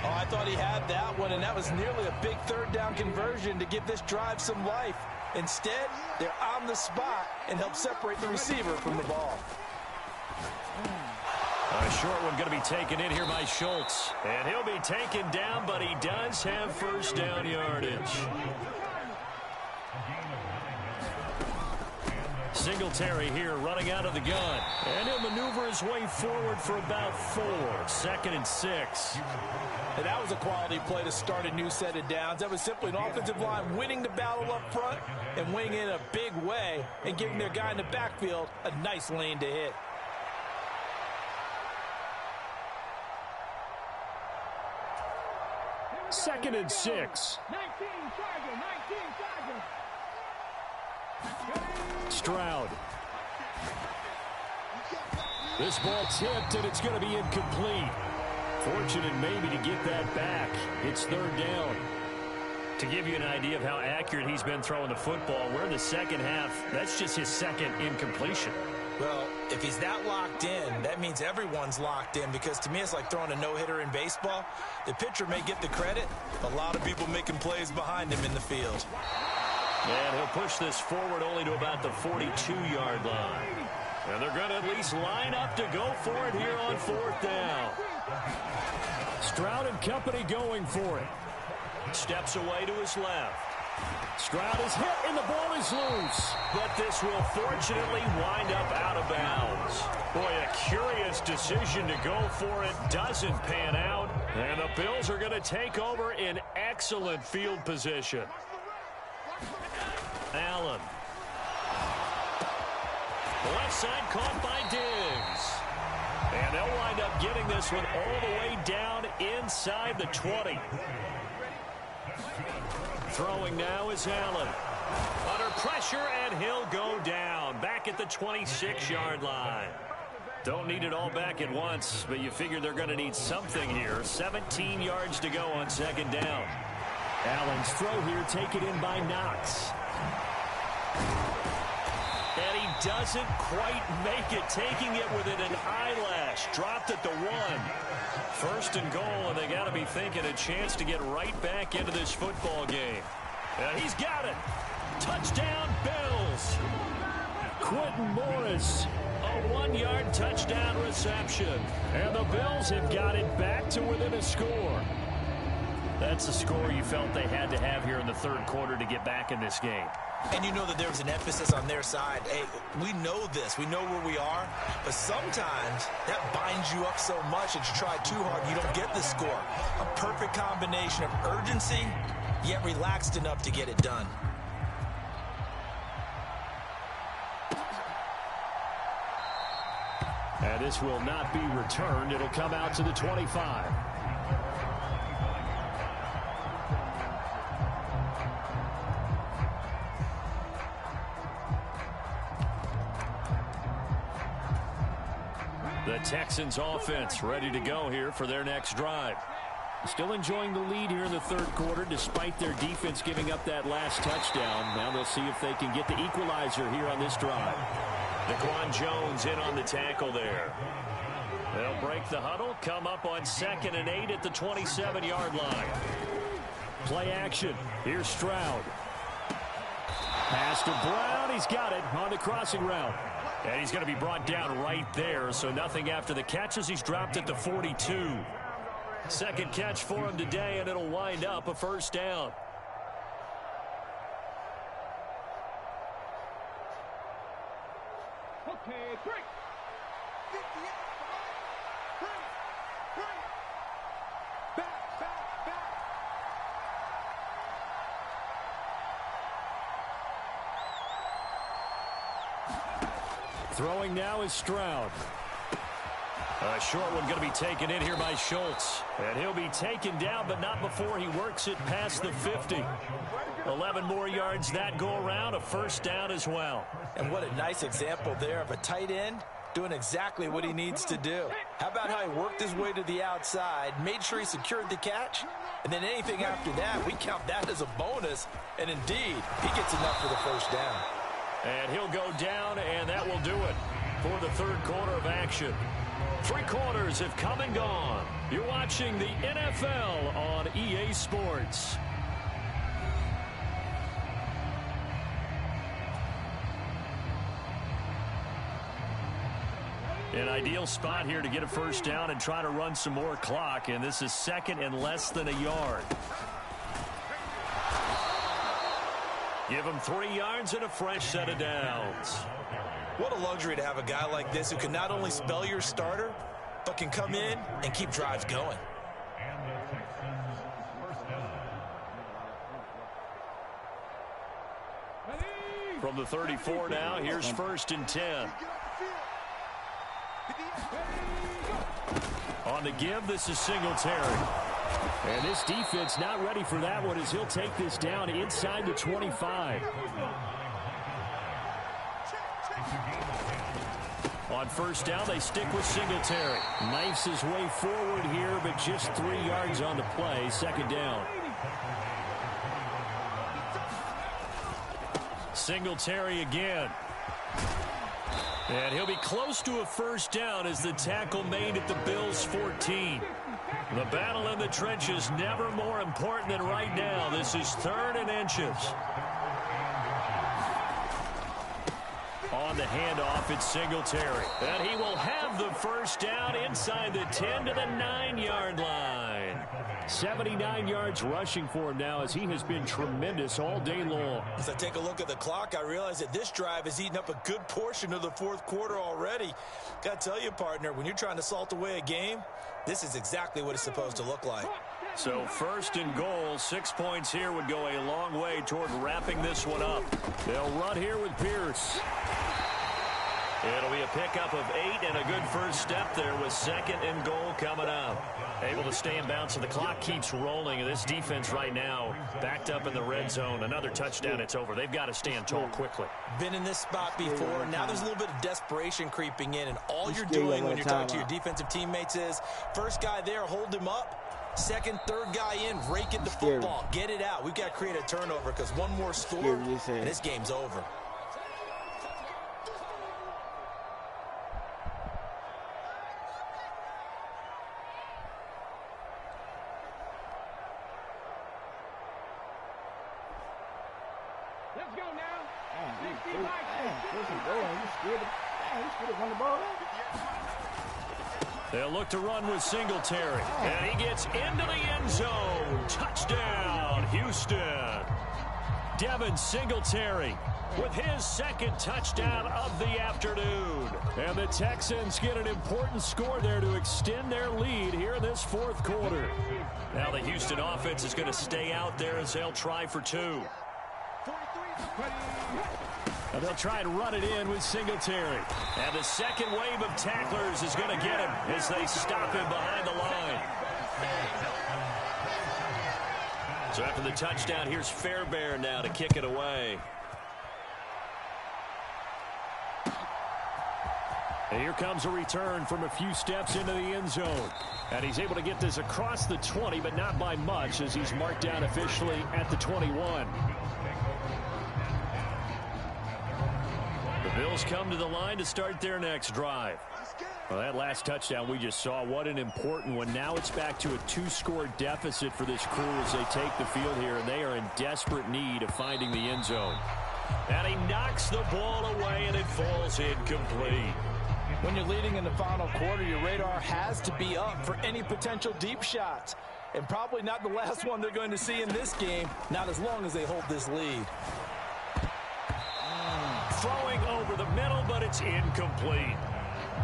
[SPEAKER 4] Oh, I thought he had that one, and that was nearly a big 3rd down conversion to give this drive some life. Instead, they're on the spot and help separate the receiver from the ball.
[SPEAKER 3] A short one going to be taken in here by Schultz. And he'll be taken down, but he does have first down yardage. Singletary here running out of the gun. And he'll maneuver his way forward for about 4. 2nd and 6.
[SPEAKER 4] And that was a quality play to start a new set of downs. That was simply an offensive line winning the battle up front and winning in a big way and giving their guy in the backfield a nice lane to hit.
[SPEAKER 14] Second and 6. Stroud. This ball tipped, and it's going to be incomplete. Fortunate maybe to get that back. It's 3rd down.
[SPEAKER 3] To give you an idea of how accurate he's been throwing the football, we're in the second half. That's just his 2nd incompletion.
[SPEAKER 4] Well, if he's that locked in, that means everyone's locked in, because to me it's like throwing a no-hitter in baseball. The pitcher may get the credit, a lot of people making plays behind him in the field.
[SPEAKER 3] And he'll push this forward only to about the 42-yard line. And they're going to at least line up to go for it here on 4th down.
[SPEAKER 14] Stroud and company going for it.
[SPEAKER 3] Steps away to his left.
[SPEAKER 14] Stroud is hit, and the ball is loose.
[SPEAKER 3] But this will fortunately wind up out of bounds. Boy, a curious decision to go for it. Doesn't pan out. And the Bills are going to take over in excellent field position. Allen. The left side caught by Diggs. And they'll wind up getting this one all the way down inside the 20. Throwing now is Allen. Under pressure, and he'll go down. Back at the 26-yard line. Don't need it all back at once, but you figure they're going to need something here. 17 yards to go on second down.
[SPEAKER 14] Allen's throw here taken in by Knox.
[SPEAKER 3] And he doesn't quite make it, taking it with an eyelash. Dropped at the 1. First and goal, and they got to be thinking a chance to get right back into this football game. And he's got it. Touchdown, Bills.
[SPEAKER 14] Quentin Morris.
[SPEAKER 3] A 1-yard touchdown reception.
[SPEAKER 14] And the Bills have got it back to within a score.
[SPEAKER 3] That's a score you felt they had to have here in the third quarter to get back in this game.
[SPEAKER 4] And you know that there was an emphasis on their side. Hey, we know this. We know where we are. But sometimes that binds you up so much that you try too hard and you don't get the score. A perfect combination of urgency, yet relaxed enough to get it done.
[SPEAKER 14] And this will not be returned. It'll come out to the 25.
[SPEAKER 3] The Texans offense ready to go here for their next drive.
[SPEAKER 14] Still enjoying the lead here in the third quarter despite their defense giving up that last touchdown. Now they'll see if they can get the equalizer here on this drive.
[SPEAKER 3] Daquan Jones in on the tackle there. They'll break the huddle, come up on 2nd and 8 at the 27-yard line.
[SPEAKER 14] Play action. Here's Stroud. Pass to Brown. He's got it on the crossing route.
[SPEAKER 3] And he's going to be brought down right there, so nothing after the catches. He's dropped at the 42. Second catch for him today, and it'll wind up a first down.
[SPEAKER 15] Okay, break.
[SPEAKER 14] Throwing now is Stroud.
[SPEAKER 3] A short one going to be taken in here by Schultz. And he'll be taken down, but not before he works it past the 50. 11 more yards that go around, a first down as well.
[SPEAKER 4] And what a nice example there of a tight end doing exactly what he needs to do. How about how he worked his way to the outside, made sure he secured the catch, and then anything after that, we count that as a bonus. And indeed, he gets enough for the first down.
[SPEAKER 3] And he'll go down, and that will do it for the third quarter of action. 3 quarters have come and gone. You're watching the NFL on EA Sports. An ideal spot here to get a first down and try to run some more clock, and this is 2nd and less than a yard. Give him 3 yards and a fresh set of downs.
[SPEAKER 4] What a luxury to have a guy like this who can not only spell your starter, but can come in and keep drives going.
[SPEAKER 3] From the 34 now, here's 1st and 10. On the give, this is Singletary.
[SPEAKER 14] And this defense not ready for that one as he'll take this down inside the 25.
[SPEAKER 3] On first down, they stick with Singletary.
[SPEAKER 14] Knifes his way forward here, but just 3 yards on the play. 2nd down.
[SPEAKER 3] Singletary again. And he'll be close to a first down as the tackle made at the Bills' 14. The battle in the trenches never more important than right now. This is 3rd and inches. On the handoff, it's Singletary. And he will have the first down inside the 10 to the 9-yard line.
[SPEAKER 14] 79 yards rushing for him now as he has been tremendous all day long.
[SPEAKER 4] As I take a look at the clock, I realize that this drive has eaten up a good portion of the 4th quarter already. Got to tell you, partner, when you're trying to salt away a game, this is exactly what it's supposed to look like.
[SPEAKER 3] So 1st and goal, 6 points here would go a long way toward wrapping this one up.
[SPEAKER 14] They'll run here with Pierce.
[SPEAKER 3] It'll be a pickup of 8 and a good first step there with 2nd and goal coming up. Able to stay in bounds, so the clock keeps rolling. This defense right now backed up in the red zone. Another touchdown, it's over. They've got to stand tall quickly.
[SPEAKER 4] Been in this spot before. Now there's a little bit of desperation creeping in, and all you're doing when you're talking to your defensive teammates is first guy there, hold him up. Second, third guy in, rake it the football. Get it out. We've got to create a turnover because one more score, and this game's over.
[SPEAKER 2] Let's go now. 65.
[SPEAKER 14] They'll look to run with Singletary. And he gets into the end zone. Touchdown, Houston. Devin Singletary with his 2nd touchdown of the afternoon. And the Texans get an important score there to extend their lead here in this 4th quarter.
[SPEAKER 3] Now the Houston offense is going to stay out there as they'll try for 2.
[SPEAKER 14] And they'll try and run it in with Singletary.
[SPEAKER 3] And the second wave of tacklers is going to get him as they stop him behind the line. So after the touchdown, here's Fairbairn now to kick it away.
[SPEAKER 14] And here comes a return from a few steps into the end zone. And he's able to get this across the 20, but not by much as he's marked down officially at the 21.
[SPEAKER 3] The Bills come to the line to start their next drive.
[SPEAKER 14] Well, that last touchdown we just saw, what an important one. Now it's back to a 2-score deficit for this crew as they take the field here, and they are in desperate need of finding the end zone.
[SPEAKER 3] And he knocks the ball away, and it falls incomplete.
[SPEAKER 4] When you're leading in the final quarter, your radar has to be up for any potential deep shots. And probably not the last one they're going to see in this game, not as long as they hold this lead.
[SPEAKER 3] Throwing over the middle, but it's incomplete.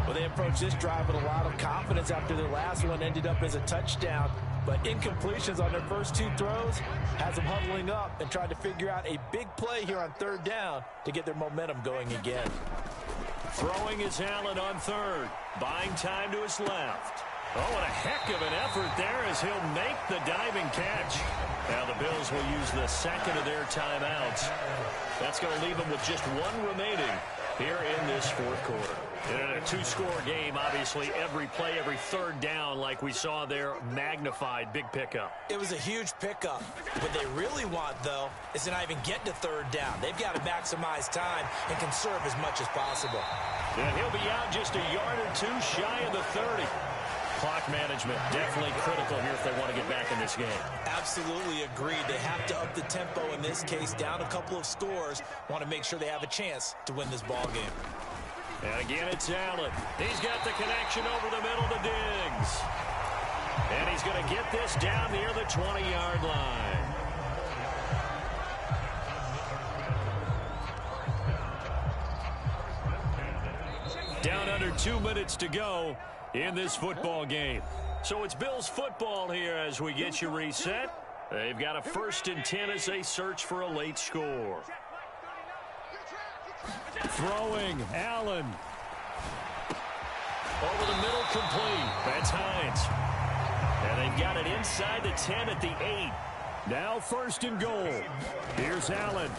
[SPEAKER 4] Well, they approached this drive with a lot of confidence after their last one ended up as a touchdown. But incompletions on their first 2 throws has them huddling up and trying to figure out a big play here on 3rd down to get their momentum going again.
[SPEAKER 3] Throwing is Allen on 3rd. Buying time to his left. Oh, and a heck of an effort there as he'll make the diving catch. Now the Bills will use the 2nd of their timeouts. That's going to leave them with just 1 remaining here in this 4th quarter. And in a 2-score game, obviously every play, every 3rd down, like we saw there, magnified. Big pickup.
[SPEAKER 4] It was a huge pickup. What they really want, though, is to not even get to 3rd down. They've got to maximize time and conserve as much as possible.
[SPEAKER 3] And he'll be out just a yard or 2 shy of the 30. Clock management definitely critical here if they want to get back in this game.
[SPEAKER 4] Absolutely agreed. They have to up the tempo in this case, down a couple of scores. Want to make sure they have a chance to win this ball game.
[SPEAKER 3] And again, it's Allen. He's got the connection over the middle to Diggs. And he's going to get this down near the 20-yard line. Down under 2 minutes to go in this football game. So it's Bills football here as we get you reset. They've got a 1st and 10 as they search for a late score.
[SPEAKER 14] Throwing, Allen.
[SPEAKER 3] Over the middle, complete. That's Hines. And they've got it inside the 10 at the 8.
[SPEAKER 14] Now 1st and goal. Here's Allen.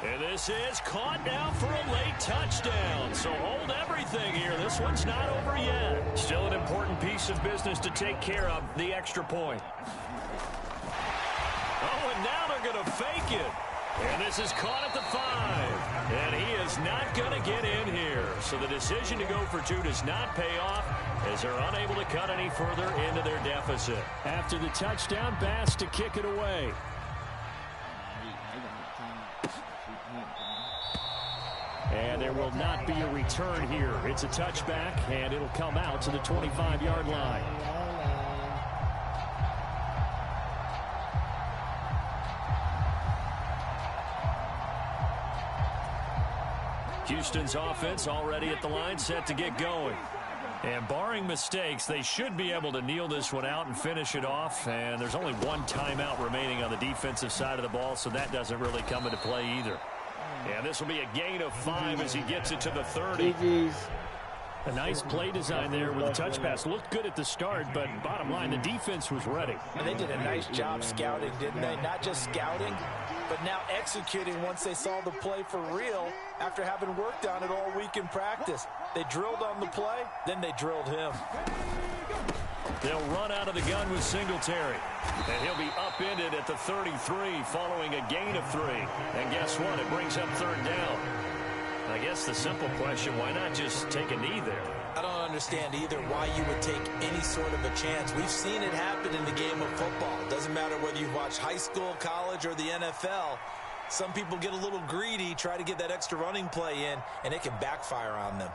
[SPEAKER 3] And this is caught now for a late touchdown. So hold everything here. This one's not over yet. Still an important piece of business to take care of, the extra point. Oh, and now they're going to fake it. And this is caught at the 5. And he is not going to get in here. So the decision to go for 2 does not pay off as they're unable to cut any further into their deficit.
[SPEAKER 14] After the touchdown, Bass to kick it away. And there will not be a return here. It's a touchback, and it'll come out to the 25-yard line.
[SPEAKER 3] Houston's offense already at the line, set to get going. And barring mistakes, they should be able to kneel this one out and finish it off. And there's only 1 timeout remaining on the defensive side of the ball, so that doesn't really come into play either.
[SPEAKER 14] And this will be a gain of 5 as he gets it to the 30.
[SPEAKER 2] GG's.
[SPEAKER 14] A nice play design there with the touch pass. Looked good at the start, but bottom line, the defense was ready.
[SPEAKER 4] And they did a nice job scouting, didn't they? Not just scouting, but now executing once they saw the play for real after having worked on it all week in practice. They drilled on the play, then they drilled him.
[SPEAKER 14] They'll run out of the gun with Singletary. And he'll be upended at the 33 following a gain of 3. And guess what? It brings up 3rd down. I guess the simple question, why not just take a knee there?
[SPEAKER 4] I don't understand either why you would take any sort of a chance. We've seen it happen in the game of football. It doesn't matter whether you watch high school, college, or the NFL. Some people get a little greedy, try to get that extra running play in, and it can backfire on them.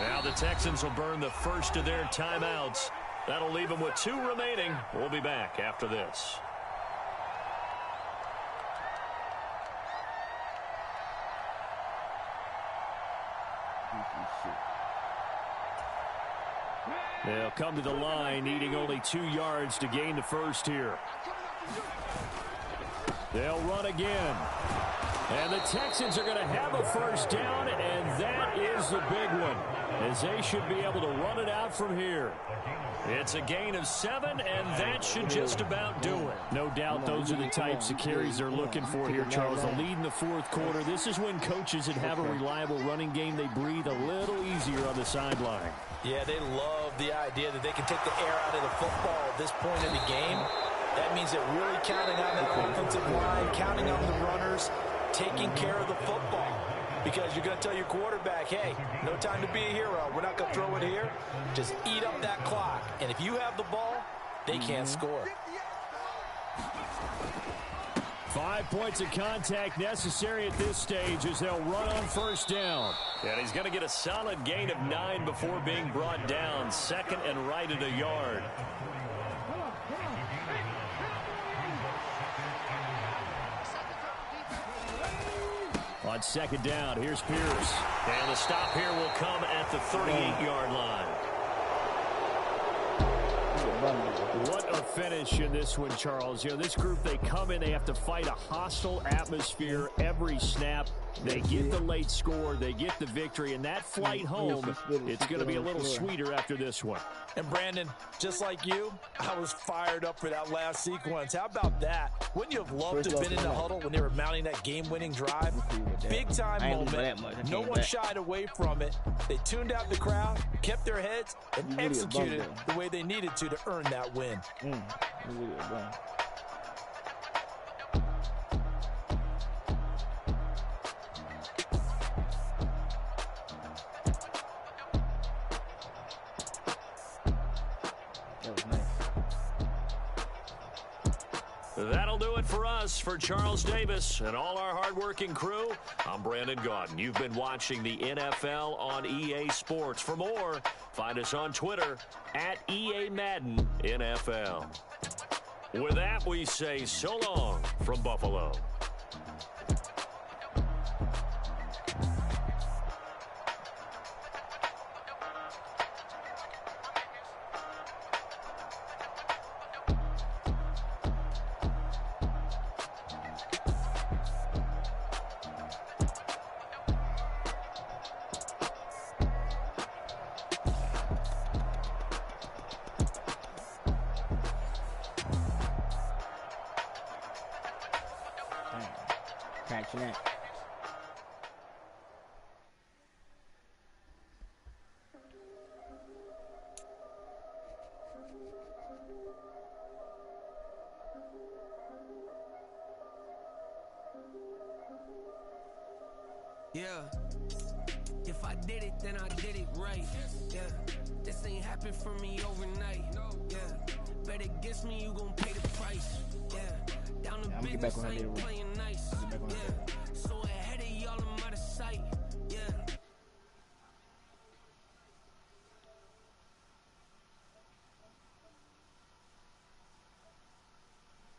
[SPEAKER 14] Now the Texans will burn the first of their timeouts. That'll leave them with 2 remaining. We'll be back after this. They'll come to the line, needing only 2 yards to gain the first here. They'll run again. And the Texans are going to have a first down, and that is the big one, as they should be able to run it out from here. It's a gain of 7, and that should just about do it. No doubt those are the types of carries they're looking for here, Charles. The lead in the 4th quarter. This is when coaches that have a reliable running game, they breathe a little easier on the sideline.
[SPEAKER 4] Yeah, they love the idea that they can take the air out of the football at this point in the game. That means they're really counting on that offensive line, counting on the runners, taking care of the football. Because you're going to tell your quarterback, hey, no time to be a hero. We're not going to throw it here. Just eat up that clock. And if you have the ball, they can't score.
[SPEAKER 14] 5 points of contact necessary at this stage as they'll run on first down. And he's going to get a solid gain of 9 before being brought down. 2nd and right at a yard. On 2nd down, here's Pierce. And the stop here will come at the 38-yard line. What a finish in this one, Charles. You know, this group, they come in, they have to fight a hostile atmosphere every snap. They get the late score, they get the victory, and that flight home, it's going to be a little sweeter after this one.
[SPEAKER 4] And Brandon, just like you, I was fired up for that last sequence. How about that? Wouldn't you have loved to have been in the huddle when they were mounting that game-winning drive? Big-time moment. No one shied away from it. They tuned out the crowd, kept their heads, and executed the way they needed to earn that win.
[SPEAKER 14] That'll do it for us. For Charles Davis and all our hardworking crew, I'm Brandon Gaudin. You've been watching the NFL on EA Sports. For more, find us on Twitter at EA Madden NFL. With that, we say so long from Buffalo.
[SPEAKER 5] Yeah, if I did it, then I did it right. Yeah, this ain't happened for me overnight. Yeah, bet against me, you gon' pay the price. Yeah, down the business, I ain't playing